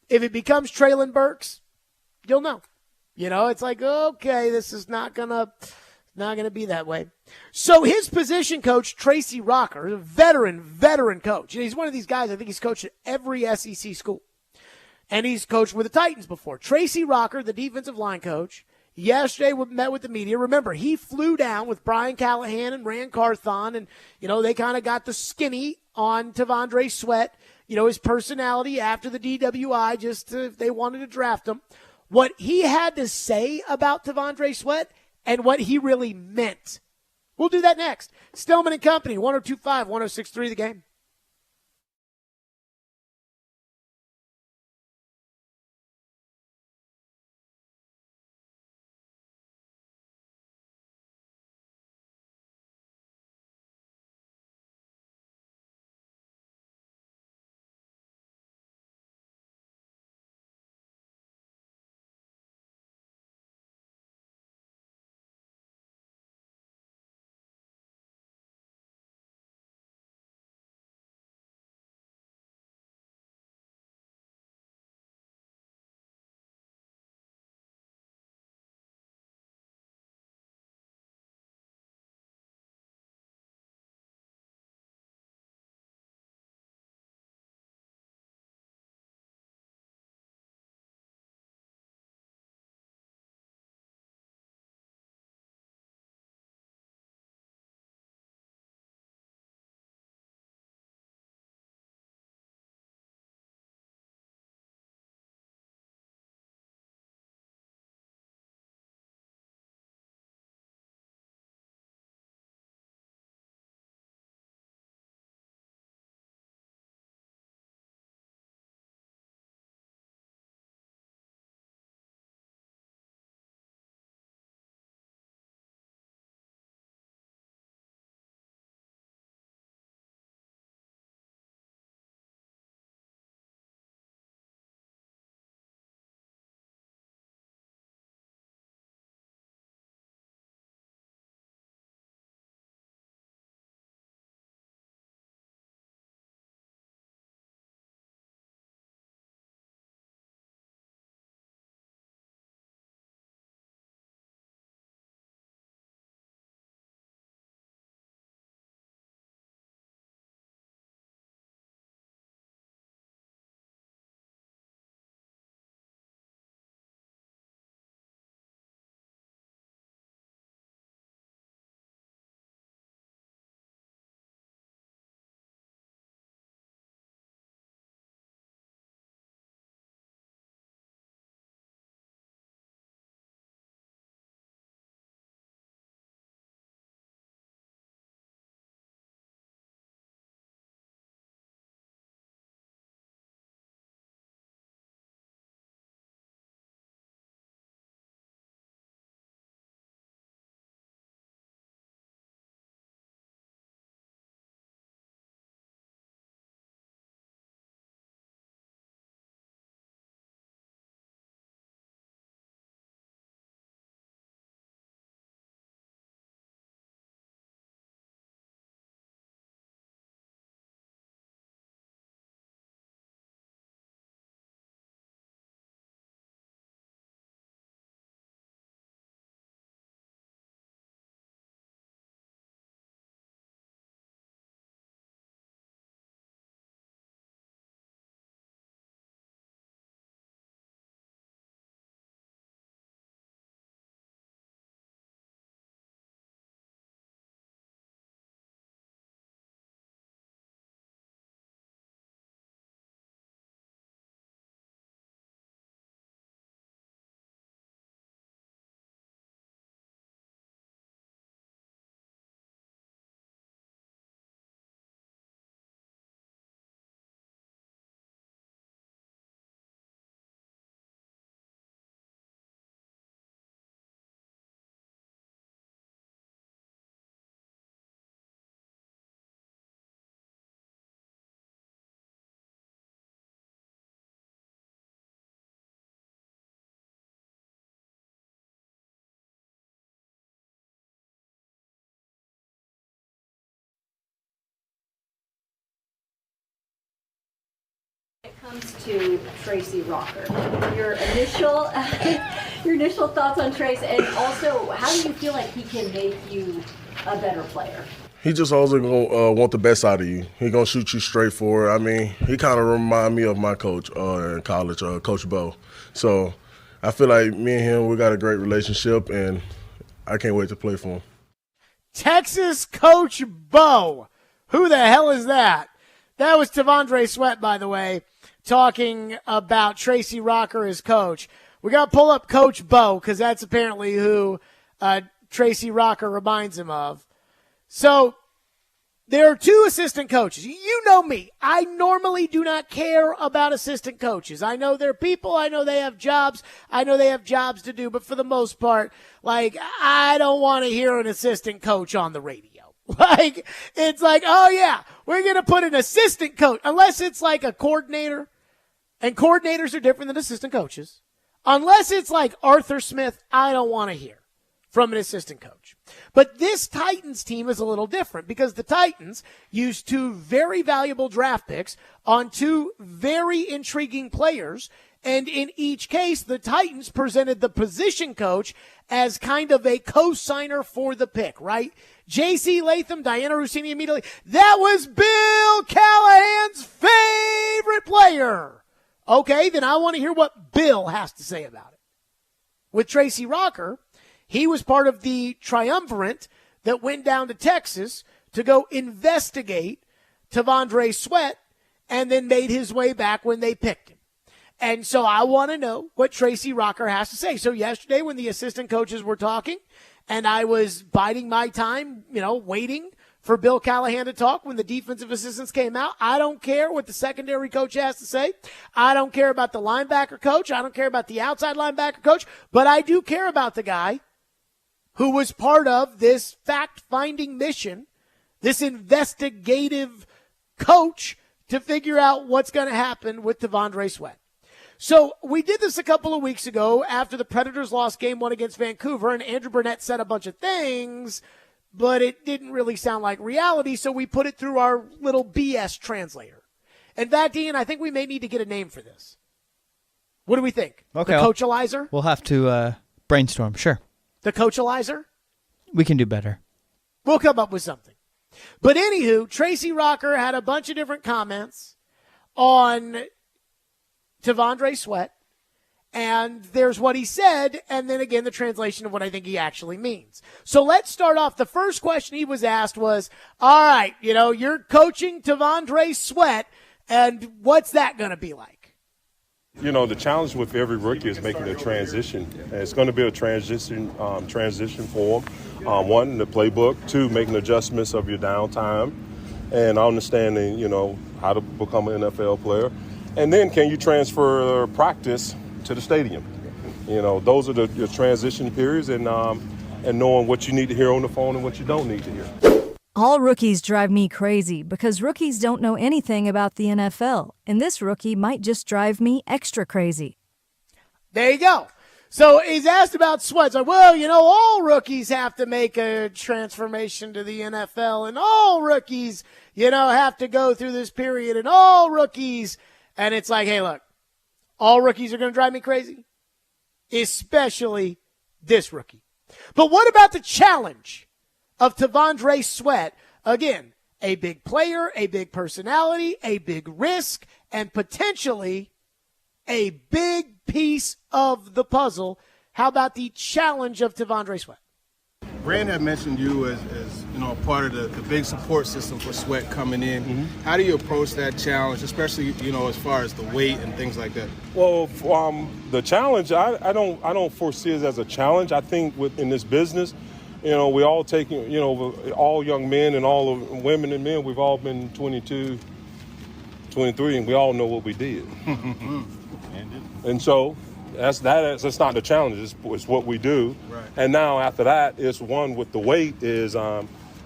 [SPEAKER 1] if it becomes Traylon Burks, you'll know. It's like, okay, this is not gonna be that way. So his position coach, Tracy Rocker, a veteran coach. He's one of these guys, I think he's coached at every SEC school. And he's coached with the Titans before. Tracy Rocker, the defensive line coach, yesterday met with the media. Remember, he flew down with Brian Callahan and Rand Carthon, and, they kind of got the skinny on Tandre Sweat, his personality after the DWI, they wanted to draft him. What he had to say about Tandre Sweat and what he really meant. We'll do that next. Stillman and Company, 102.5, 106.3 The Game.
[SPEAKER 18] comes to Tracy Rocker, your initial your initial thoughts on Trace, and also how do you feel like he can make you a better player?
[SPEAKER 3] He just always gonna want the best out of you. He gonna shoot you straight forward. I mean, he kind of remind me of my coach in college, Coach Bo. So I feel like me and him, we got a great relationship, and I can't wait to play for him.
[SPEAKER 1] Texas Coach Bo. Who the hell is that? That was Tandre Sweat, by the way, talking about Tracy Rocker as coach. We got to pull up Coach Bo because that's apparently who Tracy Rocker reminds him of. So there are two assistant coaches. You know me. I normally do not care about assistant coaches. I know they're people. I know they have jobs. I know they have jobs to do. But for the most part, like, I don't want to hear an assistant coach on the radio. Like, it's like, oh, yeah, we're going to put an assistant coach. Unless it's like a coordinator. And coordinators are different than assistant coaches. Unless it's like Arthur Smith, I don't want to hear from an assistant coach. But this Titans team is a little different because the Titans used two very valuable draft picks on two very intriguing players. And in each case, the Titans presented the position coach as kind of a co-signer for the pick, right? J.C. Latham, Diana Rossini immediately. That was Bill Callahan's favorite player. Okay, then I want to hear what Bill has to say about it. With Tracy Rocker, he was part of the triumvirate that went down to Texas to go investigate Tandre Sweat and then made his way back when they picked him. And so I want to know what Tracy Rocker has to say. So yesterday when the assistant coaches were talking and I was biding my time, waiting for Bill Callahan to talk when the defensive assistants came out, I don't care what the secondary coach has to say. I don't care about the linebacker coach. I don't care about the outside linebacker coach. But I do care about the guy who was part of this fact-finding mission, this investigative coach to figure out what's going to happen with Tandre Sweat. So we did this a couple of weeks ago after the Predators lost game 1 against Vancouver, and Andrew Burnett said a bunch of things, but it didn't really sound like reality, so we put it through our little BS translator. In fact, Ian, I think we may need to get a name for this. What do we think?
[SPEAKER 6] Okay.
[SPEAKER 1] The Coachalizer?
[SPEAKER 6] We'll have to brainstorm, sure.
[SPEAKER 1] The Coachalizer?
[SPEAKER 6] We can do better.
[SPEAKER 1] We'll come up with something. But anywho, Tracy Rocker had a bunch of different comments on Tandre Sweat, and there's what he said, and then again the translation of what I think he actually means. So let's start off. The first question he was asked was, all right, you're coaching Tandre Sweat, and what's that going to be like?
[SPEAKER 19] The challenge with every rookie is making a transition. And it's going to be a transition for them. One, the playbook. Two, making adjustments of your downtime and understanding, how to become an NFL player. And then can you transfer practice to the stadium? Those are your transition periods and knowing what you need to hear on the phone and what you don't need to hear.
[SPEAKER 20] All rookies drive me crazy because rookies don't know anything about the NFL, and this rookie might just drive me extra crazy.
[SPEAKER 1] There you go. So he's asked about Sweat. Like, well, all rookies have to make a transformation to the NFL, and all rookies, have to go through this period, and all rookies. And it's like, hey, look, all rookies are going to drive me crazy, especially this rookie. But what about the challenge of Tandre Sweat? Again, a big player, a big personality, a big risk, and potentially a big piece of the puzzle. How about the challenge of Tandre Sweat?
[SPEAKER 7] Brand had mentioned you as part of the big support system for Sweat coming in. Mm-hmm. How do you approach that challenge, especially as far as the weight and things like that?
[SPEAKER 19] Well, the challenge I don't foresee it as a challenge. I think in this business, we all take all young men and all of women and men. We've all been 22, 23, and we all know what we did. And so that's not the challenge. It's what we do. Right. And now after that, it's one with the weight is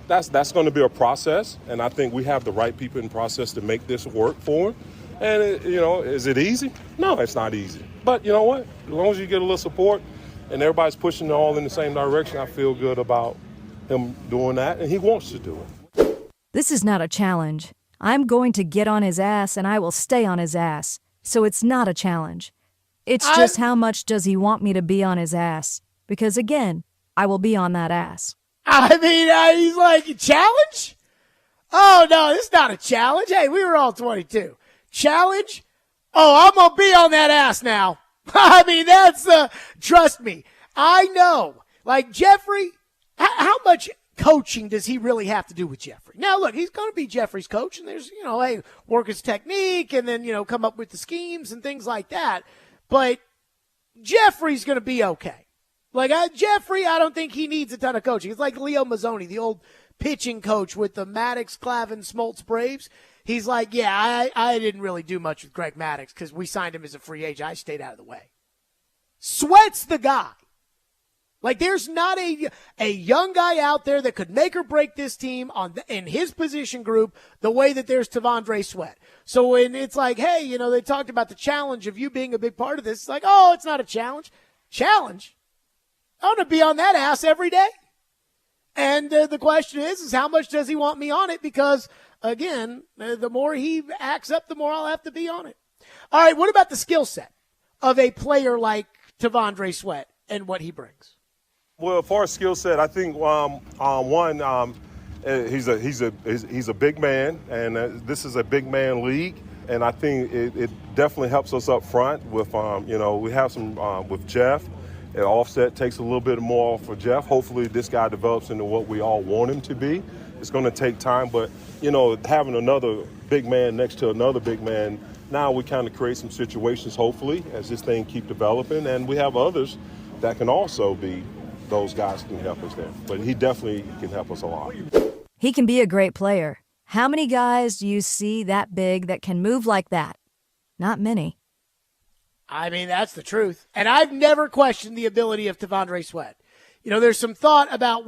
[SPEAKER 19] that's going to be a process. And I think we have the right people in process to make this work for them. And is it easy? No, it's not easy. But you know what? As long as you get a little support and everybody's pushing all in the same direction, I feel good about him doing that. And he wants to do it.
[SPEAKER 20] This is not a challenge. I'm going to get on his ass, and I will stay on his ass. So it's not a challenge. It's just how much does he want me to be on his ass? Because again, I will be on that ass.
[SPEAKER 1] I mean, he's like, challenge? Oh, no, this is not a challenge. Hey, we were all 22. Challenge? Oh, I'm going to be on that ass now. I mean, that's, trust me. I know. Like, Jeffrey, how much coaching does he really have to do with Jeffrey? Now, look, he's going to be Jeffrey's coach, and there's, hey, work his technique and then, come up with the schemes and things like that. But Jeffrey's going to be okay. Like, Jeffrey, I don't think he needs a ton of coaching. It's like Leo Mazzoni, the old pitching coach with the Maddox, Clavin, Smoltz Braves. He's like, yeah, I didn't really do much with Greg Maddux because we signed him as a free agent. I stayed out of the way. Sweat's the guy. Like, there's not a young guy out there that could make or break this team in his position group the way that there's Tandre Sweat. So when it's like, hey, they talked about the challenge of you being a big part of this, it's like, oh, it's not a challenge. Challenge? I want to be on that ass every day. And the question is how much does he want me on it? Because, again, the more he acts up, the more I'll have to be on it. All right, what about the skill set of a player like Tandre Sweat and what he brings?
[SPEAKER 19] Well, as far as skill set, I think he's a big man, and this is a big man league. And I think it definitely helps us up front with we have some with Jeff. Offset takes a little bit more for Jeff. Hopefully this guy develops into what we all want him to be. It's going to take time, but, having another big man next to another big man, now we kind of create some situations, hopefully, as this thing keep developing. And we have others that can also be those guys can help us there. But he definitely can help us a lot.
[SPEAKER 20] He can be a great player. How many guys do you see that big that can move like that? Not many.
[SPEAKER 1] I mean, that's the truth. And I've never questioned the ability of Tandre Sweat. There's some thought about,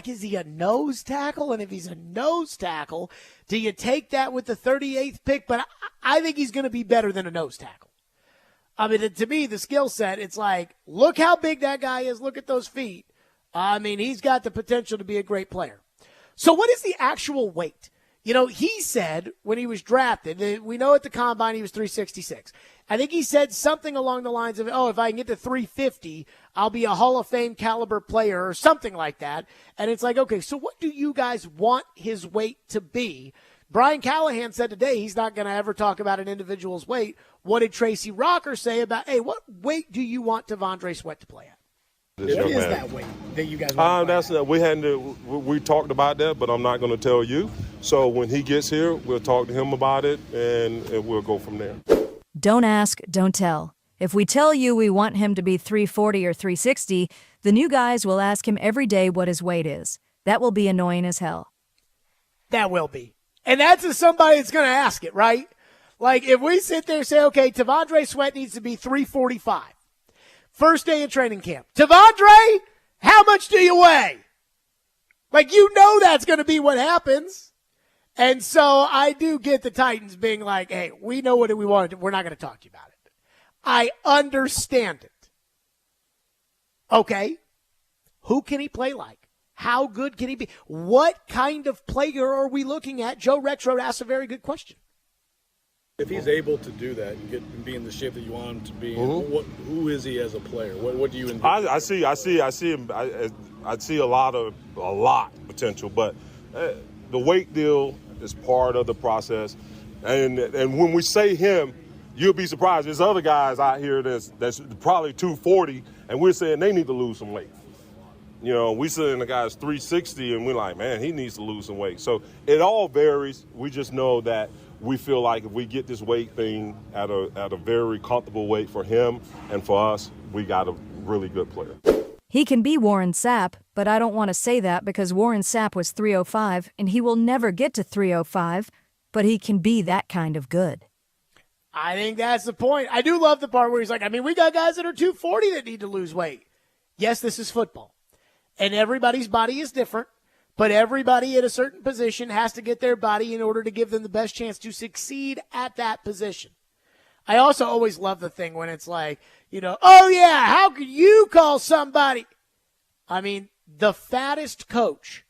[SPEAKER 1] is he a nose tackle? And if he's a nose tackle, do you take that with the 38th pick? But I think he's going to be better than a nose tackle. I mean, to me, the skill set, it's like, look how big that guy is. Look at those feet. I mean, he's got the potential to be a great player. So what is the actual weight? He said when he was drafted, we know at the combine he was 366. I think he said something along the lines of, if I can get to 350, I'll be a Hall of Fame caliber player or something like that. And it's like, okay, so what do you guys want his weight to be? Brian Callahan said today he's not going to ever talk about an individual's weight. What did Tracy Rocker say about, what weight do you want Tandre Sweat to play at? What is that weight that you guys want to play at?
[SPEAKER 19] We talked about that, but I'm not going to tell you. So when he gets here, we'll talk to him about it, and we'll go from there.
[SPEAKER 20] Don't ask, don't tell. If we tell you we want him to be 340 or 360, the new guys will ask him every day what his weight is. That will be annoying as hell.
[SPEAKER 1] That will be. And that's as somebody that's going to ask it, right? Like, if we sit there and say, okay, Tandre Sweat needs to be 345. First day of training camp. Tandre, how much do you weigh? Like, that's going to be what happens. And so I do get the Titans being like, hey, we know what we want. We're not going to talk to you about it. I understand it. Okay. Who can he play like? How good can he be? What kind of player are we looking at? Joe Rexrode asked a very good question.
[SPEAKER 21] If he's able to do that and be in the shape that you want him to be, who is he as a player? What do you envision?
[SPEAKER 19] I see him. I see a lot potential, but the weight deal is part of the process. And when we say him, you'll be surprised. There's other guys out here that's probably 240, and we're saying they need to lose some weight. We saying the guy's 360, and we're like, man, he needs to lose some weight. So it all varies. We just know that we feel like if we get this weight thing at a very comfortable weight for him and for us, we got a really good player.
[SPEAKER 20] He can be Warren Sapp, but I don't want to say that because Warren Sapp was 305, and he will never get to 305, but he can be that kind of good.
[SPEAKER 1] I think that's the point. I do love the part where he's like, we got guys that are 240 that need to lose weight. Yes, this is football, and everybody's body is different. But everybody at a certain position has to get their body in order to give them the best chance to succeed at that position. I also always love the thing when it's like, oh, yeah, how could you call somebody? The fattest coach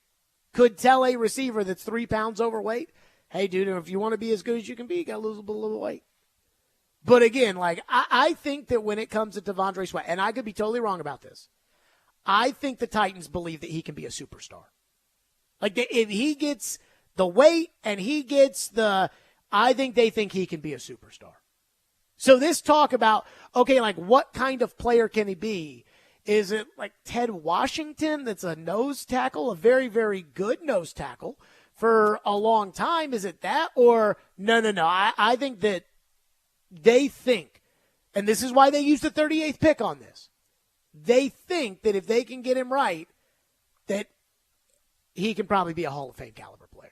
[SPEAKER 1] could tell a receiver that's 3 pounds overweight, hey, dude, if you want to be as good as you can be, you got to lose a little weight. But again, like I think that when it comes to Tandre Sweat, and I could be totally wrong about this, I think the Titans believe that he can be a superstar. Like if he gets the weight and he gets I think they think he can be a superstar. So this talk about, okay, like what kind of player can he be? Is it like Ted Washington that's a nose tackle, a very, very good nose tackle for a long time? Is it that? Or no. I think that they think, and this is why they used the 38th pick on this, they think that if they can get him right, that he can probably be a Hall of Fame caliber player.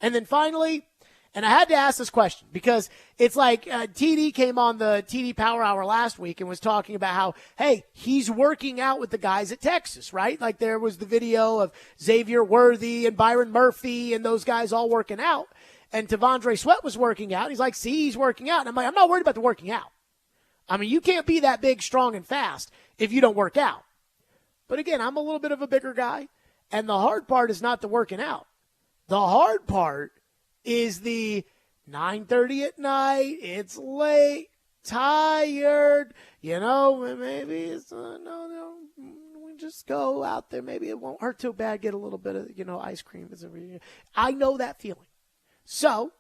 [SPEAKER 1] And then finally, and I had to ask this question because it's like TD came on the TD Power Hour last week and was talking about how, hey, he's working out with the guys at Texas, right? Like there was the video of Xavier Worthy and Byron Murphy and those guys all working out. And Tandre Sweat was working out. He's like, see, he's working out. And I'm like, I'm not worried about the working out. I mean, you can't be that big, strong, and fast if you don't work out. But again, I'm a little bit of a bigger guy. And the hard part is not the working out. The hard part is the 9:30 at night, it's late, tired, maybe it's, no, we just go out there. Maybe it won't hurt too bad, get a little bit of, ice cream. I know that feeling. So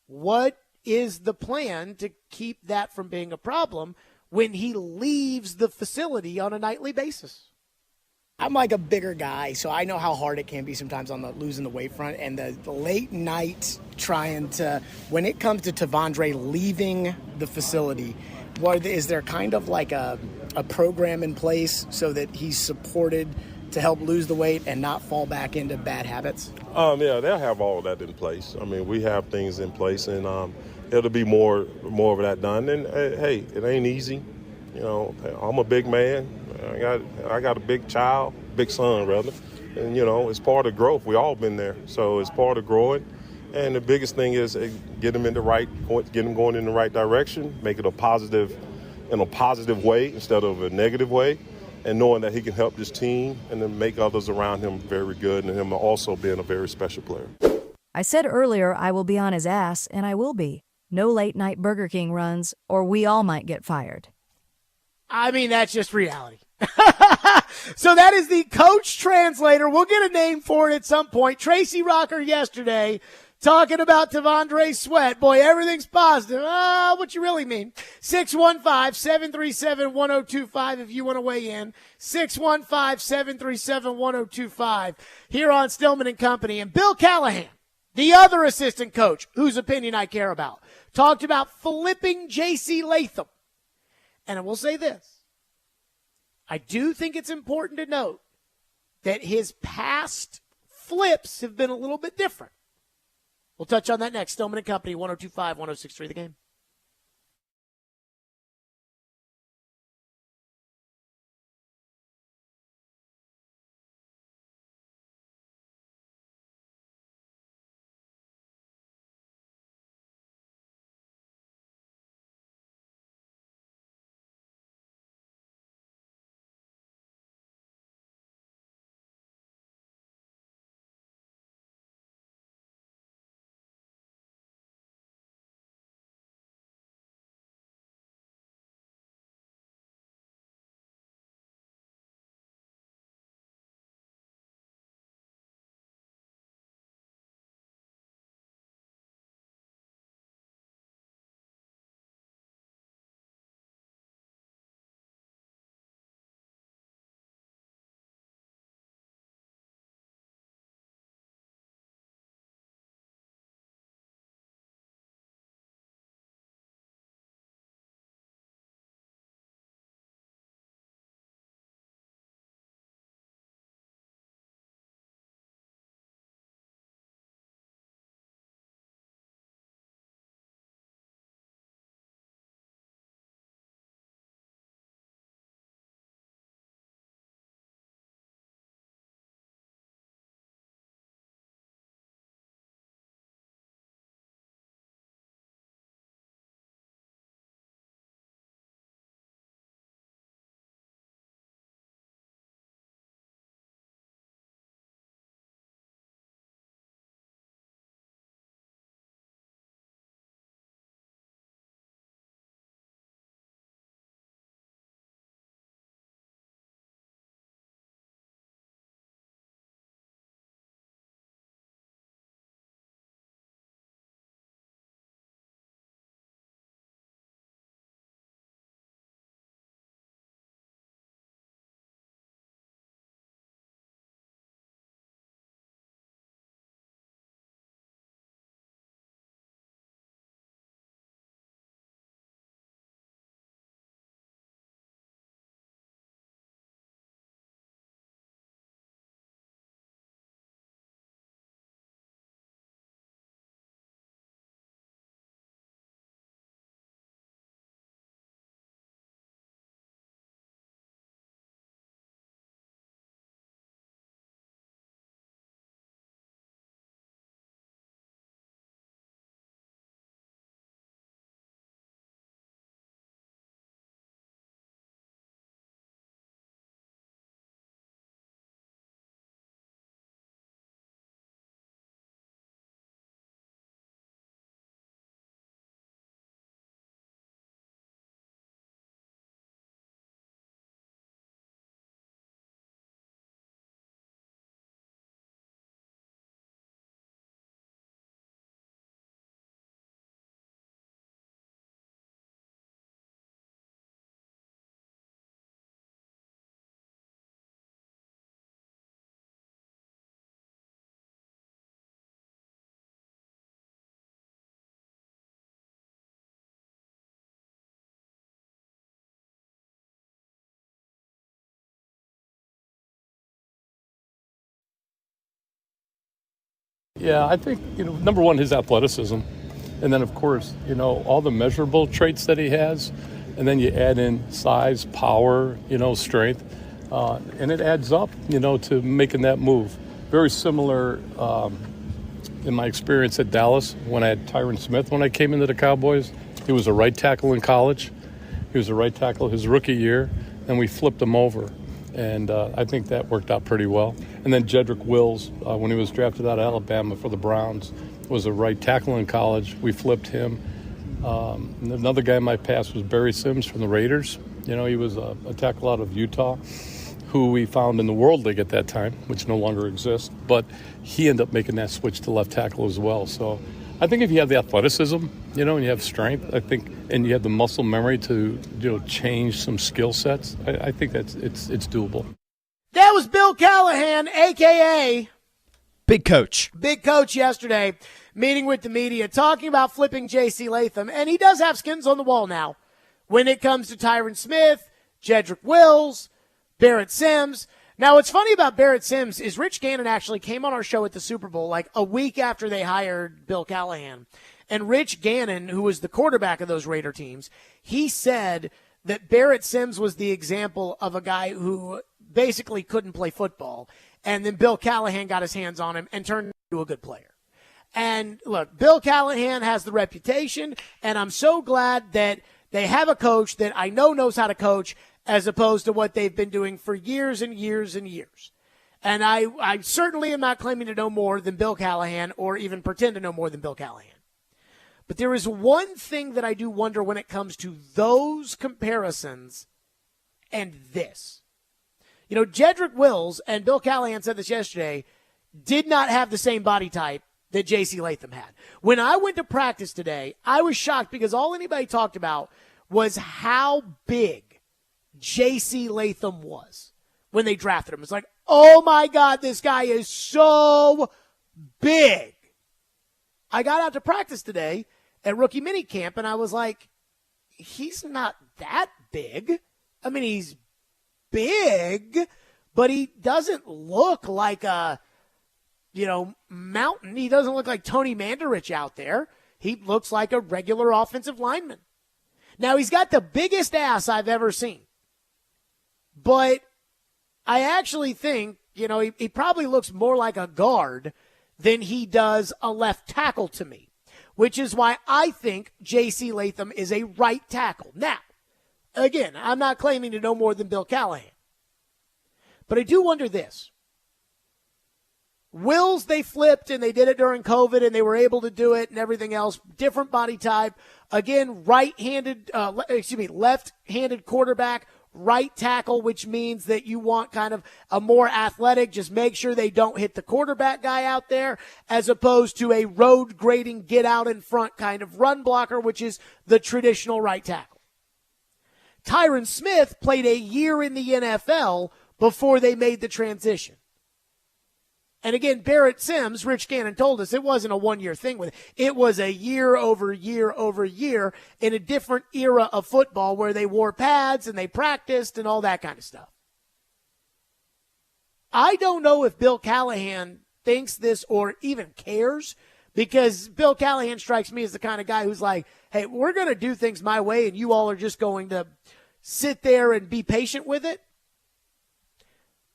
[SPEAKER 1] what is the plan to keep that from being a problem when he leaves the facility on a nightly basis?
[SPEAKER 2] I'm like a bigger guy, so I know how hard it can be sometimes on the losing the weight front and the late night trying to, when it comes to Tandre leaving the facility, is there kind of like a program in place so that he's supported to help lose the weight and not fall back into bad habits?
[SPEAKER 19] Yeah, they'll have all of that in place. I mean, we have things in place, and it'll be more of that done. And hey, it ain't easy. I'm a big man. I got a big son rather, and it's part of growth. We all been there, so it's part of growing. And the biggest thing is get him going in the right direction, make it a positive way instead of a negative way, and knowing that he can help this team and then make others around him very good, and him also being a very special player.
[SPEAKER 20] I said earlier I will be on his ass, and I will be. No late-night Burger King runs, or we all might get fired.
[SPEAKER 1] I mean, that's just reality. So that is the coach translator. We'll get a name for it at some point. Tracy Rocker yesterday talking about Tandre Sweat. Boy, everything's positive. What you really mean? 615-737-1025 if you want to weigh in. 615-737-1025 here on Stillman and Company. And Bill Callahan, the other assistant coach, whose opinion I care about, talked about flipping J.C. Latham. And I will say this. I do think it's important to note that his past flips have been a little bit different. We'll touch on that next. Stillman and Company, 102.5, 106.3 The Game.
[SPEAKER 21] Yeah, I think, number one, his athleticism. And then, of course, all the measurable traits that he has. And then you add in size, power, strength. And it adds up, to making that move. Very similar in my experience at Dallas when I had Tyron Smith when I came into the Cowboys. He was a right tackle in college. He was a right tackle his rookie year, and we flipped him over. And I think that worked out pretty well. And then Jedrick Wills, when he was drafted out of Alabama for the Browns, was a right tackle in college. We flipped him. Another guy in my past was Barry Sims from the Raiders. He was a tackle out of Utah, who we found in the World League at that time, which no longer exists. But he ended up making that switch to left tackle as well. So I think if you have the athleticism, and you have strength, I think, and you have the muscle memory to, change some skill sets, I think it's doable.
[SPEAKER 1] That was Bill Callahan, a.k.a.
[SPEAKER 6] Big Coach.
[SPEAKER 1] Big Coach yesterday, meeting with the media, talking about flipping J.C. Latham. And he does have skins on the wall now when it comes to Tyron Smith, Jedrick Wills, Barrett Sims. Now, what's funny about Barrett Sims is Rich Gannon actually came on our show at the Super Bowl like a week after they hired Bill Callahan. And Rich Gannon, who was the quarterback of those Raider teams, he said that Barrett Sims was the example of a guy who basically couldn't play football. And then Bill Callahan got his hands on him and turned him into a good player. And look, Bill Callahan has the reputation, and I'm so glad that they have a coach that I know knows how to coach, as opposed to what they've been doing for years and years and years. And I certainly am not claiming to know more than Bill Callahan or even pretend to know more than Bill Callahan. But there is one thing that I do wonder when it comes to those comparisons and this. Jedrick Wills, and Bill Callahan said this yesterday, did not have the same body type that J.C. Latham had. When I went to practice today, I was shocked because all anybody talked about was how big J.C. Latham was when they drafted him. It's like, oh my God, this guy is so big. I got out to practice today at rookie minicamp, and I was like, he's not that big. I mean, he's big, but he doesn't look like a, mountain. He doesn't look like Tony Mandarich out there. He looks like a regular offensive lineman. Now, he's got the biggest ass I've ever seen. But I actually think, he probably looks more like a guard than he does a left tackle to me, which is why I think J.C. Latham is a right tackle. Now, again, I'm not claiming to know more than Bill Callahan, but I do wonder this. Wills, they flipped, and they did it during COVID, and they were able to do it and everything else. Different body type. Again, left-handed quarterback, right tackle, which means that you want kind of a more athletic, just make sure they don't hit the quarterback guy out there, as opposed to a road grading, get out in front kind of run blocker, which is the traditional right tackle. Tyron Smith played a year in the NFL before they made the transition. And again, Barrett Sims, Rich Gannon told us it wasn't a one-year thing with it. It was a year over year over year in a different era of football where they wore pads and they practiced and all that kind of stuff. I don't know if Bill Callahan thinks this or even cares, because Bill Callahan strikes me as the kind of guy who's like, hey, we're going to do things my way and you all are just going to sit there and be patient with it.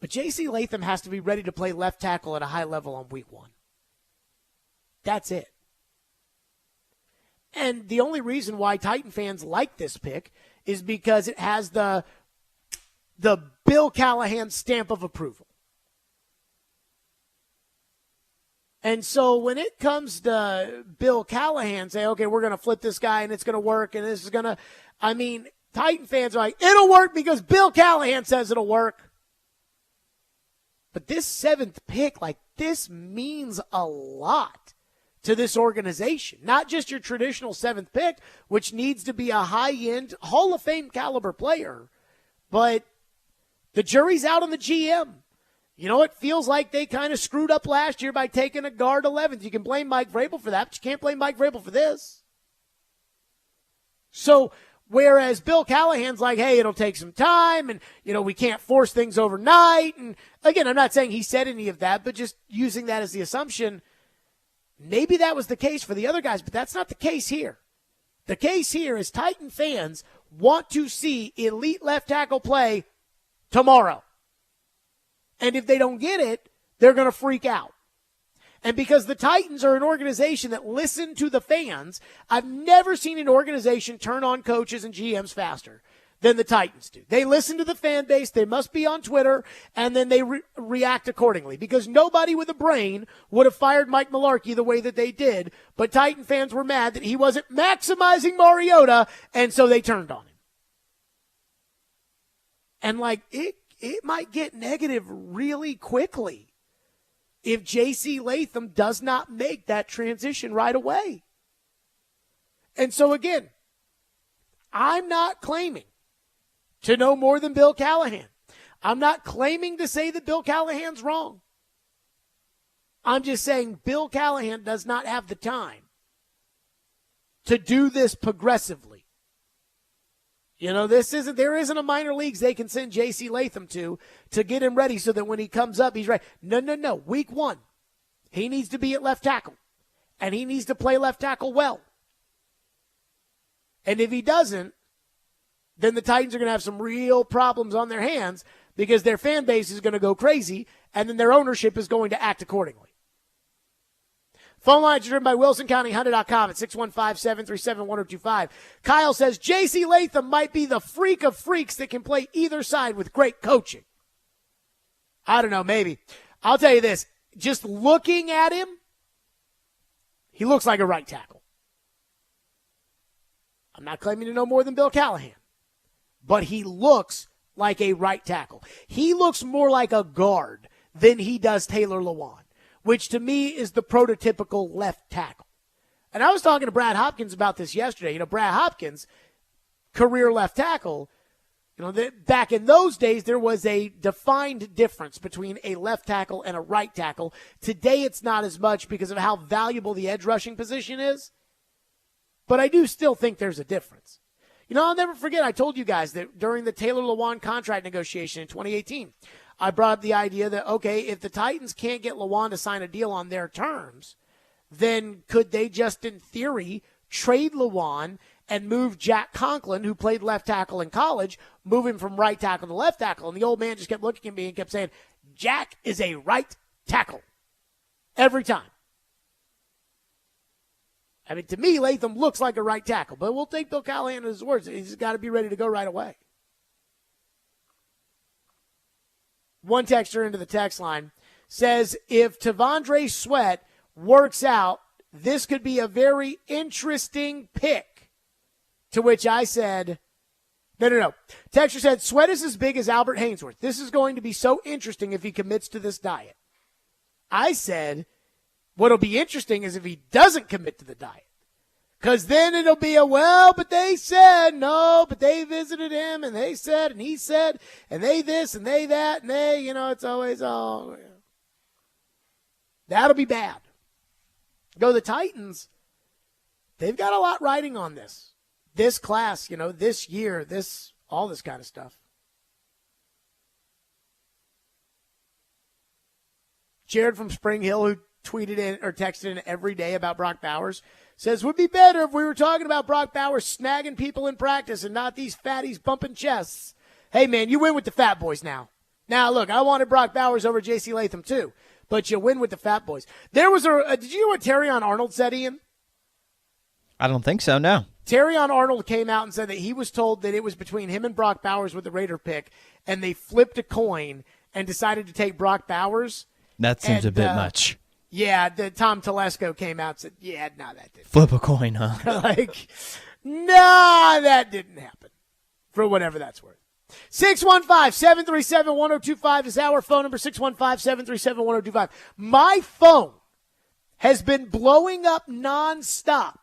[SPEAKER 1] But J.C. Latham has to be ready to play left tackle at a high level on week 1. That's it. And the only reason why Titan fans like this pick is because it has the Bill Callahan stamp of approval. And so when it comes to Bill Callahan saying, okay, we're going to flip this guy and it's going to work and this is going to, Titan fans are like, it'll work because Bill Callahan says it'll work. But this 7th pick, this means a lot to this organization. Not just your traditional 7th pick, which needs to be a high-end Hall of Fame caliber player, but the jury's out on the GM. It feels like they kind of screwed up last year by taking a guard 11th. You can blame Mike Vrabel for that, but you can't blame Mike Vrabel for this. So, whereas Bill Callahan's like, hey, it'll take some time, and, we can't force things overnight. And, again, I'm not saying he said any of that, but just using that as the assumption, Maybe that was the case for the other guys, but that's not the case here. The case here is Titan fans want to see elite left tackle play tomorrow. And if they don't get it, they're going to freak out. And because the Titans are an organization that listen to the fans, I've never seen an organization turn on coaches and GMs faster than the Titans do. They listen to the fan base. They must be on Twitter, and then they react accordingly. Because nobody with a brain would have fired Mike Mularkey the way that they did, but Titan fans were mad that he wasn't maximizing Mariota, and so they turned on him. And, it might get negative really quickly if J.C. Latham does not make that transition right away. And so, again, I'm not claiming to know more than Bill Callahan. I'm not claiming to say that Bill Callahan's wrong. I'm just saying Bill Callahan does not have the time to do this progressively. There isn't a minor leagues they can send J.C. Latham to get him ready so that when he comes up, he's ready. No. Week 1, he needs to be at left tackle, and he needs to play left tackle well. And if he doesn't, then the Titans are going to have some real problems on their hands because their fan base is going to go crazy, and then their ownership is going to act accordingly. Phone lines are driven by WilsonCountyHunter.com at 615-737-1025. Kyle says, J.C. Latham might be the freak of freaks that can play either side with great coaching. I don't know, maybe. I'll tell you this. Just looking at him, he looks like a right tackle. I'm not claiming to know more than Bill Callahan, but he looks like a right tackle. He looks more like a guard than he does Taylor Lewan, which to me is the prototypical left tackle. And I was talking to Brad Hopkins about this yesterday. Brad Hopkins, career left tackle, back in those days there was a defined difference between a left tackle and a right tackle. Today it's not as much because of how valuable the edge rushing position is. But I do still think there's a difference. I'll never forget, I told you guys that during the Taylor Lewan contract negotiation in 2018, I brought up the idea that, okay, if the Titans can't get Lewan to sign a deal on their terms, then could they just, in theory, trade Lewan and move Jack Conklin, who played left tackle in college, move him from right tackle to left tackle? And the old man just kept looking at me and kept saying, Jack is a right tackle. Every time. I mean, to me, Latham looks like a right tackle, but we'll take Bill Callahan at his words. He's got to be ready to go right away. One texter into the text line says, if Tandre Sweat works out, this could be a very interesting pick. To which I said, no. Texter said, Sweat is as big as Albert Hainsworth. This is going to be so interesting if he commits to this diet. I said, what'll be interesting is if he doesn't commit to the diet. Because then it'll be but they said, no, but they visited him, and they said, and he said, and they this, and they that, and they, it's always all. That'll be bad. Go the Titans. They've got a lot riding on this. This class, this year, all this kind of stuff. Jared from Spring Hill, who tweeted in or texted in every day about Brock Bowers, says, would be better if we were talking about Brock Bowers snagging people in practice and not these fatties bumping chests. Hey, man, you win with the fat boys now. Now, look, I wanted Brock Bowers over J.C. Latham too, but you win with the fat boys. There was did you hear what Terrion Arnold said, Ian?
[SPEAKER 6] I don't think so, no.
[SPEAKER 1] Terrion Arnold came out and said that he was told that it was between him and Brock Bowers with the Raider pick, and they flipped a coin and decided to take Brock Bowers.
[SPEAKER 6] That seems a bit much.
[SPEAKER 1] Yeah, Tom Telesco came out and said, no, that didn't.
[SPEAKER 6] Flip a coin, huh?
[SPEAKER 1] That didn't happen. For whatever that's worth. 615-737-1025 is our phone number, 615-737-1025. My phone has been blowing up nonstop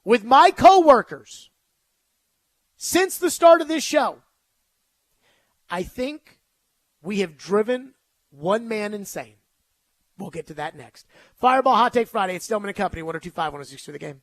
[SPEAKER 1] with my coworkers since the start of this show. I think we have driven one man insane. We'll get to that next. Fireball Hot Take Friday at Stillman & Company, 102.5, 106 The Game.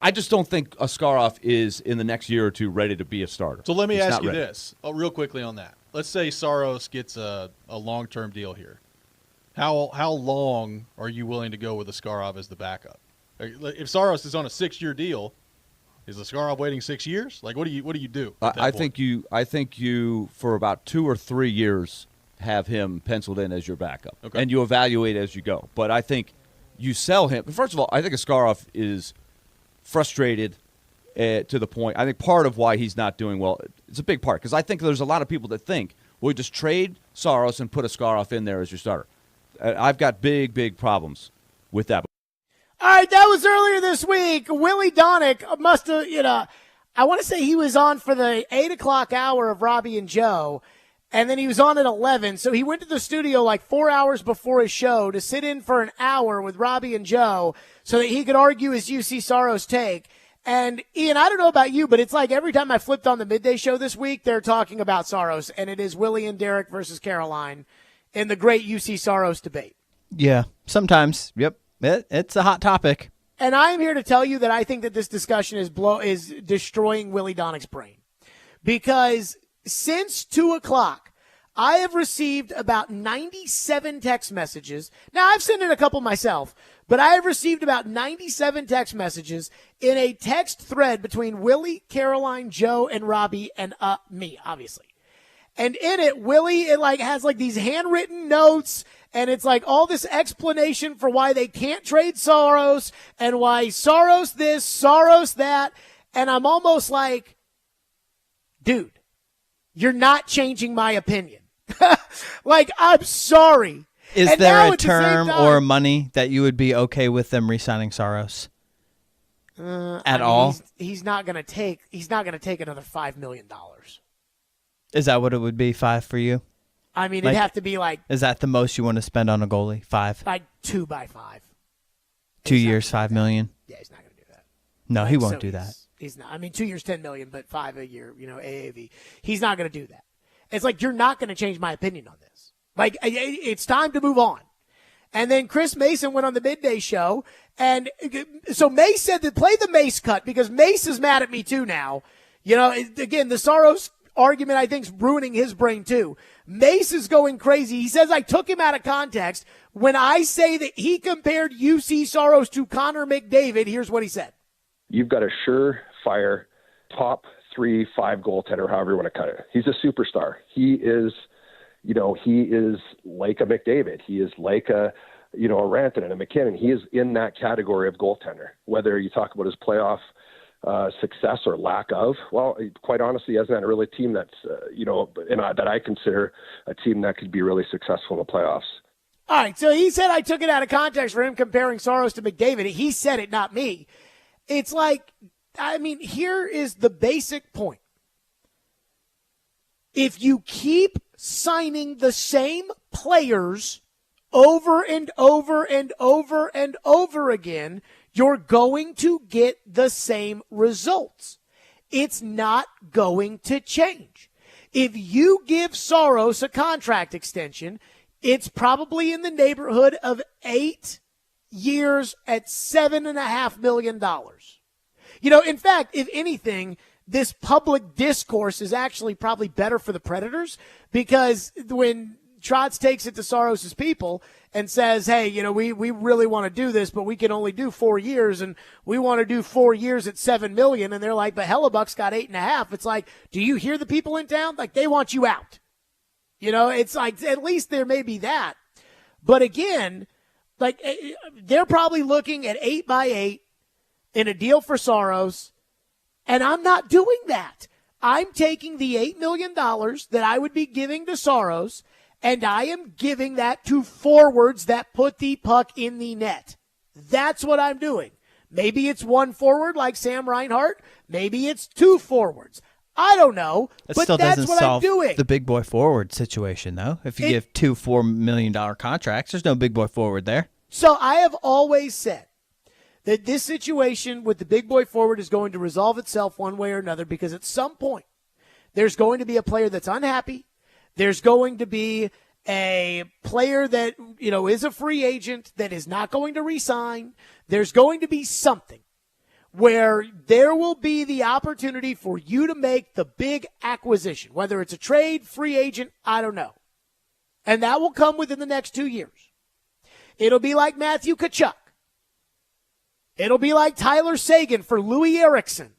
[SPEAKER 9] I just don't think Askarov is in the next year or two ready to be a starter.
[SPEAKER 10] So let me
[SPEAKER 9] He's
[SPEAKER 10] ask
[SPEAKER 9] not
[SPEAKER 10] you
[SPEAKER 9] ready.
[SPEAKER 10] this, real quickly on that. Let's say Saros gets a long-term deal here. How long are you willing to go with Askarov as the backup? If Saros is on a 6-year deal, is Askarov waiting 6 years? Like, what do you do?
[SPEAKER 9] I think you for about 2 or 3 years have him penciled in as your backup, and you evaluate as you go. But I think you sell him. First of all, I think Askarov is frustrated to the point. I think part of why he's not doing well, it's a big part, because I think there's a lot of people that think, well, we just trade Saros and put Askarov in there as your starter. I've got big problems with that.
[SPEAKER 1] All right, that was earlier this week. Willie Donick must have, I want to say he was on for the 8 o'clock hour of Robbie and Joe, and then he was on at 11. So he went to the studio like 4 hours before his show to sit in for an hour with Robbie and Joe so that he could argue his UC Saros take. And, Ian, I don't know about you, but it's like every time I flipped on the midday show this week, they're talking about Saros, and it is Willie and Derek versus Caroline in the great UC Saros debate.
[SPEAKER 6] Yeah, sometimes. Yep. It's a hot topic.
[SPEAKER 1] And I am here to tell you that I think that this discussion is destroying Willie Donick's brain. Because since 2 o'clock, I have received about 97 text messages. Now, I've sent in a couple myself, but I have received about 97 text messages in a text thread between Willie, Caroline, Joe, and Robbie, and me, obviously. And in it, Willie, has these handwritten notes, and it's like all this explanation for why they can't trade Saros, and why Saros this, Saros that. And I'm almost like, dude, you're not changing my opinion. I'm sorry.
[SPEAKER 6] Is
[SPEAKER 1] And
[SPEAKER 6] there
[SPEAKER 1] now
[SPEAKER 6] a
[SPEAKER 1] at the same
[SPEAKER 6] term
[SPEAKER 1] time-
[SPEAKER 6] or money that you would be okay with them re-signing Saros? All?
[SPEAKER 1] He's not going to take another $5 million.
[SPEAKER 6] Is that what it would be, 5 for you?
[SPEAKER 1] I mean, it'd have to be
[SPEAKER 6] Is that the most you want to spend on a goalie? 5?
[SPEAKER 1] like 2 by 5.
[SPEAKER 6] 2 years, $5 million?
[SPEAKER 1] Yeah, he's not going to do that.
[SPEAKER 6] No, he
[SPEAKER 1] So
[SPEAKER 6] won't do that.
[SPEAKER 1] He's not. I mean, 2 years, $10 million, but 5 a year, AAV. He's not going to do that. It's like, you're not going to change my opinion on this. It's time to move on. And then Chris Mason went on the midday show. And so Mace said that play the Mace cut because Mace is mad at me too now. Again, the Saros argument, I think, is ruining his brain too. Mace is going crazy. He says I took him out of context. When I say that he compared UC Saros to Connor McDavid, here's what he said.
[SPEAKER 11] You've got a surefire top 3-5 goaltender, however you want to cut it. He's a superstar. He is like a McDavid. He is like a Rantanen and a McKinnon. He is in that category of goaltender. Whether you talk about his playoff success or lack of, well, quite honestly, he hasn't had a really team that's, that I consider a team that could be really successful in the playoffs.
[SPEAKER 1] All right, so he said I took it out of context for him comparing Saros to McDavid. He said it, not me. It's like, here is the basic point. If you keep signing the same players over and over and over and over again, you're going to get the same results. It's not going to change. If you give Saros a contract extension, it's probably in the neighborhood of 8 years at $7.5 million. In fact, if anything, this public discourse is actually probably better for the Predators because when Trotz takes it to Saros' people and says, hey, we really want to do this, but we can only do 4 years, and we want to do 4 years at $7 million. And they're like, but Hellebuck's got 8.5. It's like, do you hear the people in town? Like, they want you out. It's like, at least there may be that. But again, they're probably looking at 8 by 8 in a deal for Saros, and I'm not doing that. I'm taking the $8 million that I would be giving to Saros, and I am giving that to forwards that put the puck in the net. That's what I'm doing. Maybe it's one forward like Sam Reinhart. Maybe it's 2 forwards. I don't know,
[SPEAKER 6] That
[SPEAKER 1] but
[SPEAKER 6] still
[SPEAKER 1] that's
[SPEAKER 6] doesn't
[SPEAKER 1] what
[SPEAKER 6] solve
[SPEAKER 1] I'm doing.
[SPEAKER 6] the big boy forward situation, though. If you give 2 $4 million contracts, there's no big boy forward there.
[SPEAKER 1] So I have always said that this situation with the big boy forward is going to resolve itself one way or another because at some point there's going to be a player that's unhappy. There's going to be a player that, is a free agent that is not going to re-sign. There's going to be something where there will be the opportunity for you to make the big acquisition, whether it's a trade, free agent, I don't know. And that will come within the next 2 years. It'll be like Matthew Tkachuk. It'll be like Tyler Seguin for Louis Eriksson.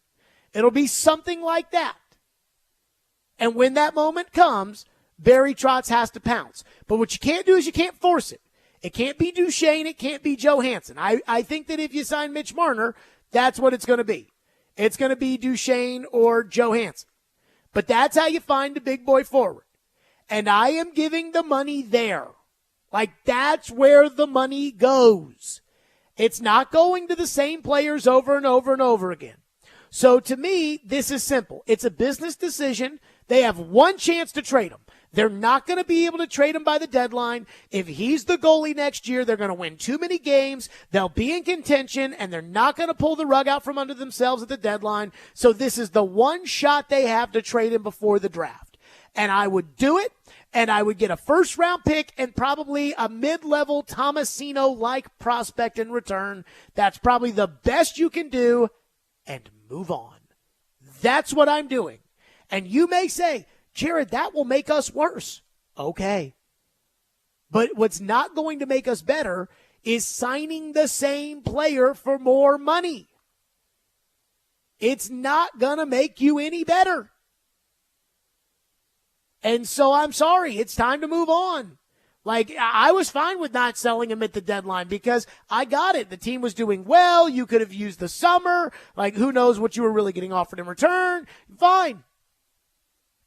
[SPEAKER 1] It'll be something like that. And when that moment comes, Barry Trotz has to pounce. But what you can't do is you can't force it. It can't be Duchesne. It can't be Johansson. I think that if you sign Mitch Marner, that's what it's going to be. It's going to be Duchesne or Johansson. But that's how you find the big boy forward. And I am giving the money there. Like, that's where the money goes. It's not going to the same players over and over and over again. So to me, this is simple. It's a business decision. They have one chance to trade him. They're not going to be able to trade him by the deadline. If he's the goalie next year, they're going to win too many games. They'll be in contention, and they're not going to pull the rug out from under themselves at the deadline. So this is the one shot they have to trade him before the draft. And I would do it, and I would get a first-round pick and probably a mid-level Tomasino-like prospect in return. That's probably the best you can do, and move on. That's what I'm doing. And you may say, Jared, that will make us worse. Okay. But what's not going to make us better is signing the same player for more money. It's not going to make you any better. And so I'm sorry, it's time to move on. Like, I was fine with not selling him at the deadline because I got it. The team was doing well. You could have used the summer. Like, who knows what you were really getting offered in return. Fine.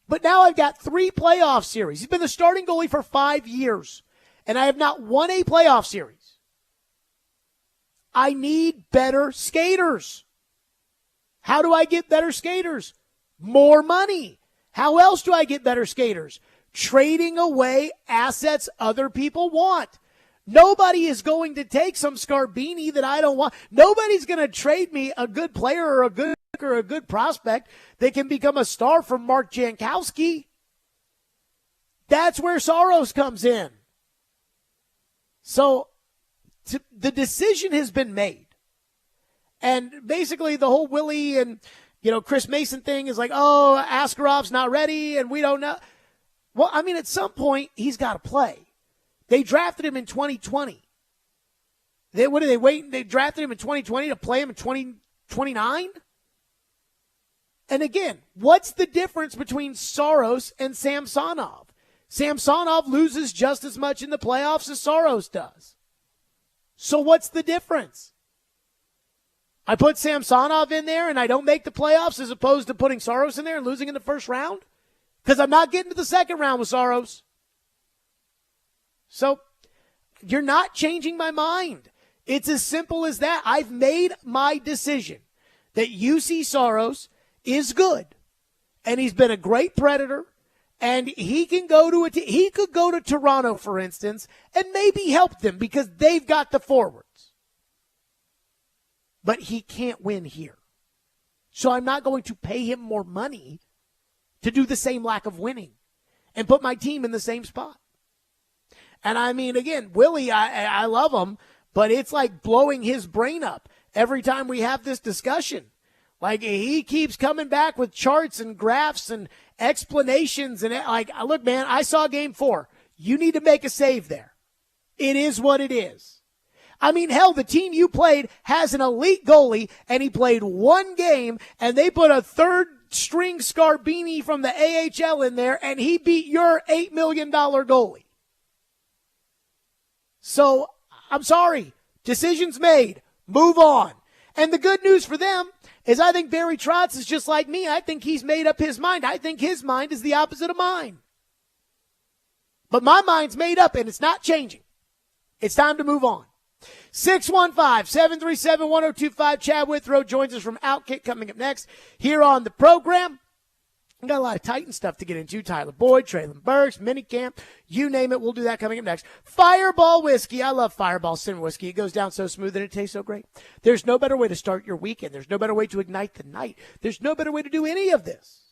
[SPEAKER 1] But now I've got 3 playoff series. He's been the starting goalie for 5 years, and I have not won a playoff series. I need better skaters. How do I get better skaters? More money. How else do I get better skaters? Trading away assets other people want. Nobody is going to take some Scarbini that I don't want. Nobody's going to trade me a good player or a good prospect that can become a star from Mark Jankowski. That's where Saros comes in. So the decision has been made. And basically the whole Willie and Chris Mason thing is like, oh, Askarov's not ready and we don't know. Well, I mean, at some point he's got to play. They drafted him in 2020. What are they waiting? They drafted him in 2020 to play him in 2029? And again, what's the difference between Saros and Samsonov? Samsonov loses just as much in the playoffs as Saros does. So what's the difference? I put Samsonov in there and I don't make the playoffs as opposed to putting Saros in there and losing in the first round? Because I'm not getting to the second round with Saros. So you're not changing my mind. It's as simple as that. I've made my decision that UC Saros is good, and he's been a great Predator, and he can go to he could go to Toronto, for instance, and maybe help them because they've got the forwards. But he can't win here. So I'm not going to pay him more money to do the same lack of winning and put my team in the same spot. And I mean, again, Willie, I love him, but it's like blowing his brain up every time we have this discussion. Like, he keeps coming back with charts and graphs and explanations. And like, look, man, I saw game 4. You need to make a save there. It is what it is. I mean, hell, the team you played has an elite goalie, and he played one game, and they put a third-string Scarbini from the AHL in there, and he beat your $8 million goalie. So, I'm sorry. Decision's made. Move on. And the good news for them is I think Barry Trotz is just like me. I think he's made up his mind. I think his mind is the opposite of mine. But my mind's made up, and it's not changing. It's time to move on. 615-737-1025. Chad Withrow joins us from Outkick coming up next here on the program. We've got a lot of Titan stuff to get into. Tyler Boyd, Traylon Burks, minicamp, you name it. We'll do that coming up next. Fireball Whiskey. I love Fireball Cinnamon Whiskey. It goes down so smooth and it tastes so great. There's no better way to start your weekend. There's no better way to ignite the night. There's no better way to do any of this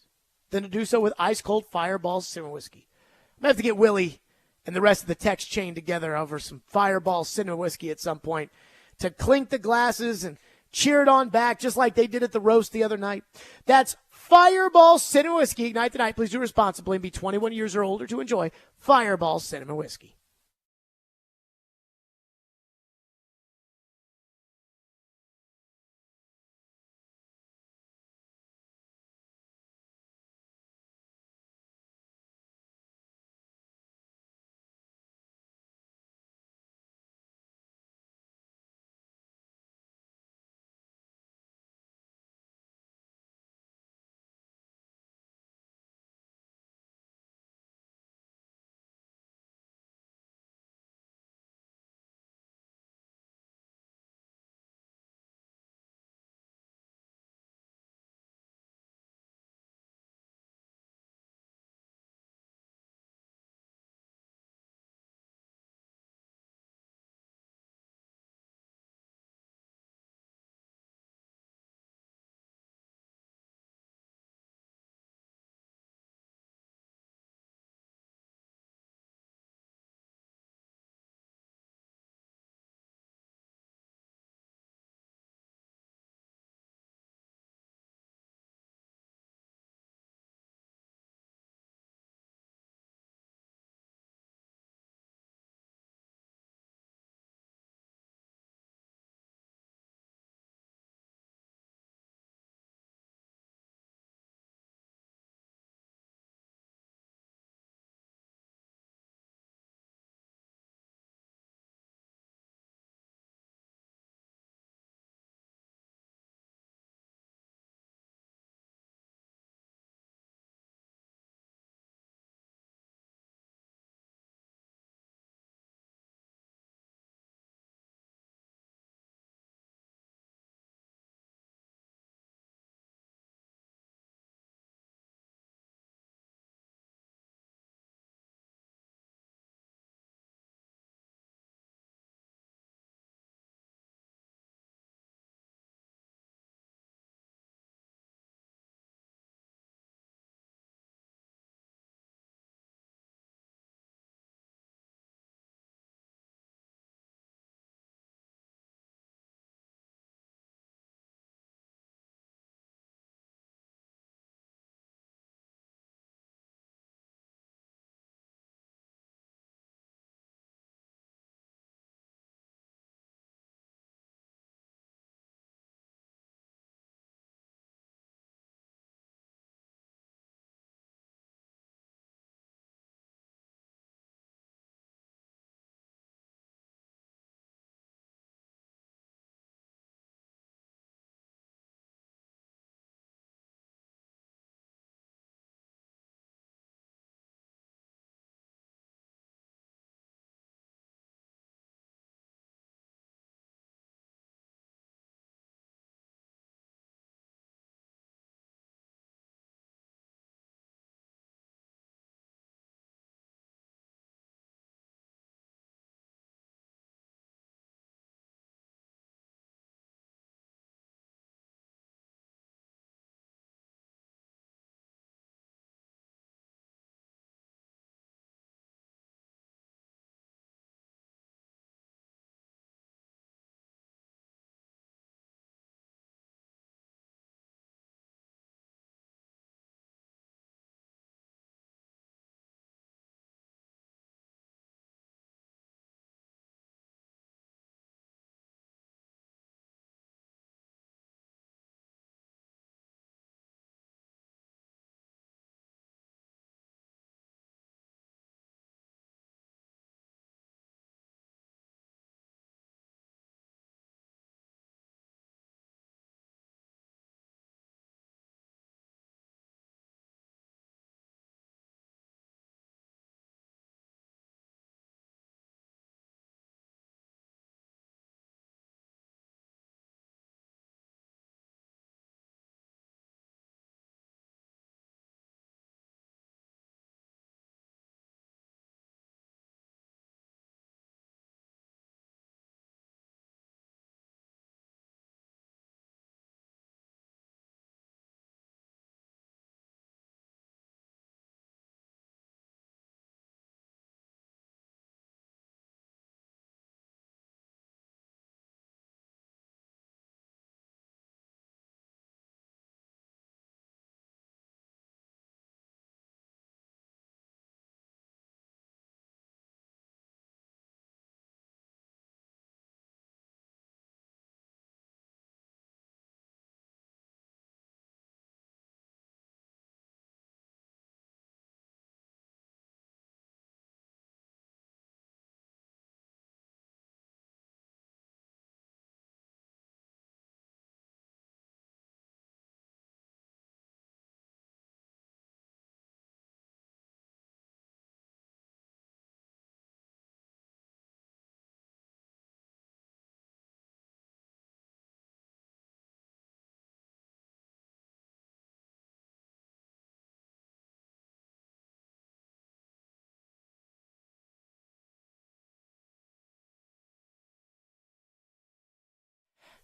[SPEAKER 1] than to do so with ice-cold Fireball Cinnamon Whiskey. I'm going to have to get Willie and the rest of the text chain together over some Fireball Cinnamon Whiskey at some point to clink the glasses and cheer it on back just like they did at the roast the other night. That's Fireball Cinnamon Whiskey. Ignite the night. Please do responsibly and be 21 years or older to enjoy Fireball Cinnamon Whiskey.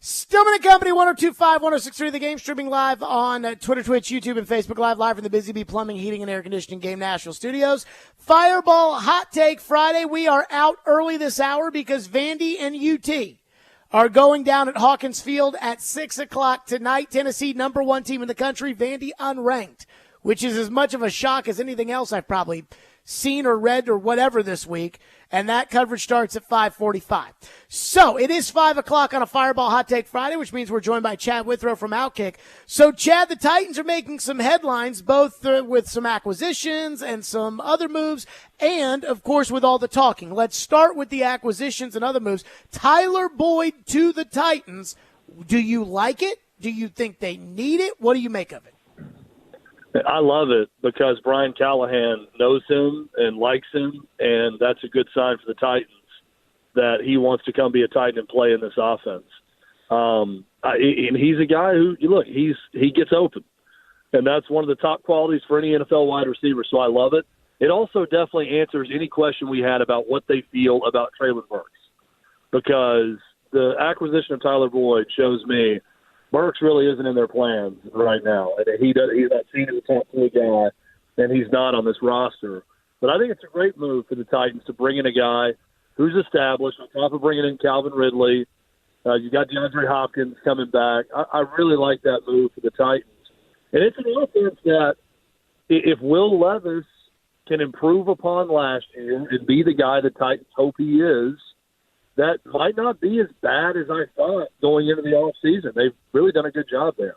[SPEAKER 1] Stillman and Company, 102.5, 106.3 The Game, streaming live on Twitter, Twitch, YouTube, and Facebook live from the Busy Bee Plumbing, Heating, and Air Conditioning Game National Studios. Fireball Hot Take Friday. We are out early this hour because Vandy and UT are going down at Hawkins Field at 6 o'clock tonight. Tennessee, number one team in the country, Vandy unranked, which is as much of a shock as anything else I've probably seen or read or whatever this week. And that coverage starts at 5:45. So it is 5 o'clock on a Fireball Hot Take Friday, which means we're joined by Chad Withrow from Outkick. So, Chad, the Titans are making some headlines, both with some acquisitions and some other moves, and, of course, with all the talking. Let's start with the acquisitions and other moves. Tyler Boyd to the Titans. Do you like it? Do you think they need it? What do you make of it?
[SPEAKER 4] I love it because Brian Callahan knows him and likes him, and that's a good sign for the Titans that he wants to come be a Titan and play in this offense. And he's a guy who, look, he gets open, and that's one of the top qualities for any NFL wide receiver, so I love it. It also definitely answers any question we had about what they feel about Traylon Burks, because the acquisition of Tyler Boyd shows me Burks really isn't in their plans right now. He's not seen as a top 3 guy, and he's not on this roster. But I think it's a great move for the Titans to bring in a guy who's established, on top of bringing in Calvin Ridley. You got DeAndre Hopkins coming back. I really like that move for the Titans. And it's an offense that if Will Levis can improve upon last year and be the guy the Titans hope he is, that might not be as bad as I thought going into the offseason. They've really done a good job there.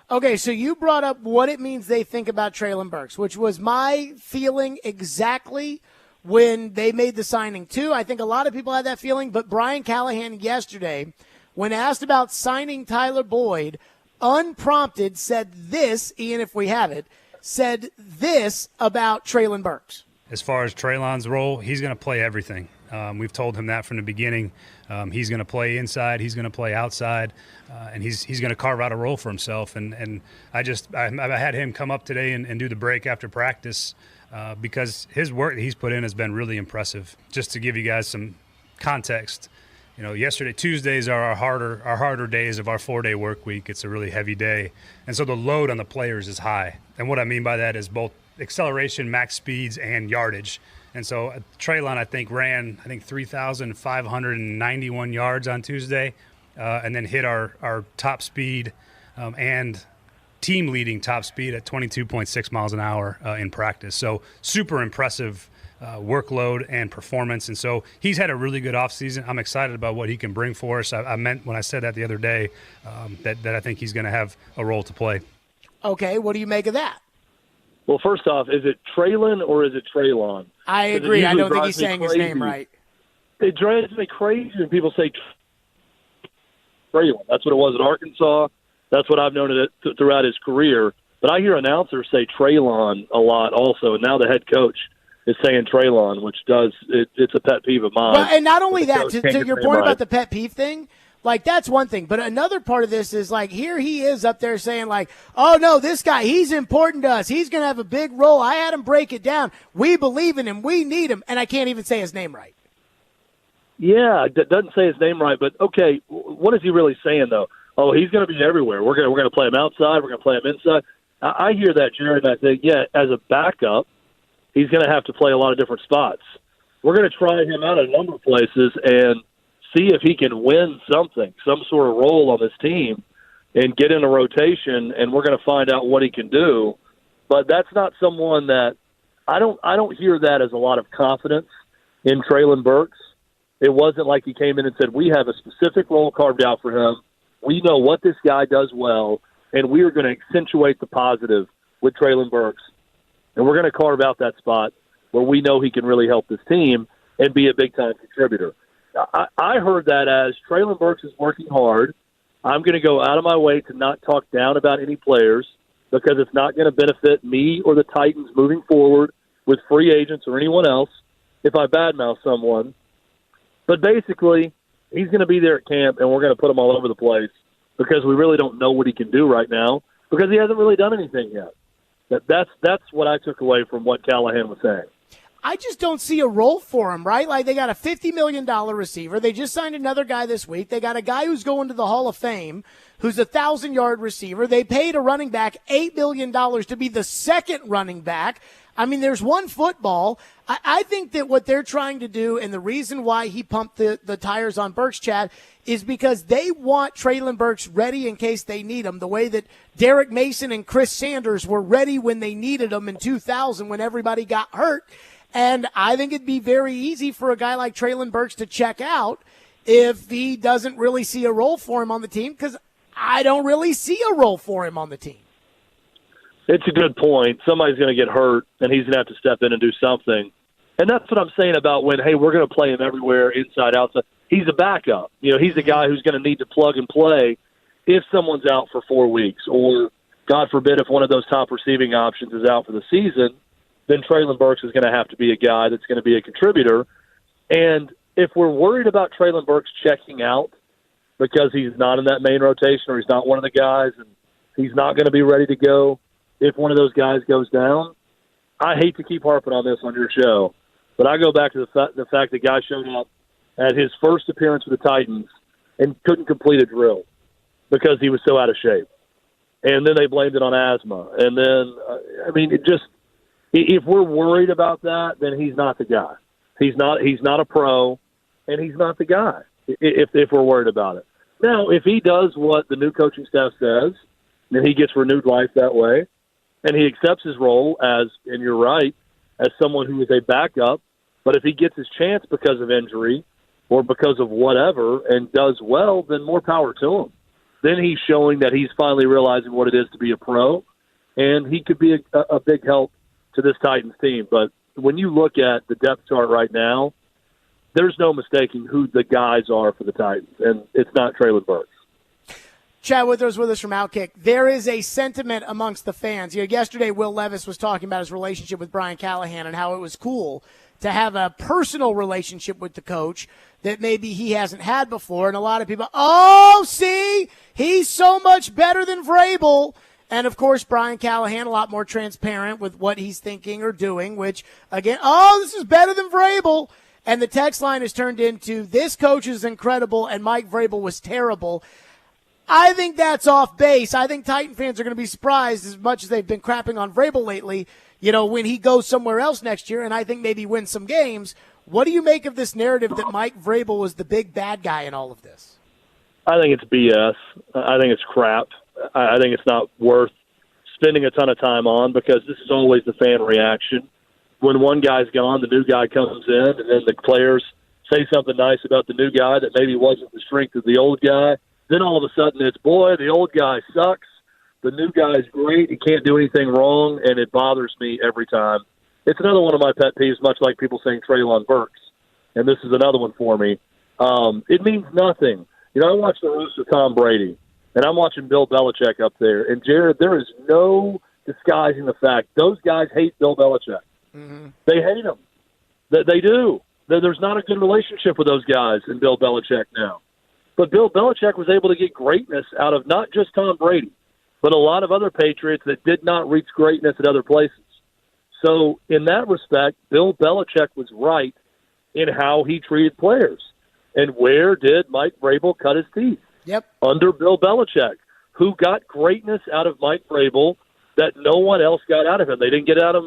[SPEAKER 1] Okay, so you brought up what it means they think about Traylon Burks, which was my feeling exactly when they made the signing too. I think a lot of people had that feeling, but Brian Callahan yesterday, when asked about signing Tyler Boyd, unprompted said this, Ian, if we have it, said this about Traylon Burks.
[SPEAKER 12] As far as Traylon's role, he's going to play everything. We've told him that from the beginning. He's going to play inside. He's going to play outside, and he's going to carve out a role for himself. And I had him come up today and do the break after practice because his work that he's put in has been really impressive. Just to give you guys some context, yesterday, Tuesdays are our harder days of our 4-day work week. It's a really heavy day, and so the load on the players is high. And what I mean by that is both acceleration, max speeds, and yardage. And so Traylon, I think, ran 3,591 yards on Tuesday and then hit our top speed and team-leading top speed at 22.6 miles an hour in practice. So super impressive workload and performance. And so he's had a really good offseason. I'm excited about what he can bring for us. I meant when I said that the other day that I think he's going to have a role to play.
[SPEAKER 1] Okay, what do you make of that?
[SPEAKER 4] Well, first off, is it Traylon or is it Traylon?
[SPEAKER 1] I agree. I don't think he's saying his name right.
[SPEAKER 4] It drives me crazy when people say Traylon. That's what it was at Arkansas. That's what I've known it throughout his career. But I hear announcers say Traylon a lot also, and now the head coach is saying Traylon, which it's a pet peeve of mine.
[SPEAKER 1] Well, and not only that, to your point about the pet peeve thing, that's one thing. But another part of this is, here he is up there saying, oh, no, this guy, he's important to us. He's going to have a big role. I had him break it down. We believe in him. We need him. And I can't even say his name right.
[SPEAKER 4] Yeah, it doesn't say his name right. But, okay, what is he really saying, though? Oh, he's going to be everywhere. We're going to play him outside. We're going to play him inside. I hear that, Jared, and I think, yeah, as a backup, he's going to have to play a lot of different spots. We're going to try him out at a number of places and see if he can win something, some sort of role on this team and get in a rotation, and we're going to find out what he can do. But that's not someone that I don't hear that as a lot of confidence in Traylon Burks. It wasn't like he came in and said, we have a specific role carved out for him. We know what this guy does well, and we are going to accentuate the positive with Traylon Burks. And we're going to carve out that spot where we know he can really help this team and be a big-time contributor. I heard that as Traylon Burks is working hard. I'm going to go out of my way to not talk down about any players because it's not going to benefit me or the Titans moving forward with free agents or anyone else if I badmouth someone. But basically, he's going to be there at camp, and we're going to put him all over the place because we really don't know what he can do right now because he hasn't really done anything yet. That's what I took away from what Callahan was saying.
[SPEAKER 1] I just don't see a role for him, right? Like, they got a $50 million receiver. They just signed another guy this week. They got a guy who's going to the Hall of Fame who's a 1,000-yard receiver. They paid a running back $8 million to be the second running back. I mean, there's one football. I think that what they're trying to do, and the reason why he pumped the tires on Burks, Chad, is because they want Treylon Burks ready in case they need him, the way that Derek Mason and Chris Sanders were ready when they needed him in 2000 when everybody got hurt. And I think it'd be very easy for a guy like Treylon Burks to check out if he doesn't really see a role for him on the team, because I don't really see a role for him on the team.
[SPEAKER 4] It's a good point. Somebody's going to get hurt, and he's going to have to step in and do something. And that's what I'm saying about when, hey, we're going to play him everywhere, inside, outside. He's a backup. You know, he's a guy who's going to need to plug and play if someone's out for 4 weeks, or, God forbid, if one of those top receiving options is out for the season, then Treylon Burks is going to have to be a guy that's going to be a contributor. And if we're worried about Treylon Burks checking out because he's not in that main rotation or he's not one of the guys and he's not going to be ready to go if one of those guys goes down, I hate to keep harping on this on your show, but I go back to the fact the guy showed up at his first appearance with the Titans and couldn't complete a drill because he was so out of shape. And then they blamed it on asthma. And then, if we're worried about that, then he's not the guy. He's not a pro, and he's not the guy if we're worried about it. Now, if he does what the new coaching staff says, then he gets renewed life that way, and he accepts his role as, and you're right, as someone who is a backup. But if he gets his chance because of injury or because of whatever and does well, then more power to him. Then he's showing that he's finally realizing what it is to be a pro, and he could be a big help to this Titans team. But when you look at the depth chart right now, there's no mistaking who the guys are for the Titans, and it's not Treylon Burks.
[SPEAKER 1] Chad Withers with us from Outkick. There is a sentiment amongst the fans. Yesterday, Will Levis was talking about his relationship with Brian Callahan and how it was cool to have a personal relationship with the coach that maybe he hasn't had before. And a lot of people, see, he's so much better than Vrabel. And, of course, Brian Callahan, a lot more transparent with what he's thinking or doing, which, again, this is better than Vrabel. And the text line has turned into, this coach is incredible and Mike Vrabel was terrible. I think that's off base. I think Titan fans are going to be surprised, as much as they've been crapping on Vrabel lately, when he goes somewhere else next year and I think maybe wins some games. What do you make of this narrative that Mike Vrabel was the big bad guy in all of this?
[SPEAKER 4] I think it's BS. I think it's crap. I think it's not worth spending a ton of time on because this is always the fan reaction. When one guy's gone, the new guy comes in, and then the players say something nice about the new guy that maybe wasn't the strength of the old guy. Then all of a sudden it's, boy, the old guy sucks. The new guy's great. He can't do anything wrong, and it bothers me every time. It's another one of my pet peeves, much like people saying Treylon Burks, and this is another one for me. It means nothing. I watched the roast of Tom Brady, and I'm watching Bill Belichick up there. And, Jared, there is no disguising the fact those guys hate Bill Belichick. Mm-hmm. They hate him. They do. There's not a good relationship with those guys and Bill Belichick now. But Bill Belichick was able to get greatness out of not just Tom Brady, but a lot of other Patriots that did not reach greatness at other places. So in that respect, Bill Belichick was right in how he treated players. And where did Mike Vrabel cut his teeth?
[SPEAKER 1] Yep.
[SPEAKER 4] Under Bill Belichick, who got greatness out of Mike Vrabel that no one else got out of him. They didn't get out of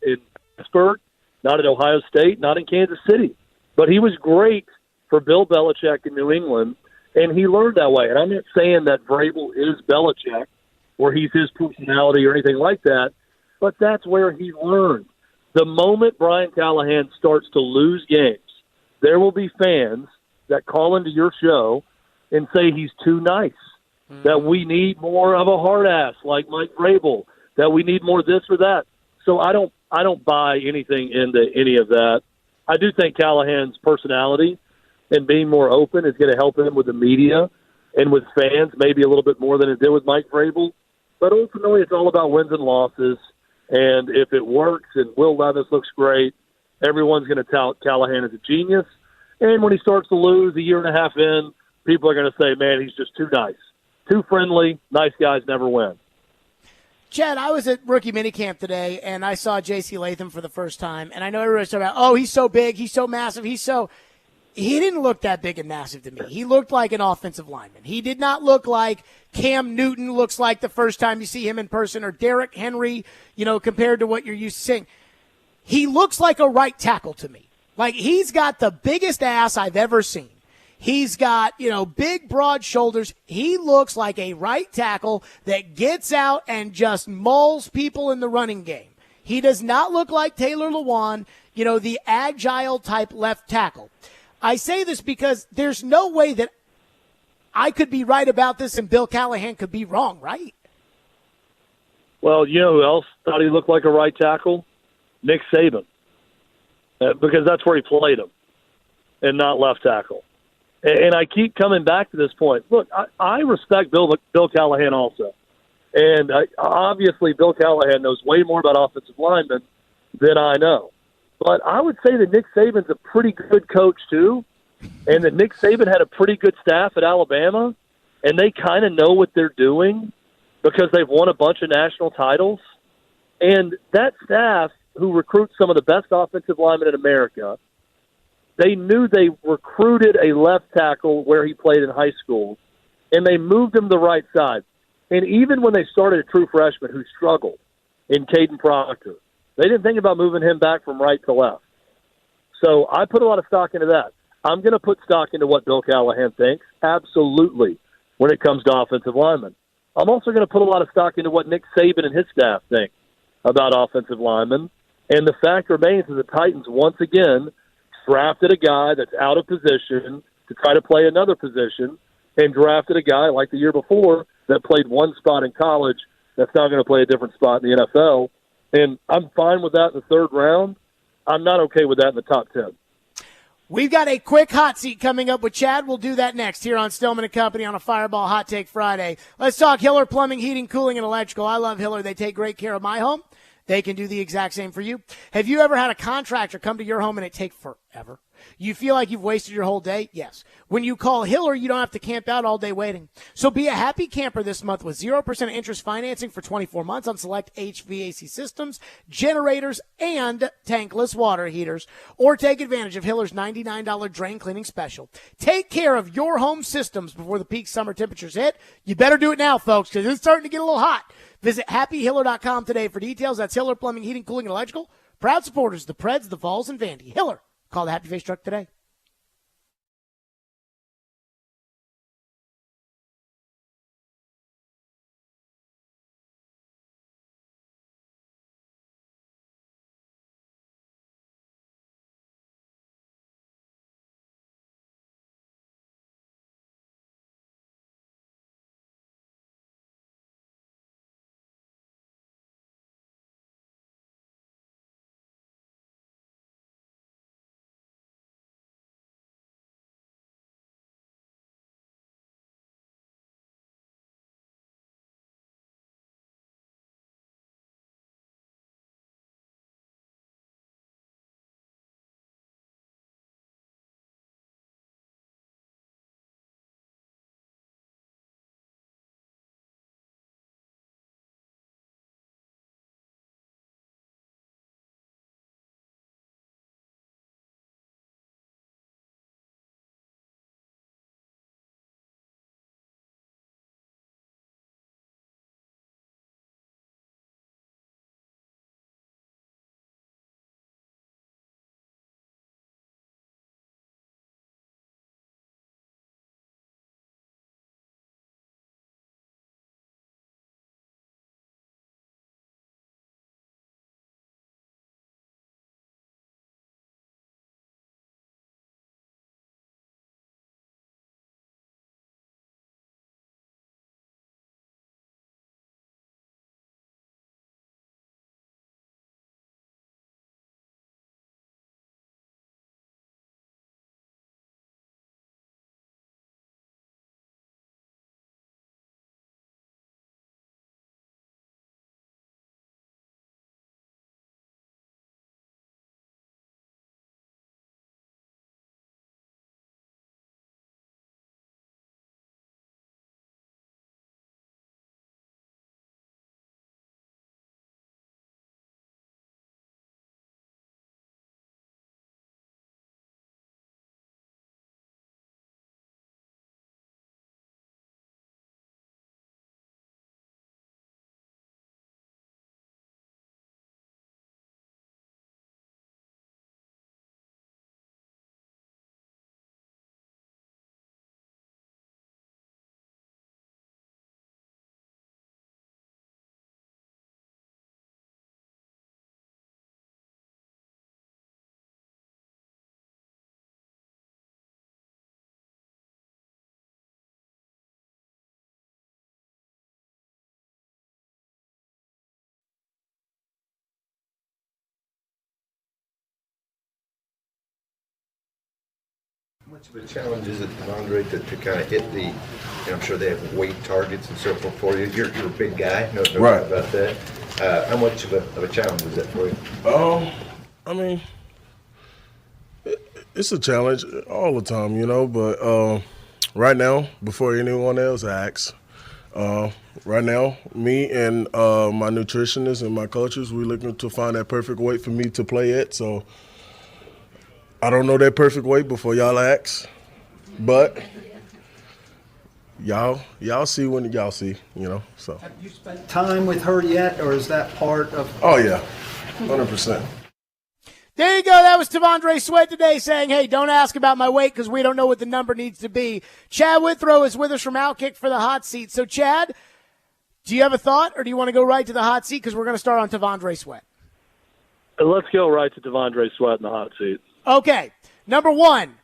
[SPEAKER 4] in Pittsburgh, not at Ohio State, not in Kansas City. But he was great for Bill Belichick in New England, and he learned that way. And I'm not saying that Vrabel is Belichick or he's his personality or anything like that, but that's where he learned. The moment Brian Callahan starts to lose games, there will be fans that call into your show and say he's too nice, that we need more of a hard ass like Mike Vrabel, that we need more this or that. So I don't buy anything into any of that. I do think Callahan's personality and being more open is going to help him with the media and with fans maybe a little bit more than it did with Mike Vrabel. But ultimately, it's all about wins and losses. And if it works and Will Levis looks great, everyone's going to tout Callahan as a genius. And when he starts to lose a year and a half in, people are going to say, man, he's just too nice. Too friendly. Nice guys never win.
[SPEAKER 1] Chad, I was at rookie minicamp today, and I saw J.C. Latham for the first time. And I know everybody's talking about, oh, he's so big, he's so massive, he didn't look that big and massive to me. He looked like an offensive lineman. He did not look like Cam Newton looks like the first time you see him in person, or Derrick Henry, compared to what you're used to seeing. He looks like a right tackle to me. Like, he's got the biggest ass I've ever seen. He's got, big, broad shoulders. He looks like a right tackle that gets out and just mauls people in the running game. He does not look like Taylor Lewan, the agile type left tackle. I say this because there's no way that I could be right about this and Bill Callahan could be wrong, right?
[SPEAKER 4] Well, you know who else thought he looked like a right tackle? Nick Saban. Because that's where he played him, and not left tackle. And I keep coming back to this point. Look, I respect Bill Callahan also. And obviously Bill Callahan knows way more about offensive linemen than I know. But I would say that Nick Saban's a pretty good coach too, and that Nick Saban had a pretty good staff at Alabama, and they kind of know what they're doing because they've won a bunch of national titles. And that staff, who recruits some of the best offensive linemen in America, they knew they recruited a left tackle where he played in high school, and they moved him to the right side. And even when they started a true freshman who struggled in Caden Proctor, they didn't think about moving him back from right to left. So I put a lot of stock into that. I'm going to put stock into what Bill Callahan thinks, absolutely, when it comes to offensive linemen. I'm also going to put a lot of stock into what Nick Saban and his staff think about offensive linemen. And the fact remains that the Titans, once again, drafted a guy that's out of position to try to play another position, and drafted a guy like the year before that played one spot in college that's now going to play a different spot in the NFL. And I'm fine with that in the third round. I'm not okay with that in the top 10.
[SPEAKER 1] We've got a quick hot seat coming up with Chad. We'll do that next here on Stillman & Company on a Fireball Hot Take Friday. Let's talk Hiller Plumbing, Heating, Cooling, and Electrical. I love Hiller. They take great care of my home. They can do the exact same for you. Have you ever had a contractor come to your home and it take forever? You feel like you've wasted your whole day? Yes. When you call Hiller, you don't have to camp out all day waiting. So be a happy camper this month with 0% interest financing for 24 months on select HVAC systems, generators, and tankless water heaters. Or take advantage of Hiller's $99 drain cleaning special. Take care of your home systems before the peak summer temperatures hit. You better do it now, folks, because it's starting to get a little hot. Visit happyhiller.com today for details. That's Hiller Plumbing, Heating, Cooling, and Electrical. Proud supporters, the Preds, the Vols, and Vandy. Hiller. Call the Happy Face truck today.
[SPEAKER 5] much of a challenge is it, Tandre, to kind of hit the, and I'm sure they have weight targets and so forth for you. You're a big guy, no
[SPEAKER 3] Right.
[SPEAKER 5] doubt about that. How much of a challenge is that for you?
[SPEAKER 3] I mean, it's a challenge all the time, but right now, before anyone else asks, right now, me and my nutritionists and my coaches, we're looking to find that perfect weight for me to play at. So I don't know that perfect weight before y'all ask, but y'all see when y'all see, so.
[SPEAKER 22] Have you spent time with her yet, or is that part of?
[SPEAKER 3] Oh, yeah, 100%.
[SPEAKER 1] There you go. That was Tandre Sweat today saying, hey, don't ask about my weight because we don't know what the number needs to be. Chad Withrow is with us from Outkick for the hot seat. So, Chad, do you have a thought, or do you want to go right to the hot seat because we're going to start on Tandre Sweat?
[SPEAKER 4] Let's go right to Tandre Sweat in the hot seat.
[SPEAKER 1] Okay. Number one,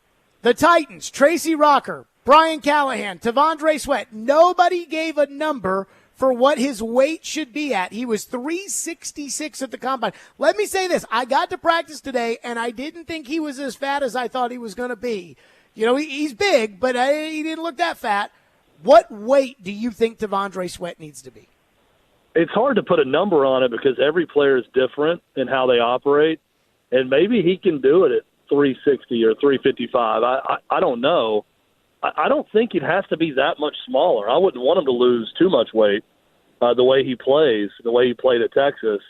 [SPEAKER 1] the Titans, Tracy Rocker, Brian Callahan, Tandre Sweat. Nobody gave a number for what his weight should be at. He was 366 at the combine. Let me say this. I got to practice today, and I didn't think he was as fat as I thought he was going to be. He's big, but he didn't look that fat. What weight do you think Tandre Sweat needs to be?
[SPEAKER 4] It's hard to put a number on it because every player is different in how they operate, and maybe he can do it at 360 or 355. I don't know. I don't think it has to be that much smaller. I wouldn't want him to lose too much weight the way he plays, the way he played at Texas.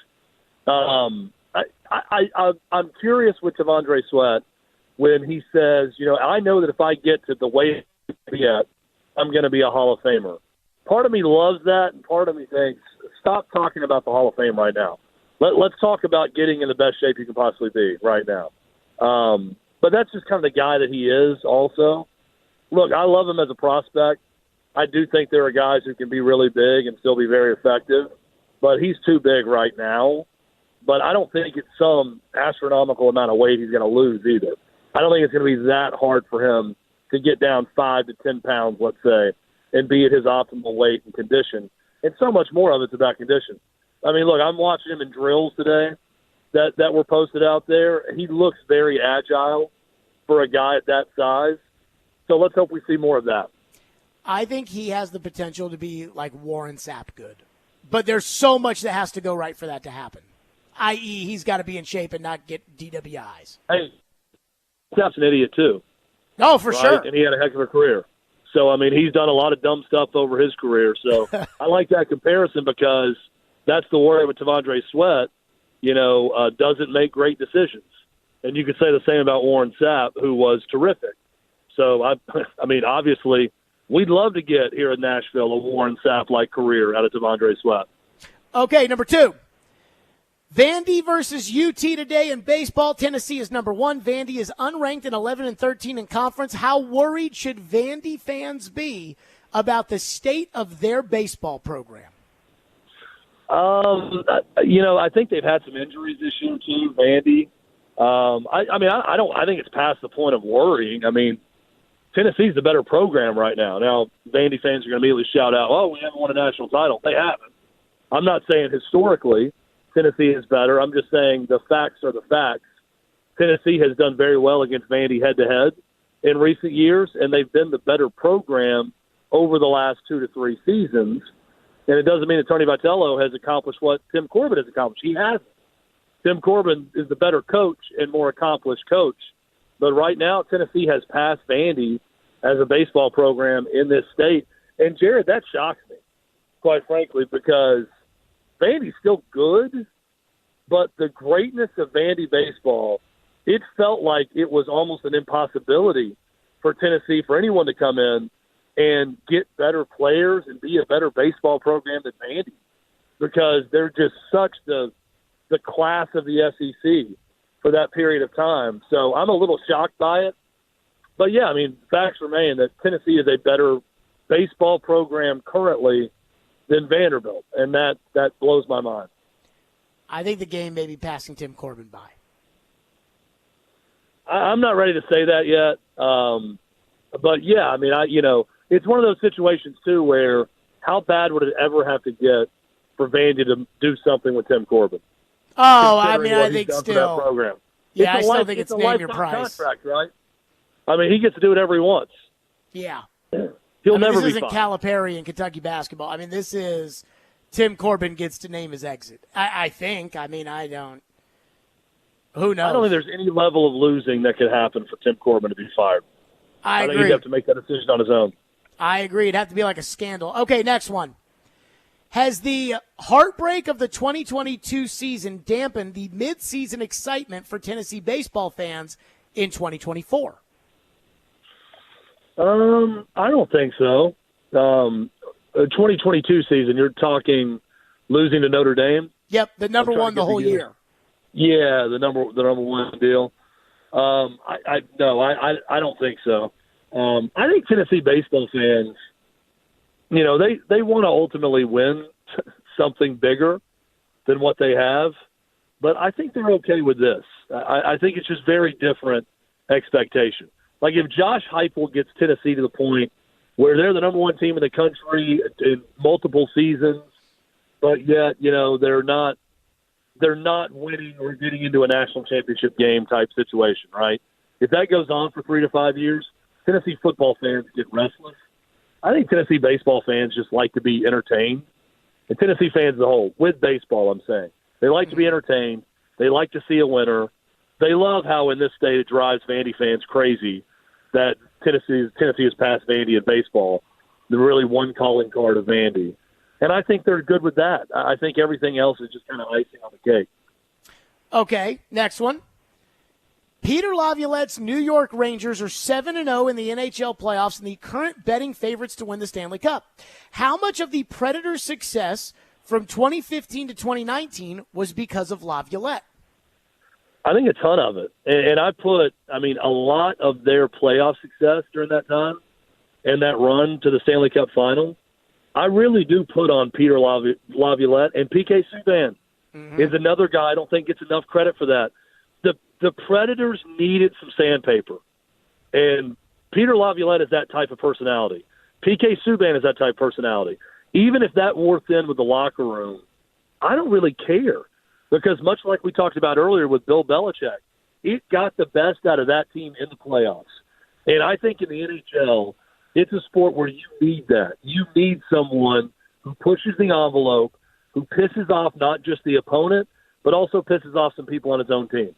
[SPEAKER 4] I'm curious with Tandre Sweat when he says, I know that if I get to the weight yet, I'm going to be a Hall of Famer. Part of me loves that, and part of me thinks, stop talking about the Hall of Fame right now. Let's talk about getting in the best shape you can possibly be right now. But that's just kind of the guy that he is also. Look, I love him as a prospect. I do think there are guys who can be really big and still be very effective, but he's too big right now. But I don't think it's some astronomical amount of weight he's going to lose either. I don't think it's going to be that hard for him to get down 5 to 10 pounds, let's say, and be at his optimal weight and condition. And so much more of it's about condition. I mean, look, I'm watching him in drills today that were posted out there. He looks very agile for a guy at that size. So let's hope we see more of that.
[SPEAKER 1] I think he has the potential to be like Warren Sapp good. But there's so much that has to go right for that to happen, i.e. he's got to be in shape and not get DWIs.
[SPEAKER 4] Hey, Sapp's an idiot too.
[SPEAKER 1] Oh, for sure.
[SPEAKER 4] And he had a heck of a career. So, I mean, he's done a lot of dumb stuff over his career. So I like that comparison because that's the worry with Tandre Sweat, doesn't make great decisions. And you could say the same about Warren Sapp, who was terrific. So, I mean, obviously, we'd love to get here in Nashville a Warren Sapp-like career out of Tandre Sweat.
[SPEAKER 1] Okay, number two. Vandy versus UT today in baseball. Tennessee is number one. Vandy is unranked in 11-13 in conference. How worried should Vandy fans be about the state of their baseball program?
[SPEAKER 4] I think they've had some injuries this year too, Vandy. I think it's past the point of worrying. I mean, Tennessee's the better program right now. Now, Vandy fans are going to immediately shout out, oh, we haven't won a national title. They haven't. I'm not saying historically Tennessee is better. I'm just saying the facts are the facts. Tennessee has done very well against Vandy head-to-head in recent years, and they've been the better program over the last 2 to 3 seasons. And it doesn't mean that Tony Vitello has accomplished what Tim Corbin has accomplished. He hasn't. Tim Corbin is the better coach and more accomplished coach. But right now, Tennessee has passed Vandy as a baseball program in this state. And, Jared, that shocks me, quite frankly, because Vandy's still good, but the greatness of Vandy baseball, it felt like it was almost an impossibility for Tennessee, for anyone to come in and get better players and be a better baseball program than Vandy, because they're just such the class of the SEC for that period of time. So I'm a little shocked by it. But, yeah, I mean, facts remain that Tennessee is a better baseball program currently than Vanderbilt, and that blows my mind.
[SPEAKER 1] I think the game may be passing Tim Corbin by.
[SPEAKER 4] I'm not ready to say that yet. But, yeah, I mean, it's one of those situations, too, where how bad would it ever have to get for Vandy to do something with Tim Corbin?
[SPEAKER 1] Oh, I mean, I think still.
[SPEAKER 4] Program.
[SPEAKER 1] Yeah, I still think it's name your price.
[SPEAKER 4] Contract, right? I mean, he gets to do whatever he wants.
[SPEAKER 1] Yeah.
[SPEAKER 4] He'll never
[SPEAKER 1] this
[SPEAKER 4] be
[SPEAKER 1] isn't
[SPEAKER 4] fired.
[SPEAKER 1] Calipari in Kentucky basketball. I mean, this is Tim Corbin gets to name his exit. I think. I mean, I don't. Who knows?
[SPEAKER 4] I don't think there's any level of losing that could happen for Tim Corbin to be fired.
[SPEAKER 1] I
[SPEAKER 4] think
[SPEAKER 1] agree.
[SPEAKER 4] he'd have to make that decision on his own.
[SPEAKER 1] I agree. It'd have to be like a scandal. Okay, next one. Has the heartbreak of the 2022 season dampened the midseason excitement for Tennessee baseball fans in 2024?
[SPEAKER 4] I don't think so. 2022 season, you're talking losing to Notre Dame?
[SPEAKER 1] Yep, the number one the whole year.
[SPEAKER 4] Yeah, the number one deal. I don't think so. I think Tennessee baseball fans, they want to ultimately win something bigger than what they have, but I think they're okay with this. I think it's just very different expectation. Like if Josh Heupel gets Tennessee to the point where they're the number one team in the country in multiple seasons, but yet, they're not winning or getting into a national championship game type situation, right? If that goes on for 3 to 5 years, Tennessee football fans get restless. I think Tennessee baseball fans just like to be entertained. And Tennessee fans as a whole, with baseball, I'm saying. They like to be entertained. They like to see a winner. They love how in this state it drives Vandy fans crazy that Tennessee has passed Vandy in baseball, the really one calling card of Vandy. And I think they're good with that. I think everything else is just kind of icing on the cake.
[SPEAKER 1] Okay, next one. Peter Laviolette's New York Rangers are 7-0 in the NHL playoffs and the current betting favorites to win the Stanley Cup. How much of the Predators' success from 2015 to 2019 was because of Laviolette?
[SPEAKER 4] I think a ton of it. And a lot of their playoff success during that time and that run to the Stanley Cup final, I really do put on Peter Laviolette. And P.K. Subban is another guy I don't think gets enough credit for that. The Predators needed some sandpaper. And Peter Laviolette is that type of personality. P.K. Subban is that type of personality. Even if that wore thin with the locker room, I don't really care. Because much like we talked about earlier with Bill Belichick, it got the best out of that team in the playoffs. And I think in the NHL, it's a sport where you need that. You need someone who pushes the envelope, who pisses off not just the opponent, but also pisses off some people on his own team.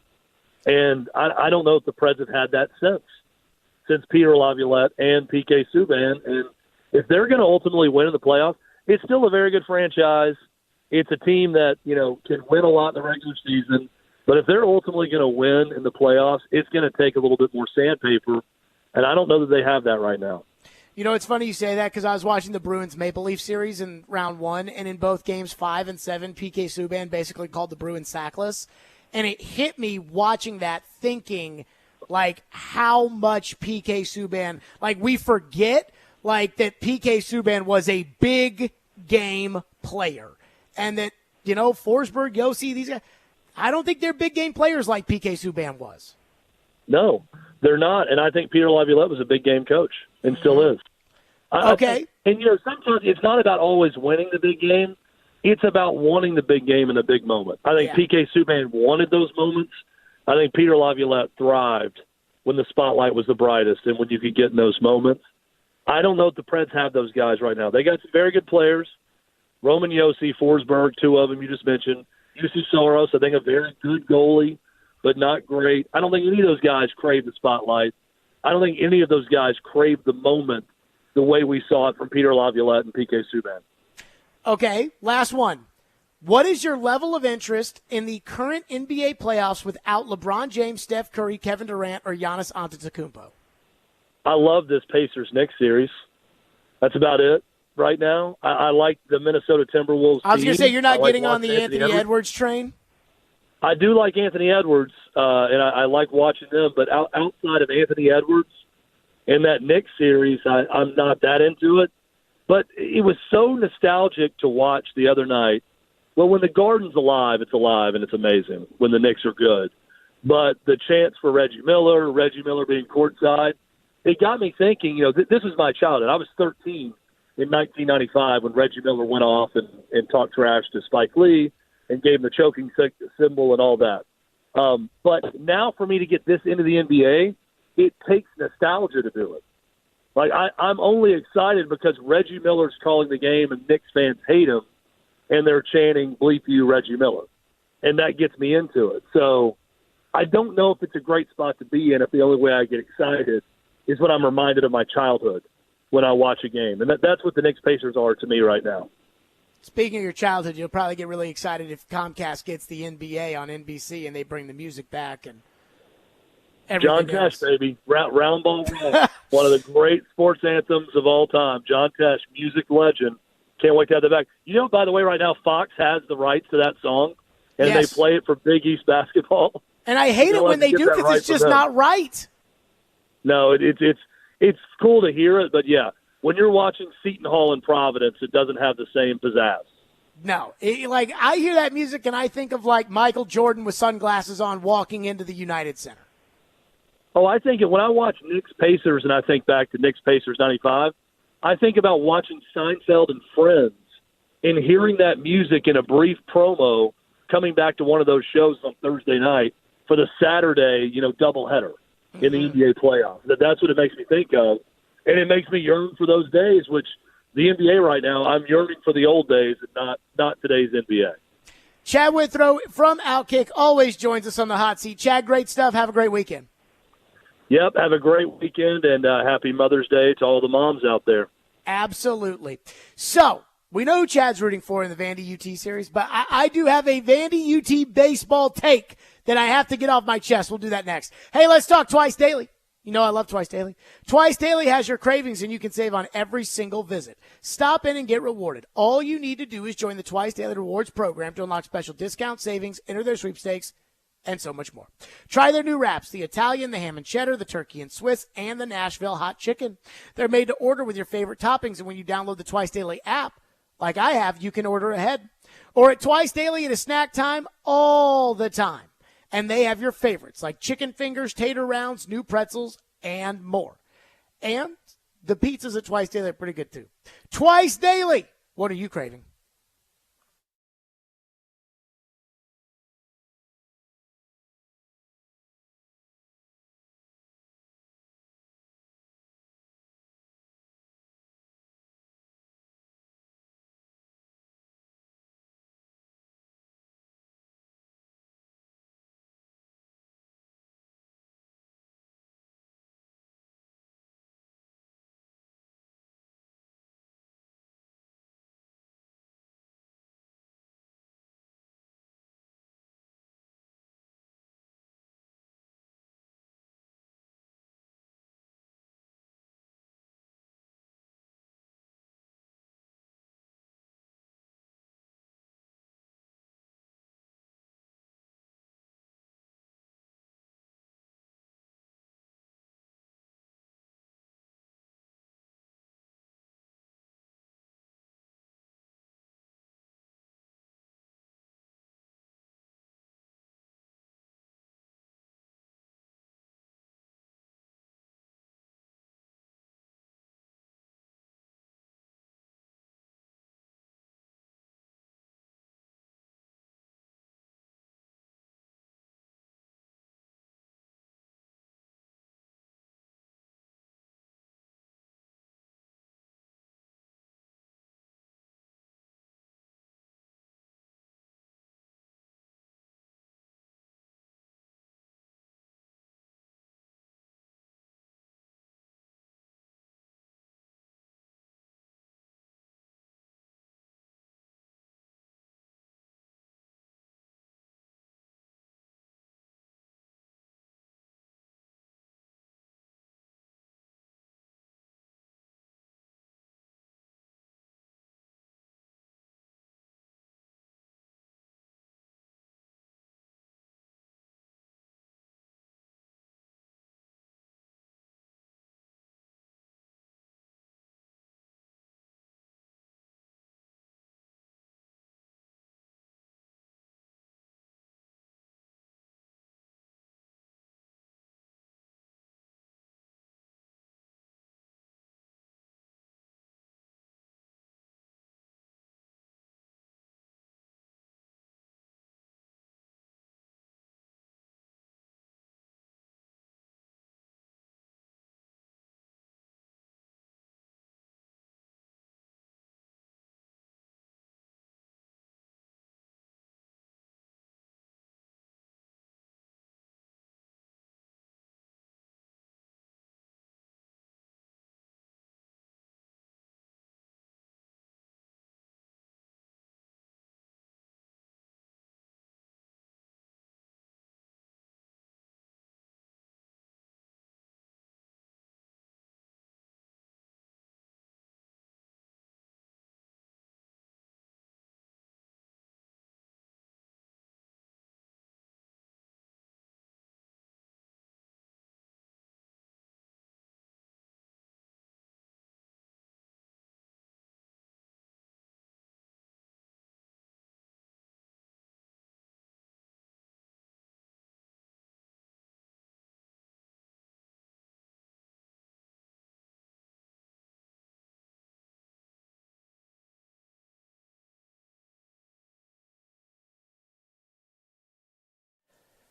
[SPEAKER 4] And I don't know if the Preds have had that since Peter Laviolette and P.K. Subban. And if they're going to ultimately win in the playoffs, it's still a very good franchise. It's a team that, can win a lot in the regular season. But if they're ultimately going to win in the playoffs, it's going to take a little bit more sandpaper. And I don't know that they have that right now.
[SPEAKER 1] It's funny you say that because I was watching the Bruins Maple Leaf series in round 1, and in both games 5 and 7, P.K. Subban basically called the Bruins sackless. And it hit me watching that thinking, how much P.K. Subban, we forget, that P.K. Subban was a big game player. And that, Forsberg, Yossi, these guys, I don't think they're big game players like P.K. Subban was.
[SPEAKER 4] No, they're not. And I think Peter Laviolette was a big game coach and still is.
[SPEAKER 1] Okay.
[SPEAKER 4] And sometimes it's not about always winning the big game. It's about wanting the big game in the big moment. I think P.K. Subban wanted those moments. I think Peter Laviolette thrived when the spotlight was the brightest and when you could get in those moments. I don't know if the Preds have those guys right now. They got some very good players. Roman Yossi, Forsberg, 2 of them you just mentioned. Jussi Soros, I think a very good goalie, but not great. I don't think any of those guys crave the spotlight. I don't think any of those guys crave the moment the way we saw it from Peter Laviolette and P.K. Subban.
[SPEAKER 1] Okay, last one. What is your level of interest in the current NBA playoffs without LeBron James, Steph Curry, Kevin Durant, or Giannis Antetokounmpo?
[SPEAKER 4] I love this Pacers-Knicks series. That's about it right now. I like the Minnesota Timberwolves
[SPEAKER 1] I was going to say, you're not getting on the
[SPEAKER 4] Anthony
[SPEAKER 1] Edwards train?
[SPEAKER 4] I do like Anthony Edwards, and I like watching them. But outside of Anthony Edwards in that Knicks series, I'm not that into it. But it was so nostalgic to watch the other night. Well, when the Garden's alive, it's alive, and it's amazing when the Knicks are good. But the chance for Reggie Miller being courtside, it got me thinking, this was my childhood. I was 13 in 1995 when Reggie Miller went off and talked trash to Spike Lee and gave him the choking symbol and all that. But now for me to get this into the NBA, it takes nostalgia to do it. Like, I'm only excited because Reggie Miller's calling the game and Knicks fans hate him, and they're chanting, "Bleep you, Reggie Miller." And that gets me into it. So I don't know if it's a great spot to be in if the only way I get excited is when I'm reminded of my childhood when I watch a game. And that's what the Knicks Pacers are to me right now.
[SPEAKER 1] Speaking of your childhood, you'll probably get really excited if Comcast gets the NBA on NBC and they bring the music back and everything
[SPEAKER 4] John Tesh,
[SPEAKER 1] else.
[SPEAKER 4] baby. Round ball roll. One of the great sports anthems of all time. John Tesh, music legend. Can't wait to have that back. You know, by the way, right now Fox has the rights to that song, and
[SPEAKER 1] Yes.
[SPEAKER 4] they play it for Big East basketball.
[SPEAKER 1] And I hate it when they do because it's just not right.
[SPEAKER 4] No, it's cool to hear it, but yeah, when you're watching Seton Hall in Providence, it doesn't have the same pizzazz.
[SPEAKER 1] No. Like, I hear that music and I think of, like, Michael Jordan with sunglasses on walking into the United Center.
[SPEAKER 4] Oh, I think when I watch Knicks Pacers and I think back to Knicks Pacers 95, I think about watching Seinfeld and Friends and hearing that music in a brief promo coming back to one of those shows on Thursday night for the Saturday, doubleheader in the NBA playoffs. That's what it makes me think of. And it makes me yearn for those days, which the NBA right now, I'm yearning for the old days and not today's NBA.
[SPEAKER 1] Chad Withrow from Outkick always joins us on the hot seat. Chad, great stuff. Have a great weekend.
[SPEAKER 4] Yep, have a great weekend, and happy Mother's Day to all the moms out there.
[SPEAKER 1] Absolutely. So, we know who Chad's rooting for in the Vandy UT series, but I do have a Vandy UT baseball take that I have to get off my chest. We'll do that next. Hey, let's talk Twice Daily. You know I love Twice Daily. Twice Daily has your cravings, and you can save on every single visit. Stop in and get rewarded. All you need to do is join the Twice Daily Rewards program to unlock special discounts, savings, enter their sweepstakes, and so much more. Try their new wraps, the Italian, the ham and cheddar, the turkey and Swiss, and the Nashville hot chicken. They're made to order with your favorite toppings, and when you download the Twice Daily app, like I have, you can order ahead. Or at Twice Daily, it is snack time all the time. And they have your favorites like chicken fingers, tater rounds, new pretzels, and more. And the pizzas at Twice Daily are pretty good too. Twice Daily. What are you craving?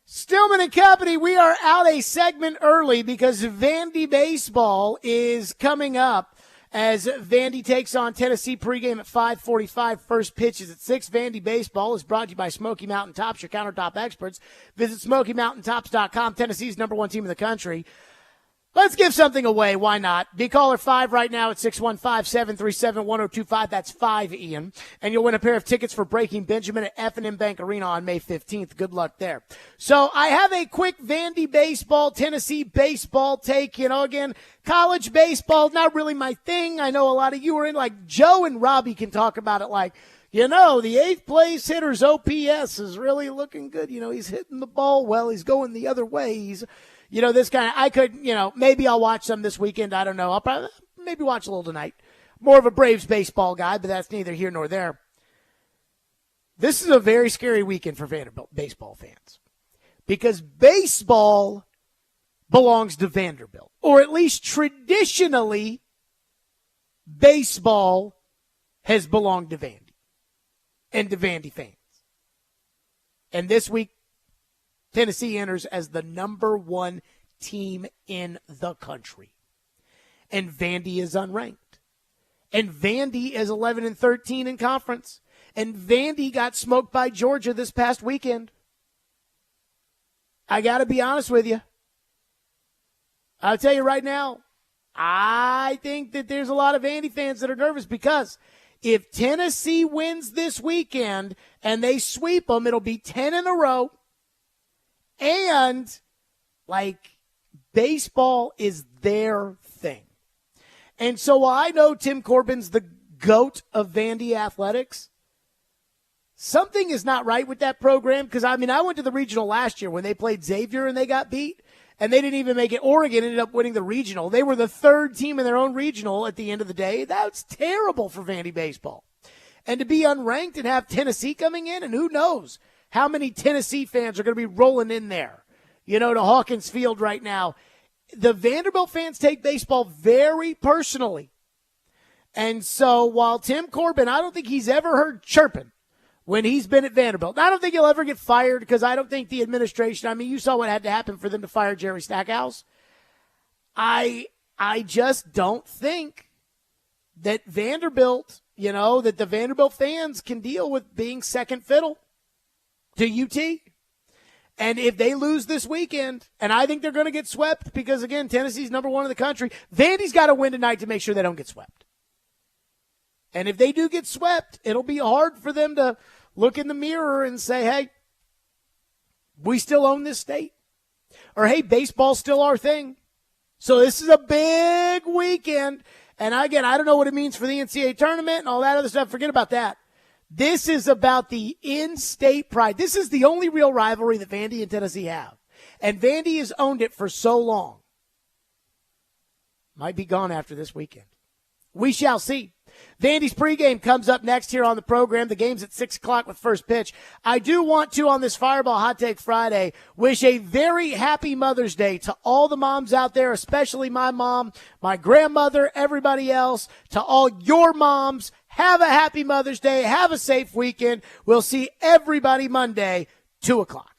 [SPEAKER 1] Stillman and Company, we are out a segment early because Vandy baseball is coming up as Vandy takes on Tennessee pregame at 5:45. First pitch is at 6. Vandy baseball is brought to you by Smoky Mountain Tops, your countertop experts. Visit SmokyMountainTops.com, Tennessee's #1 team in the country. Let's give something away. Why not? Be caller 5 right now at 615-737-1025. That's 5, Ian. And you'll win a pair of tickets for Breaking Benjamin at F&M Bank Arena on May 15th. Good luck there. So I have a quick Vandy baseball, Tennessee baseball take. Again, college baseball, not really my thing. I know a lot of you are in, like Joe and Robbie can talk about it like, the 8th place hitter's OPS is really looking good. He's hitting the ball well. He's going the other way. He's this kind of, I could, maybe I'll watch some this weekend. I don't know. I'll probably maybe watch a little tonight. More of a Braves baseball guy, but that's neither here nor there. This is a very scary weekend for Vanderbilt baseball fans because baseball belongs to Vanderbilt, or at least traditionally, baseball has belonged to Vandy and to Vandy fans. And this week, Tennessee enters as the #1 team in the country. And Vandy is unranked. And Vandy is 11-13 in conference. And Vandy got smoked by Georgia this past weekend. I got to be honest with you. I'll tell you right now, I think that there's a lot of Vandy fans that are nervous because if Tennessee wins this weekend and they sweep them, it'll be 10 in a row. And, baseball is their thing. And so while I know Tim Corbin's the GOAT of Vandy athletics, something is not right with that program because, I went to the regional last year when they played Xavier and they got beat, and they didn't even make it. Oregon ended up winning the regional. They were the 3rd team in their own regional at the end of the day. That's terrible for Vandy baseball. And to be unranked and have Tennessee coming in, and who knows how many Tennessee fans are going to be rolling in there, to Hawkins Field right now. The Vanderbilt fans take baseball very personally. And so while Tim Corbin, I don't think he's ever heard chirping when he's been at Vanderbilt. I don't think he'll ever get fired because I don't think the administration, you saw what had to happen for them to fire Jerry Stackhouse. I just don't think that Vanderbilt, that the Vanderbilt fans can deal with being second fiddle to UT. And if they lose this weekend, and I think they're going to get swept because, again, Tennessee's #1 in the country, Vandy's got to win tonight to make sure they don't get swept. And if they do get swept, it'll be hard for them to look in the mirror and say, hey, we still own this state. Or, hey, baseball's still our thing. So this is a big weekend. And, again, I don't know what it means for the NCAA tournament and all that other stuff. Forget about that. This is about the in-state pride. This is the only real rivalry that Vandy and Tennessee have. And Vandy has owned it for so long. Might be gone after this weekend. We shall see. Vandy's pregame comes up next here on the program. The game's at 6 o'clock with first pitch. I do want to, on this Fireball Hot Take Friday, wish a very happy Mother's Day to all the moms out there, especially my mom, my grandmother, everybody else, to all your moms. Have a happy Mother's Day. Have a safe weekend. We'll see everybody Monday, 2 o'clock.